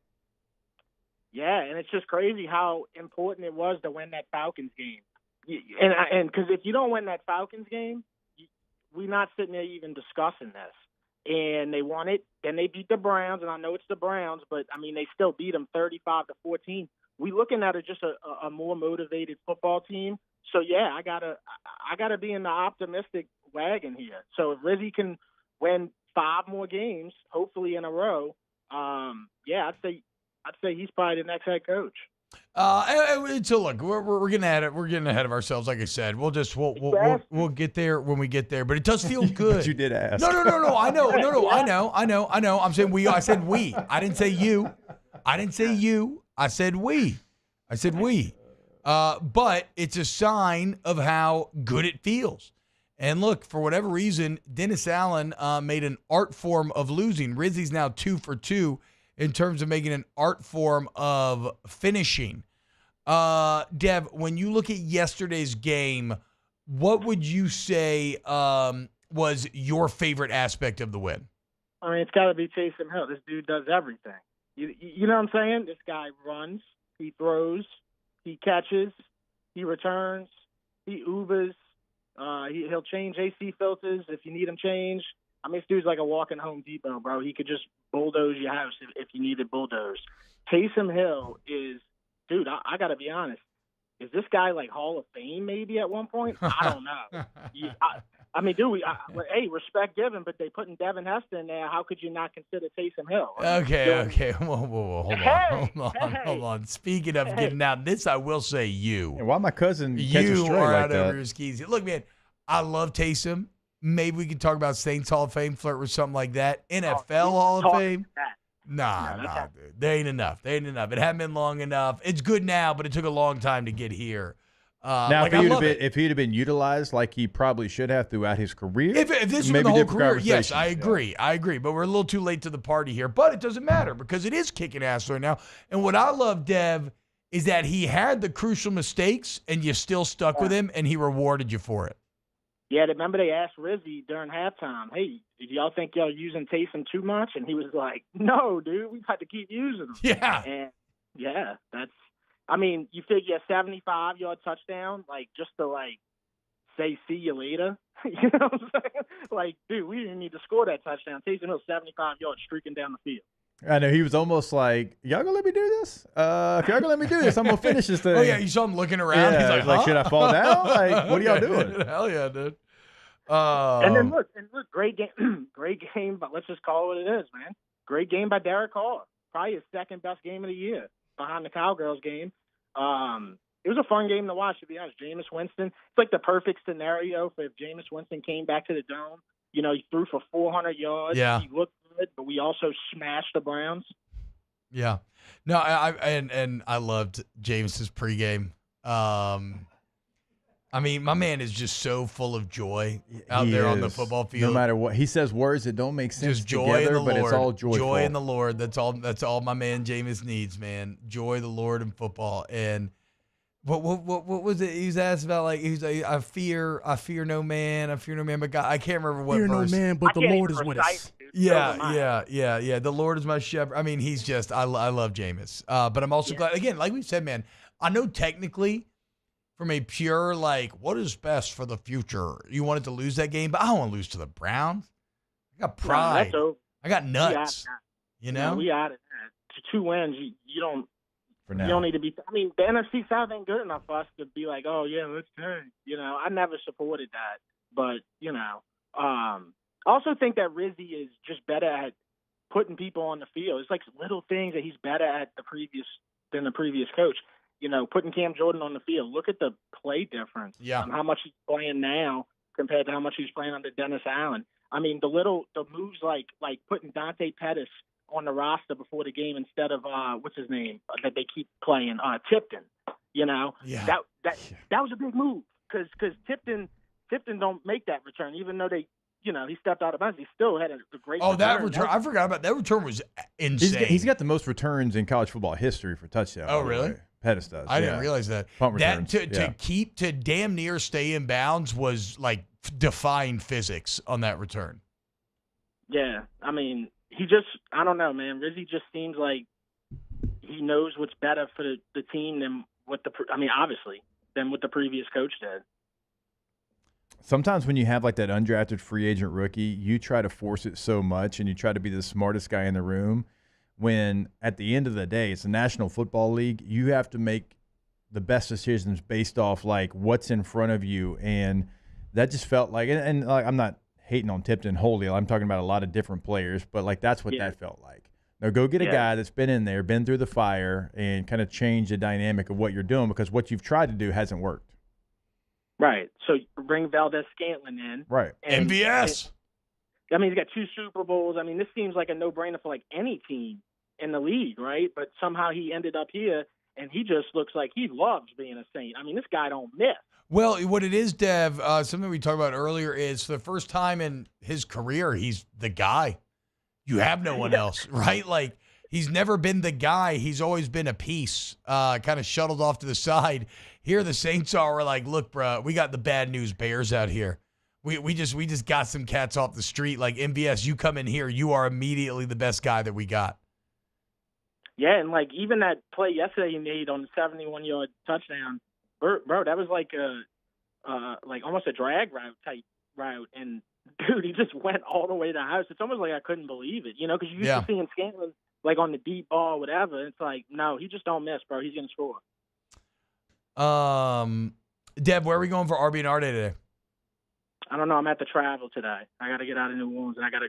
Yeah, and it's just crazy how important it was to win that Falcons game. And because if you don't win that Falcons game, we're not sitting there even discussing this. And they won it, then they beat the Browns, and I know it's the Browns, but, I mean, they still beat them 35-14. We're looking at just a more motivated football team. So, yeah, I gotta be in the optimistic wagon here. So if Rizzy can win 5 more games, hopefully in a row, I'd say he's probably the next head coach. So look, we're getting at it. We're getting ahead of ourselves. Like I said, we'll get there when we get there. But it does feel good. But you did ask. No. I know. I know. I'm saying we. I said we. I didn't say you. I said we. But it's a sign of how good it feels. And look, for whatever reason, Dennis Allen made an art form of losing. Rizzy's now 2 for 2 in terms of making an art form of finishing. Dev, when you look at yesterday's game, what would you say was your favorite aspect of the win? I mean, it's got to be Taysom Hill. This dude does everything. You know what I'm saying? This guy runs, he throws, he catches, he returns, he Ubers. He'll change AC filters if you need him changed. I mean, this dude's like a walking Home Depot, bro. He could just bulldoze your house if you needed bulldozed. Taysom Hill is, dude, I got to be honest. Is this guy like Hall of Fame maybe at one point? I don't know. I mean, dude, hey, respect given, but they putting Devin Hester in there. How could you not consider Taysom Hill? Okay. Whoa. Hold on. Speaking of getting out, this I will say you. And why my cousin catch a stray are like out that? over his skis. Look, man, I love Taysom. Maybe we could talk about Saints Hall of Fame, flirt with something like that. NFL Hall of Fame? Nah, dude. There ain't enough. It hadn't been long enough. It's good now, but it took a long time to get here. Now, if he'd have been utilized like he probably should have throughout his career, if this was the whole career, yes, I agree. But we're a little too late to the party here. But it doesn't matter because it is kicking ass right now. And what I love, Dev, is that he had the crucial mistakes and you still stuck with him and he rewarded you for it. Yeah, remember they asked Rizzy during halftime, hey, did y'all think y'all using Taysom too much? And he was like, no, dude, we got to keep using him. Yeah. And, yeah, I mean, you figure a 75-yard touchdown, like, just to, like, say see you later. You know what I'm saying? Like, dude, we didn't need to score that touchdown. Taysom Hill 75 yards streaking down the field. I know he was almost like, y'all gonna let me do this? If y'all gonna let me do this, I'm gonna finish this thing. Oh yeah, you saw him looking around. Yeah, He's like, should I fall down? Like, what are y'all doing? Hell yeah, dude. And then look, great game, but let's just call it what it is, man. Great game by Derek Carr. Probably his second best game of the year behind the Cowgirls game. It was a fun game to watch, to be honest. Jameis Winston, it's like the perfect scenario for if Jameis Winston came back to the Dome. You know, he threw for 400 yards. Yeah. He looked good, but we also smashed the Browns. Yeah. No, I loved James's pregame. I mean, my man is just so full of joy out there on the football field. No matter what. He says words that don't make sense just joy together, in the but Lord. it's all joyful. Joy in the Lord. That's all my man Jameis needs, man. Joy of the Lord in football. And what was it? He was asked about, like, he was like, I fear no man, but God. I can't remember what Fear verse. no man, but the Lord is with us. Yeah. The Lord is my shepherd. I mean, he's just, I love Jameis. But I'm also glad, again, like we said, man, I know technically from a pure, like, what is best for the future, you wanted to lose that game, but I don't want to lose to the Browns. I got pride. I got nuts. You know? We out of that. 2 wins, you don't. For now. You don't need to be. I mean, the NFC South ain't good enough for us to be like, oh yeah, let's tank. You know, I never supported that, but you know, I also think that Rizzy is just better at putting people on the field. It's like little things that he's better at than the previous coach. You know, putting Cam Jordan on the field. Look at the play difference. Yeah. How much he's playing now compared to how much he's playing under Dennis Allen. I mean, the moves like putting Dante Pettis on the roster before the game instead of what's his name that they keep playing, Tipton. You know, that was a big move because Tipton don't make that return, even though he stepped out of bounds. He still had a great. Oh, that return! I forgot about that return. Was insane. He's got the most returns in college football history for touchdowns. Oh, really? Pettis does. I didn't realize that. Punt returns. To damn near stay in bounds was like defying physics on that return. Yeah, I mean. I don't know, man. Rizzy just seems like he knows what's better for the team than what the previous coach did. Sometimes when you have like that undrafted free agent rookie, you try to force it so much and you try to be the smartest guy in the room when at the end of the day, it's the National Football League. You have to make the best decisions based off like what's in front of you. And that just felt like, and like, I'm not hating on Tipton wholly. I'm talking about a lot of different players, but like that's what that felt like. Now go get a guy that's been in there, been through the fire, and kind of change the dynamic of what you're doing because what you've tried to do hasn't worked. Right. So bring Valdez-Scantling in. Right. MVS. I mean, he's got 2 Super Bowls. I mean, this seems like a no-brainer for like any team in the league, right? But somehow he ended up here, and he just looks like he loves being a Saint. I mean, this guy don't miss. Well, what it is, Dev, something we talked about earlier is for the first time in his career, he's the guy. You have no one else, right? Like, he's never been the guy. He's always been a piece, kind of shuttled off to the side. Here the Saints are like, look, bro, we got the bad news bears out here. We just got some cats off the street. Like, MVS, you come in here, you are immediately the best guy that we got. Yeah, and like even that play yesterday he made on the 71-yard touchdown, bro, that was like almost a drag route, and dude, he just went all the way to the house. It's almost like I couldn't believe it, you know, because you used to seeing Scantling like on the deep ball, whatever. It's like, no, he just don't miss, bro. He's gonna score. Deb, where are we going for RB&R Day today? I don't know. I'm at the travel today. I got to get out of New Orleans, and I got to,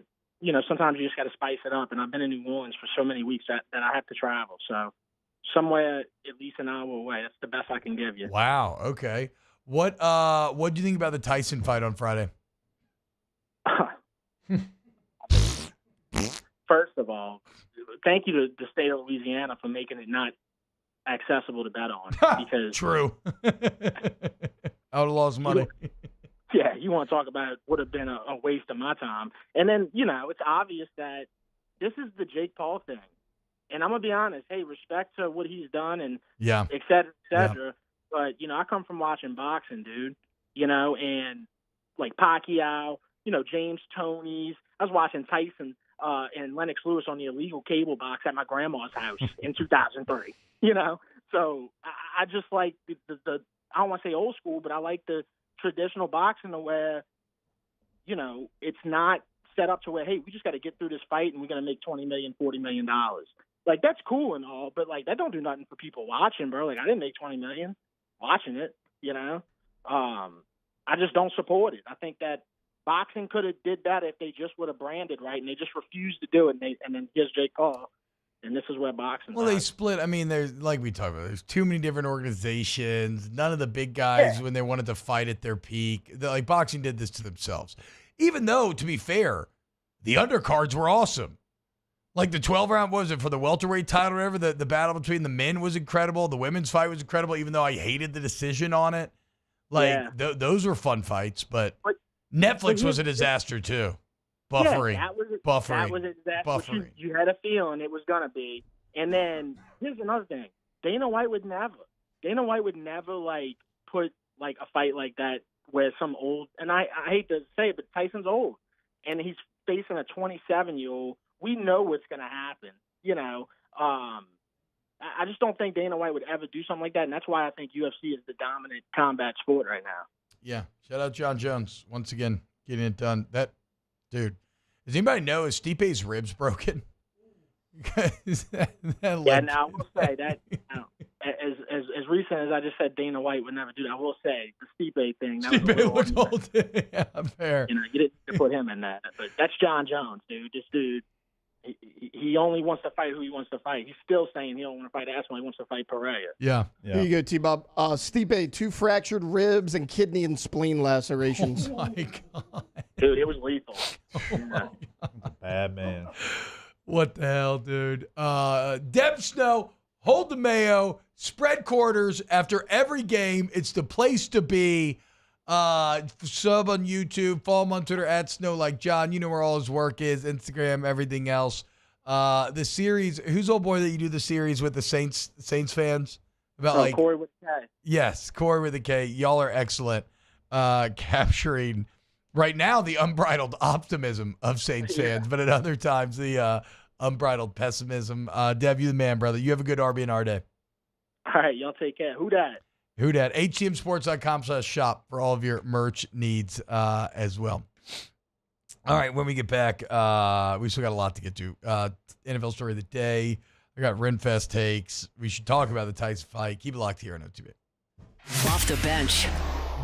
sometimes you just got to spice it up. And I've been in New Orleans for so many weeks that I have to travel. So somewhere at least an hour away. That's the best I can give you. Wow. Okay. What do you think about the Tyson fight on Friday? First of all, thank you to the state of Louisiana for making it not accessible to bet on. Because True. I would have lost money. Yeah, you want to talk about it would have been a waste of my time. And then, it's obvious that this is the Jake Paul thing. And I'm going to be honest, hey, respect to what he's done and et cetera, et cetera. Yeah. But, I come from watching boxing, dude, and like Pacquiao, James Toney's. I was watching Tyson and Lennox Lewis on the illegal cable box at my grandma's house in 2003. So I just like the I don't want to say old school, but I like the traditional boxing where, it's not set up to where, hey, we just got to get through this fight and we're going to make $20 million, $40 million. Like, that's cool and all, but, like, that don't do nothing for people watching, bro. Like, I didn't make $20 million watching it, I just don't support it. I think that boxing could have did that if they just would have branded right, and they just refused to do it, and then here's Jake Paul. And this is where boxing. Well, they split. I mean, there's like we talked about. There's too many different organizations. None of the big guys, when they wanted to fight at their peak, like boxing did this to themselves. Even though, to be fair, the undercards were awesome. Like the 12-round, was it for the welterweight title? Or whatever. The battle between the men was incredible. The women's fight was incredible. Even though I hated the decision on it, like those were fun fights. But Netflix was a disaster too. Buffering. Yeah, Buffering. That was exactly what you had a feeling it was going to be. And then here's another thing. Dana White would never like put like a fight like that where some old, and I hate to say it, but Tyson's old and he's facing a 27-year-old. We know what's going to happen. I just don't think Dana White would ever do something like that. And that's why I think UFC is the dominant combat sport right now. Yeah. Shout out John Jones once again getting it done. Dude, does anybody know is Stipe's ribs broken? Now I will say that as recent as I just said Dana White would never do that, I will say the Stipe thing. That was old. Yeah, fair. You didn't put him in that. But that's John Jones, dude. This dude, he only wants to fight who he wants to fight. He's still saying he don't want to fight Aspinall. He wants to fight Pereira. Yeah. Here you go, T-Bob. Stipe, 2 fractured ribs and kidney and spleen lacerations. Oh, my God. Dude, it was lethal. Bad man. What the hell, dude? Deb Snow, hold the mayo, spread quarters after every game. It's the place to be. Sub on YouTube, follow him on Twitter at Snow Like John. You know where all his work is, Instagram, everything else. The series, who's old boy that you do the series with the Saints fans? About Corey with the K. Yes, Corey with the K. Y'all are excellent. Capturing right now the unbridled optimism of Saints fans, but at other times the unbridled pessimism. Dev, you the man, brother. You have a good RB&R day. All right, y'all take care. Who dat? HCMsports.com/shop for all of your merch needs as well. All right, when we get back, we still got a lot to get to. NFL story of the day. I got Renfest takes. We should talk about the Tyson fight. Keep it locked here on OTB. Off the bench.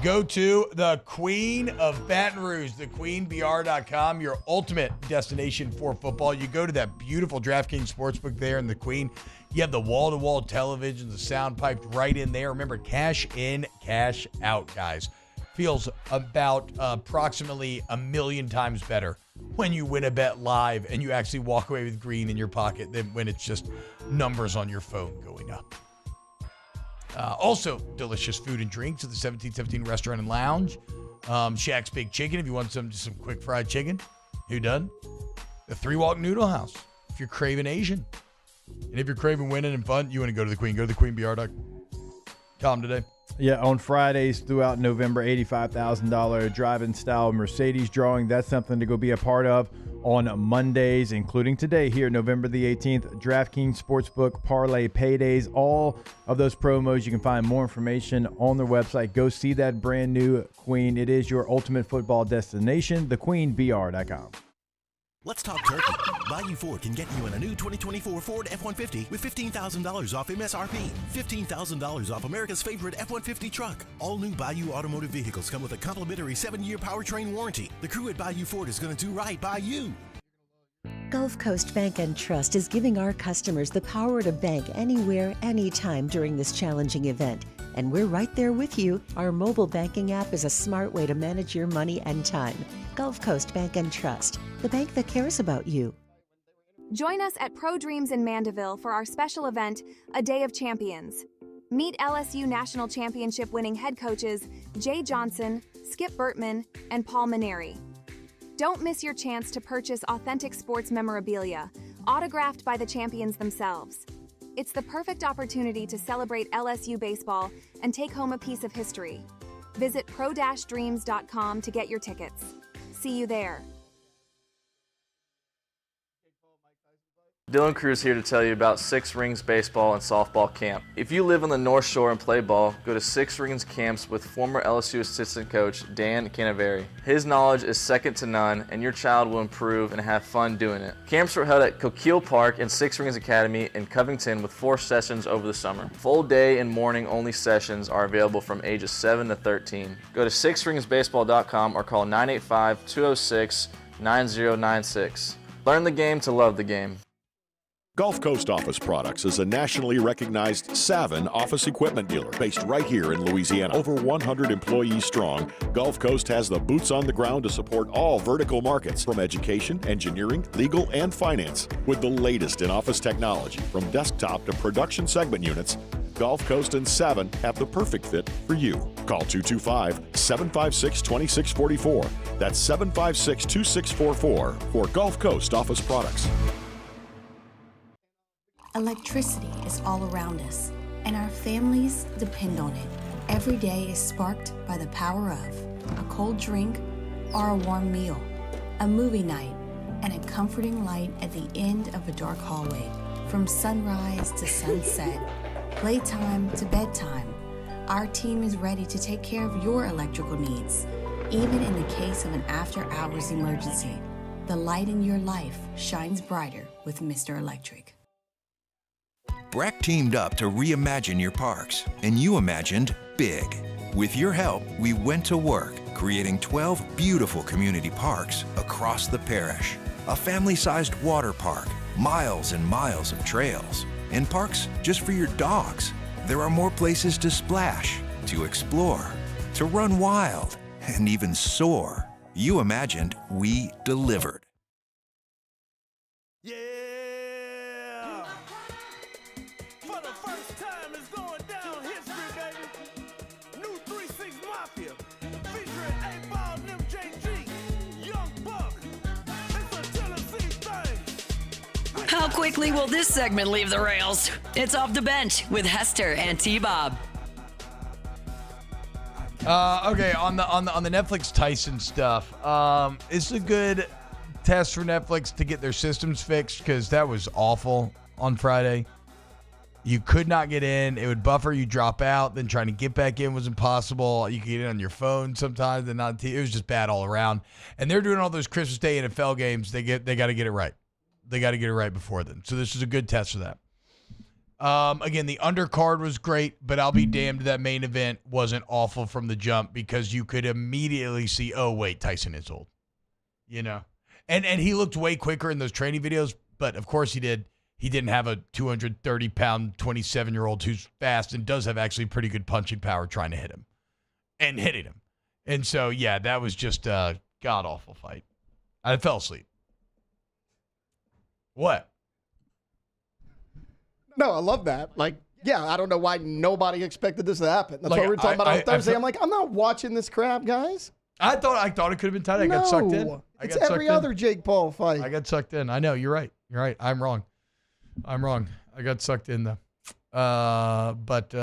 Go to the Queen of Baton Rouge, thequeenbr.com, your ultimate destination for football. You go to that beautiful DraftKings Sportsbook there in the Queen. You have the wall-to-wall television, the sound piped right in there. Remember, cash in, cash out, guys. Feels about approximately 1 million times better when you win a bet live and you actually walk away with green in your pocket than when it's just numbers on your phone going up. Also, delicious food and drinks at the 1717 Restaurant and Lounge. Shaq's Big Chicken, if you want some quick fried chicken. Who done? The 3 Walk Noodle House, if you're craving Asian. And if you're craving winning and fun, you want to go to the Queen. Go to thequeenbr.com today. Yeah, on Fridays throughout November, $85,000 drive-in style Mercedes drawing. That's something to go be a part of on Mondays, including today here, November the 18th. DraftKings Sportsbook Parlay Paydays. All of those promos, you can find more information on their website. Go see that brand new Queen. It is your ultimate football destination, thequeenbr.com. Let's talk turkey. Bayou Ford can get you in a new 2024 Ford F-150 with $15,000 off MSRP. $15,000 off America's favorite F-150 truck. All new Bayou automotive vehicles come with a complimentary 7-year powertrain warranty. The crew at Bayou Ford is going to do right by you. Gulf Coast Bank and Trust is giving our customers the power to bank anywhere, anytime during this challenging event. And we're right there with you. Our mobile banking app is a smart way to manage your money and time. Gulf Coast Bank and Trust, the bank that cares about you. Join us at Pro Dreams in Mandeville for our special event, A Day of Champions. Meet LSU National Championship winning head coaches Jay Johnson, Skip Bertman, and Paul Maneri. Don't miss your chance to purchase authentic sports memorabilia, autographed by the champions themselves. It's the perfect opportunity to celebrate LSU baseball and take home a piece of history. Visit pro-dreams.com to get your tickets. See you there. Dylan Cruz here to tell you about Six Rings Baseball and Softball Camp. If you live on the North Shore and play ball, go to Six Rings Camps with former LSU assistant coach Dan Canaveri. His knowledge is second to none, and your child will improve and have fun doing it. Camps were held at Coquille Park and Six Rings Academy in Covington with 4 sessions over the summer. Full day and morning only sessions are available from ages 7 to 13. Go to sixringsbaseball.com or call 985-206-9096. Learn the game to love the game. Gulf Coast Office Products is a nationally recognized Savin office equipment dealer based right here in Louisiana. Over 100 employees strong, Gulf Coast has the boots on the ground to support all vertical markets from education, engineering, legal, and finance. With the latest in office technology, from desktop to production segment units, Gulf Coast and Savin have the perfect fit for you. Call 225-756-2644. That's 756-2644 for Gulf Coast Office Products. Electricity is all around us, and our families depend on it. Every day is sparked by the power of a cold drink or a warm meal, a movie night, and a comforting light at the end of a dark hallway. From sunrise to sunset, playtime to bedtime, our team is ready to take care of your electrical needs. Even in the case of an after-hours emergency, the light in your life shines brighter with Mr. Electric. Breck teamed up to reimagine your parks, and you imagined big. With your help, we went to work, creating 12 beautiful community parks across the parish. A family-sized water park, miles and miles of trails, and parks just for your dogs. There are more places to splash, to explore, to run wild, and even soar. You imagined, we delivered. How quickly will this segment leave the rails? It's Off the Bench with Hester and T-Bob. Okay, on the Netflix Tyson stuff, it's a good test for Netflix to get their systems fixed because that was awful on Friday. You could not get in. It would buffer, you drop out, then trying to get back in was impossible. You could get in on your phone sometimes, and not. It was just bad all around. And they're doing all those Christmas Day NFL games. They got to get it right. They got to get it right before then. So this is a good test for that. Again, the undercard was great, but I'll be damned that main event wasn't awful from the jump because you could immediately see, oh, wait, Tyson is old. You know? And he looked way quicker in those training videos, but of course he did. He didn't have a 230-pound, 27-year-old who's fast and does have actually pretty good punching power trying to hit him and hitting him. And so, yeah, that was just a god-awful fight. I fell asleep. What? No, I love that. Like, yeah, I don't know why nobody expected this to happen. That's what we were talking about on Thursday. I'm like, I'm not watching this crap, guys. I thought it could have been tight. I got sucked in. It's every other Jake Paul fight. I got sucked in. I know. You're right. I'm wrong. I got sucked in though. But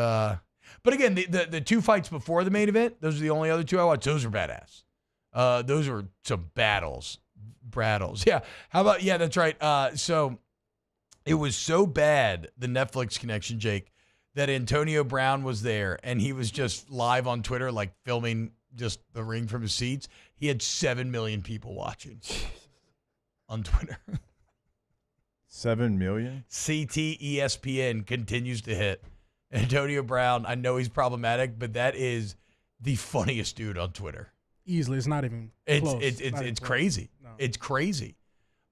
again, the 2 fights before the main event, those are the only other 2 I watched. Those were badass. Those were some battles. Yeah. How about, yeah, that's right. So it was so bad, the Netflix connection, Jake, that Antonio Brown was there and he was just live on Twitter, like filming just the ring from his seats. He had 7 million people watching on Twitter. 7 million? CT ESPN continues to hit. Antonio Brown, I know he's problematic, but that is the funniest dude on Twitter. Easily. It's not even close. It's crazy. No. It's crazy.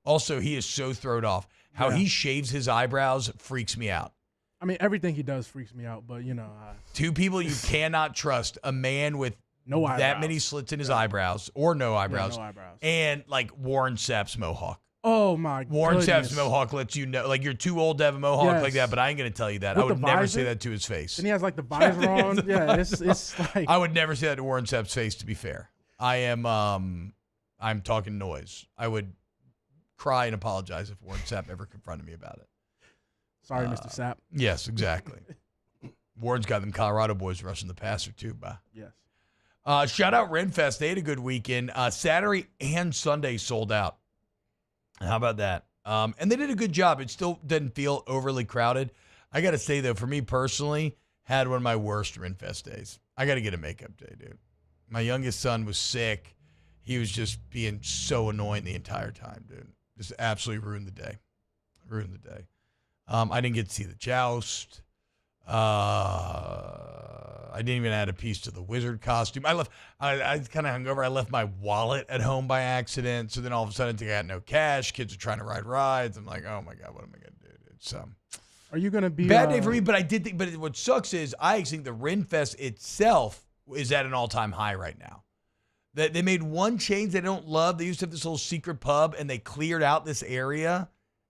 Also, he is so thrown off. How he shaves his eyebrows freaks me out. I mean, everything he does freaks me out, but, you know. 2 people you cannot trust. A man with no eyebrows. That many slits in his eyebrows, or no eyebrows. Yeah, no eyebrows. And, like, Warren Sapp's mohawk. Oh, my God. Warren Sapp's mohawk lets you know, like, you're too old to have a mohawk like that, but I ain't going to tell you that. I would never say that to his face. And he has, like, the visor on. Yeah, it's like. I would never say that to Warren Sapp's face, to be fair. I'm talking noise. I would cry and apologize if Warren Sapp ever confronted me about it. Sorry, Mr. Sapp. Yes, exactly. Warren's got them Colorado boys rushing the passer, too, bah. Yes. Shout out Renfest. They had a good weekend. Saturday and Sunday sold out. How about that? And they did a good job. It still didn't feel overly crowded. I got to say, though, for me personally, had one of my worst Renfest days. I got to get a makeup day, dude. My youngest son was sick. He was just being so annoying the entire time, dude. Just absolutely ruined the day. I didn't get to see the joust. I didn't even add a piece to the wizard costume. I kind of hungover. I left my wallet at home by accident. So then all of a sudden I got no cash. Kids are trying to ride rides. I'm like, oh my God, what am I going to do, dude? So are you going to be bad day for me? But I did think, but what sucks is I actually think the Renfest itself is at an all-time high right now. They made one change they don't love. They used to have this little secret pub and they cleared out this area.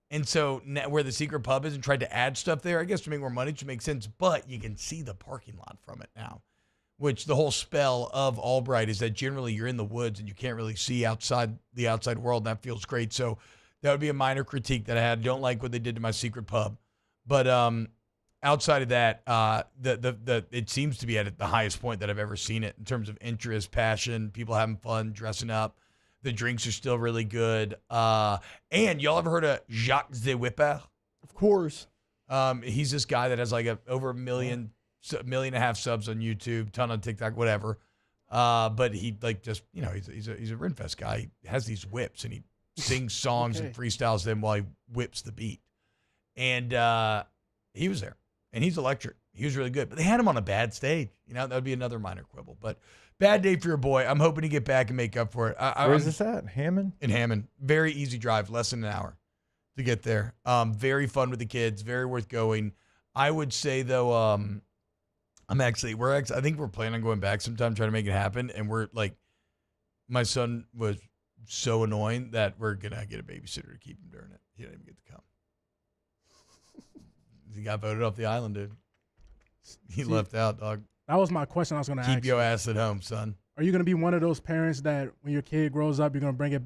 And so where the secret pub is and tried to add stuff there, I guess to make more money, to make sense. But you can see the parking lot from it now, which the whole spell of Albright is that generally you're in the woods and you can't really see outside the outside world. And that feels great. So that would be a minor critique that I had. Don't like what they did to my secret pub. But outside of that, it seems to be at the highest point that I've ever seen it in terms of interest, passion, people having fun, dressing up. The drinks are still really good. And y'all ever heard of Jacques the Whipper? Of course. He's this guy that has like over a million and a half subs on YouTube, ton on TikTok, whatever. But he he's a Renfest guy. He has these whips and he sings songs and freestyles them while he whips the beat. And he was there and he's electric. He was really good, but they had him on a bad stage. That would be another minor quibble, but bad day for your boy. I'm hoping to get back and make up for it. Where is this at? Hammond? In Hammond. Very easy drive, less than an hour to get there. Very fun with the kids, very worth going. I would say though, I think we're planning on going back sometime, trying to make it happen. And we're like, my son was so annoying that we're gonna get a babysitter to keep him during it. He didn't even get to come. He got voted off the island, dude. He left out, dog. That was my question I was going to ask. Keep your ass at home, son. Are you going to be one of those parents that when your kid grows up, you're going to bring it,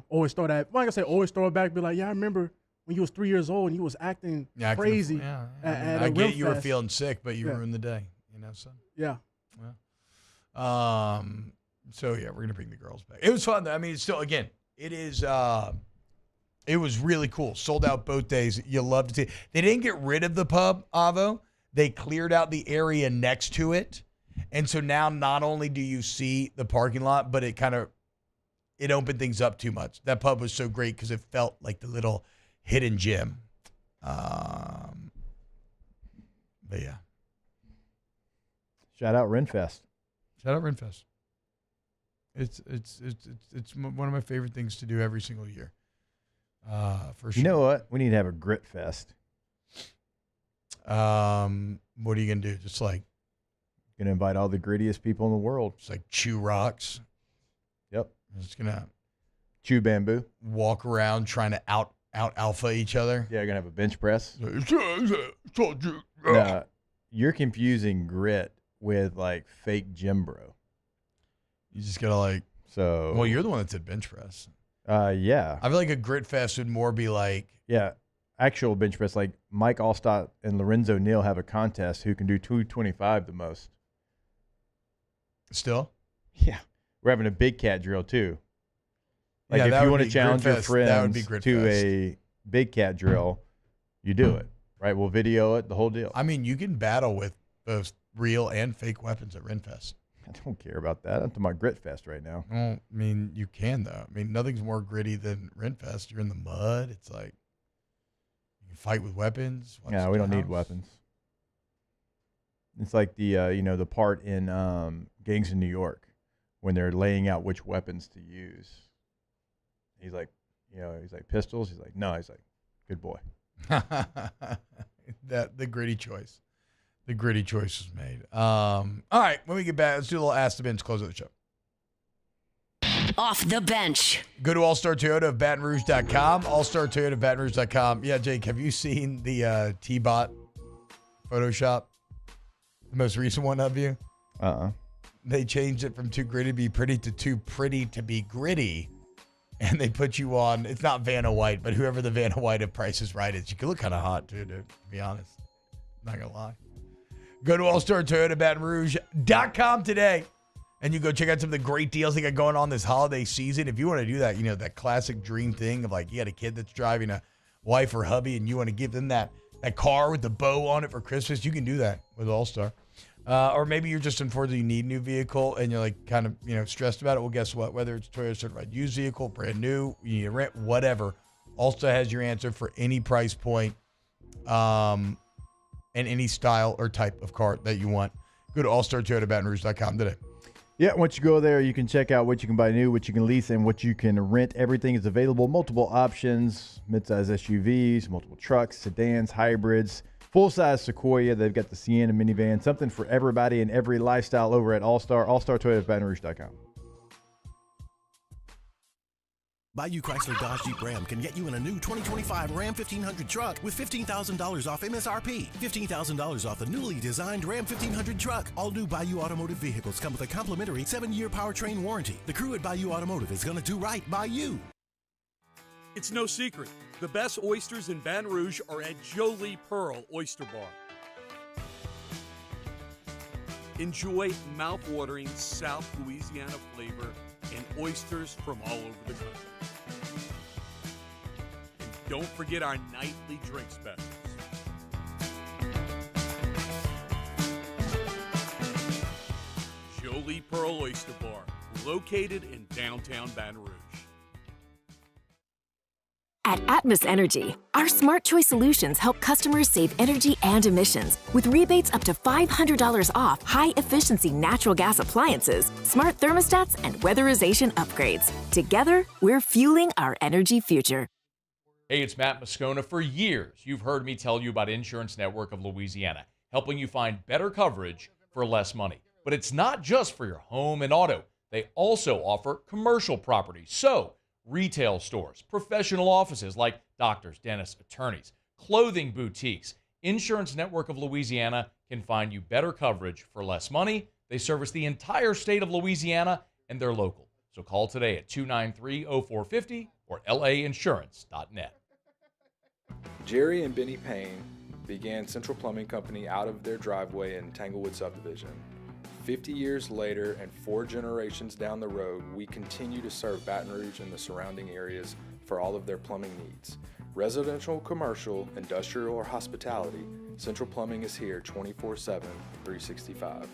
always throw that, well, like I say, always throw it back, be like, yeah, I remember when you was 3 years old and you was acting crazy. I get you were feeling sick, but you ruined the day, son. Yeah. Well, so, yeah, we're going to bring the girls back. It was fun, though. I mean, it's still, again, it is, it was really cool. Sold out both days. You love to see it. They didn't get rid of the pub, Avo. They cleared out the area next to it. And so now not only do you see the parking lot, but it opened things up too much. That pub was so great because it felt like the little hidden gem. But yeah. Shout out Renfest. It's one of my favorite things to do every single year. For sure. You know what? We need to have a grit fest. What are you gonna do? Just like gonna invite all the grittiest people in the world. Just like chew rocks. Yep. Just gonna chew bamboo. Walk around trying to out alpha each other. Yeah, gonna have a bench press. No, you're confusing grit with like fake gym bro. You just gotta well, you're the one that said bench press. Yeah. I feel like a grit fest would more be like actual bench press, like Mike Allstott and Lorenzo Neal have a contest who can do 225 the most. Still? Yeah. We're having a big cat drill too. Like if you want to challenge your friends to a big cat drill, you do it. Right? We'll video it, the whole deal. I mean, you can battle with both real and fake weapons at Renfest. I don't care about that. I'm talking about Grit Fest right now. Well, I mean, you can though. I mean, nothing's more gritty than Renfest. You're in the mud. It's like you can fight with weapons. Yeah, we don't need weapons. It's like the the part in Gangs in New York when they're laying out which weapons to use. He's like, he's like pistols. He's like, no. He's like, good boy. The gritty choice. The gritty choice was made. All right, when we get back, let's do a little Ask the Bench, close of the show. Off the bench. Go to All-Star Toyota of BatonRouge.com. All-Star Toyota of BatonRouge.com. Yeah, Jake, have you seen the T-Bot Photoshop? The most recent one of you? They changed it from too gritty to be pretty to too pretty to be gritty. And they put you on, it's not Vanna White, but whoever the Vanna White of Price is Right is. You can look kind of hot too, dude, to be honest. Not going to lie. Go to All-Star Toyota BatonRouge.com today and you go check out some of the great deals they got going on this holiday season. If you want to do that, that classic dream thing of like you got a kid that's driving a wife or hubby and you want to give them that car with the bow on it for Christmas, you can do that with All-Star. Or maybe you're just unfortunately you need a new vehicle and you're like kind of stressed about it. Well, guess what? Whether it's Toyota certified used vehicle, brand new, you need to rent, whatever, All-Star has your answer for any price point, and any style or type of car that you want. Go to allstartoyotabatonrouge.com today. Yeah, once you go there, you can check out what you can buy new, what you can lease, and what you can rent. Everything is available. Multiple options, midsize SUVs, multiple trucks, sedans, hybrids, full-size Sequoia. They've got the Sienna minivan, something for everybody and every lifestyle over at All-Star, allstartoyotabatonrouge.com. Bayou Chrysler Dodge Jeep Ram can get you in a new 2025 Ram 1500 truck with $15,000 off MSRP. $15,000 off the newly designed Ram 1500 truck. All new Bayou Automotive vehicles come with a complimentary 7-year powertrain warranty. The crew at Bayou Automotive is going to do right by you. It's no secret. The best oysters in Baton Rouge are at Jolie Pearl Oyster Bar. Enjoy mouth-watering South Louisiana flavor and oysters from all over the country. And don't forget our nightly drink specials. Jolie Pearl Oyster Bar, located in downtown Baton Rouge. At Atmos Energy, our Smart Choice solutions help customers save energy and emissions with rebates up to $500 off high-efficiency natural gas appliances, smart thermostats, and weatherization upgrades. Together, we're fueling our energy future. Hey, it's Matt Moscona. For years, you've heard me tell you about Insurance Network of Louisiana, helping you find better coverage for less money. But it's not just for your home and auto. They also offer commercial property. So, retail stores, professional offices like doctors, dentists, attorneys, clothing boutiques. Insurance Network of Louisiana can find you better coverage for less money. They service the entire state of Louisiana, and they're local. So call today at 293-0450 or lainsurance.net. Jerry and Benny Payne began Central Plumbing Company out of their driveway in Tanglewood Subdivision. 50 years later and 4 generations down the road, we continue to serve Baton Rouge and the surrounding areas for all of their plumbing needs. Residential, commercial, industrial, or hospitality, Central Plumbing is here 24/7, 365.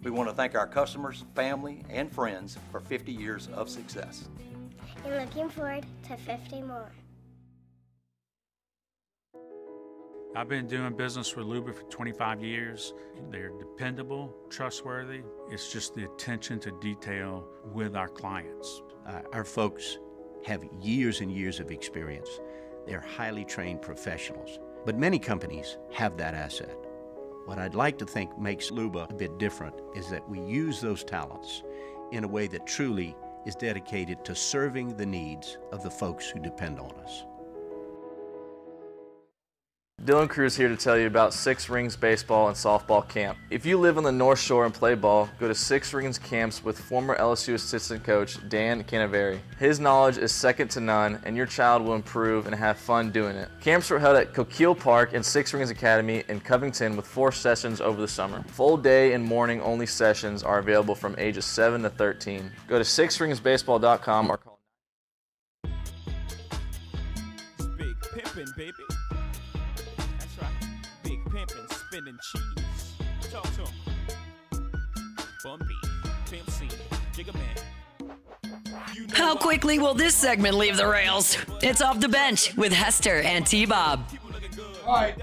We want to thank our customers, family, and friends for 50 years of success. And looking forward to 50 more. I've been doing business with Luba for 25 years. They're dependable, trustworthy. It's just the attention to detail with our clients. Our folks have years and years of experience. They're highly trained professionals, but many companies have that asset. What I'd like to think makes Luba a bit different is that we use those talents in a way that truly is dedicated to serving the needs of the folks who depend on us. Dylan Cruz here to tell you about Six Rings Baseball and Softball Camp. If you live on the North Shore and play ball, go to Six Rings Camps with former LSU assistant coach Dan Canaveri. His knowledge is second to none, and your child will improve and have fun doing it. Camps were held at Coquille Park and Six Rings Academy in Covington with 4 sessions over the summer. Full day and morning only sessions are available from ages 7 to 13. Go to sixringsbaseball.com or call. Big pimpin', baby. Pimpin', spinning cheese. Talk to him. Bumpy, Pimp C, Jigga Man. How quickly will this segment leave the rails? It's Off the Bench with Hester and T-Bob. All right,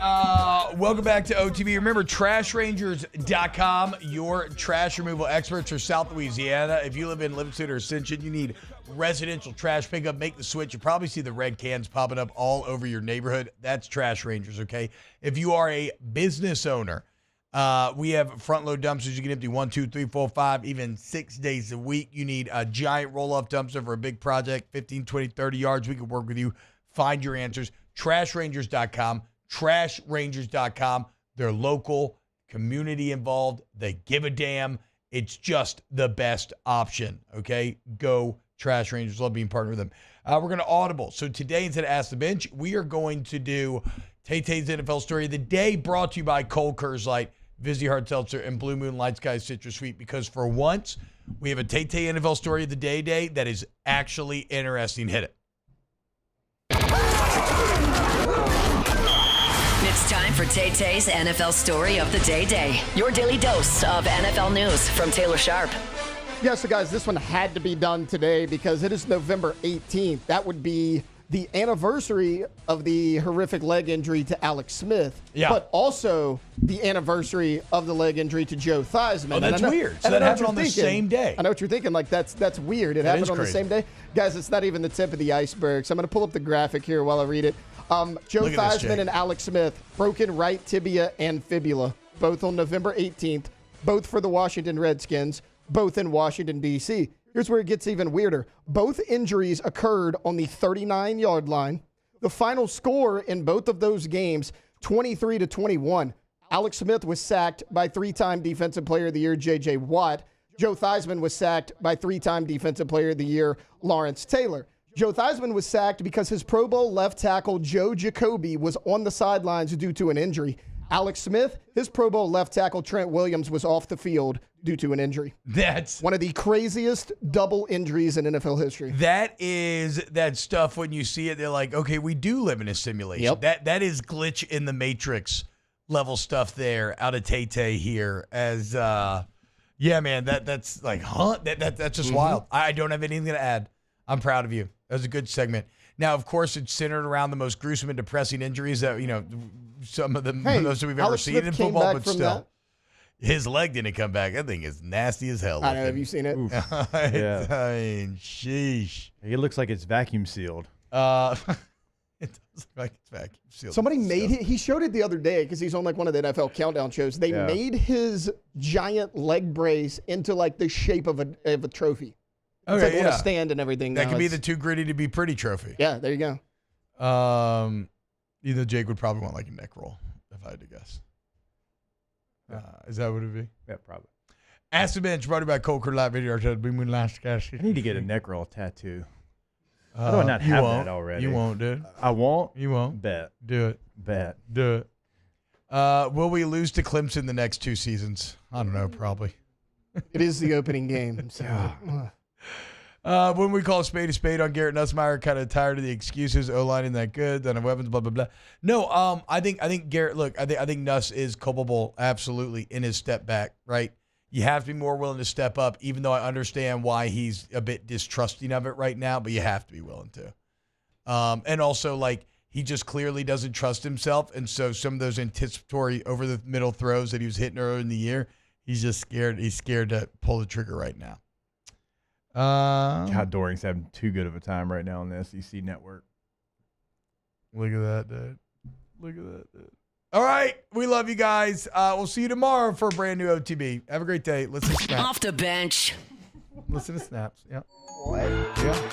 welcome back to OTB. Remember, TrashRangers.com, your trash removal experts for South Louisiana. If you live in Livingston or Ascension, you need residential trash pickup, make the switch. You probably see the red cans popping up all over your neighborhood. That's Trash Rangers, okay? If you are a business owner, we have front-load dumpsters. You can empty 1, 2, 3, 4, 5, even 6 days a week. You need a giant roll-off dumpster for a big project, 15, 20, 30 yards. We can work with you. Find your answers. TrashRangers.com. TrashRangers.com. They're local, community involved. They give a damn. It's just the best option, okay? Go Trash Rangers. Love being partnered with them. We're going to audible. So today, instead of Ask the Bench, we are going to do Tay-Tay's NFL Story of the Day, brought to you by Cole Kerslight. Vizzy Hard Seltzer, and Blue Moon Light Sky Citrus Sweet, because for once, we have a Tay-Tay NFL Story of the Day that is actually interesting. Hit it. It's time for Tay-Tay's NFL Story of the Day. Your daily dose of NFL news from Taylor Sharp. Yeah, so guys, this one had to be done today because it is November 18th. That would be the anniversary of the horrific leg injury to Alex Smith, but also the anniversary of the leg injury to Joe Theismann. Oh, that's weird. So that happened on the same day. I know what you're thinking. Like, that's weird. It happened on the same day. Guys, it's not even the tip of the iceberg. So I'm going to pull up the graphic here while I read it. Joe Theismann and Alex Smith, broken right tibia and fibula, both on November 18th, both for the Washington Redskins, both in Washington, D.C. Here's where it gets even weirder. Both injuries occurred on the 39-yard line. The final score in both of those games, 23-21. Alex Smith was sacked by three-time Defensive Player of the Year, J.J. Watt. Joe Theismann was sacked by three-time Defensive Player of the Year, Lawrence Taylor. Joe Theismann was sacked because his Pro Bowl left tackle, Joe Jacoby, was on the sidelines due to an injury. Alex Smith, his Pro Bowl left tackle, Trent Williams, was off the field due to an injury. That's one of the craziest double injuries in NFL history. That is that stuff when you see it, they're like, okay, we do live in a simulation. Yep. That is glitch in the Matrix level stuff there out of Tay-Tay here. As yeah, man, that's like, huh? That's just wild. I don't have anything to add. I'm proud of you. That was a good segment. Now, of course, it's centered around the most gruesome and depressing injuries that, some of the most that we've ever seen in football, but still. His leg didn't come back. That thing is nasty as hell. I know. Have you seen it? Yeah. I mean, sheesh. It looks like it's vacuum sealed. It does look like it's vacuum sealed. Somebody made it. He showed it the other day because he's on like one of the NFL countdown shows. They made his giant leg brace into like the shape of a trophy. It's like on a stand and everything. That could be the too gritty to be pretty trophy. Yeah, there you go. Jake would probably want like a neck roll, if I had to guess. Is that what it would be? Yeah, probably. Ask the Bench, brought to you by Cold Crew Light Video. I need to get a neck roll tattoo. How do I not have that already? You won't, dude. I won't? You won't. Bet. Do it. Bet. Do it. Will we lose to Clemson the next 2 seasons? I don't know, probably. It is the opening game. So. When we call a spade on Garrett Nussmeier, kind of tired of the excuses. O-line isn't that good. Then weapons, blah blah blah. No, I think Garrett. Look, I think Nuss is culpable, absolutely, in his step back. Right, you have to be more willing to step up, even though I understand why he's a bit distrusting of it right now. But you have to be willing to. And also, like, he just clearly doesn't trust himself, and so some of those anticipatory over the middle throws that he was hitting earlier in the year, he's just scared. He's scared to pull the trigger right now. God, Doring's having too good of a time right now on the SEC network. Look at that, dude. Look at that, dude. All right. We love you guys. We'll see you tomorrow for a brand new OTB. Have a great day. Listen to Snaps. Off the bench. Listen to Snaps. Yeah. What? Yeah.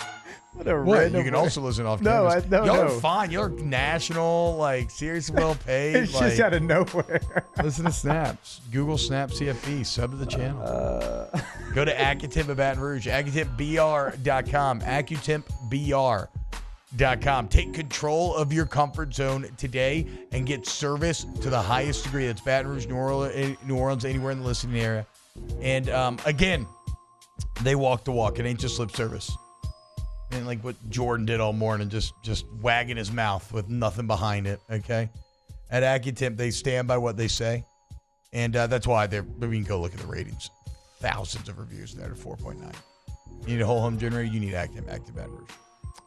What? You can also listen off campus. No, Y'all are fine. You're national, like, seriously well paid. It's like, just out of nowhere. Listen to Snaps. Google Snap CFB. Sub to the channel. Go to Accutemp of Baton Rouge. AccutempBR.com. AccutempBR.com. Take control of your comfort zone today and get service to the highest degree. That's Baton Rouge, New Orleans, anywhere in the listening area. And, again, they walk the walk. It ain't just lip service. And like what Jordan did all morning, just wagging his mouth with nothing behind it, okay? At Accutemp, they stand by what they say. And that's why we can go look at the ratings. Thousands of reviews there to 4.9. You need a whole home generator, you need Accutemp Baton Rouge.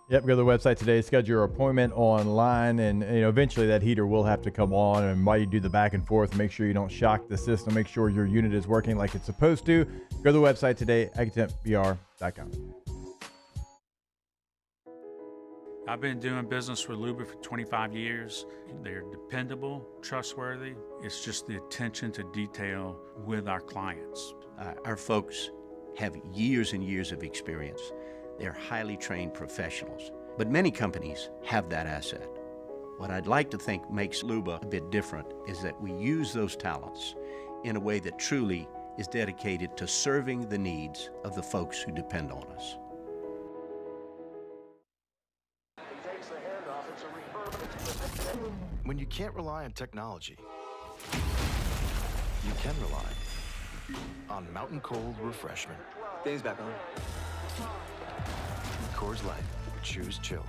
Yep, go to the website today, schedule your appointment online, and eventually that heater will have to come on. And while you do the back and forth, make sure you don't shock the system. Make sure your unit is working like it's supposed to. Go to the website today, AccutempBR.com. I've been doing business with Luba for 25 years. They're dependable, trustworthy. It's just the attention to detail with our clients. Our folks have years and years of experience. They're highly trained professionals, but many companies have that asset. What I'd like to think makes Luba a bit different is that we use those talents in a way that truly is dedicated to serving the needs of the folks who depend on us. When you can't rely on technology, you can rely on mountain cold refreshment. Dave's back on. Coors Light. Choose chill.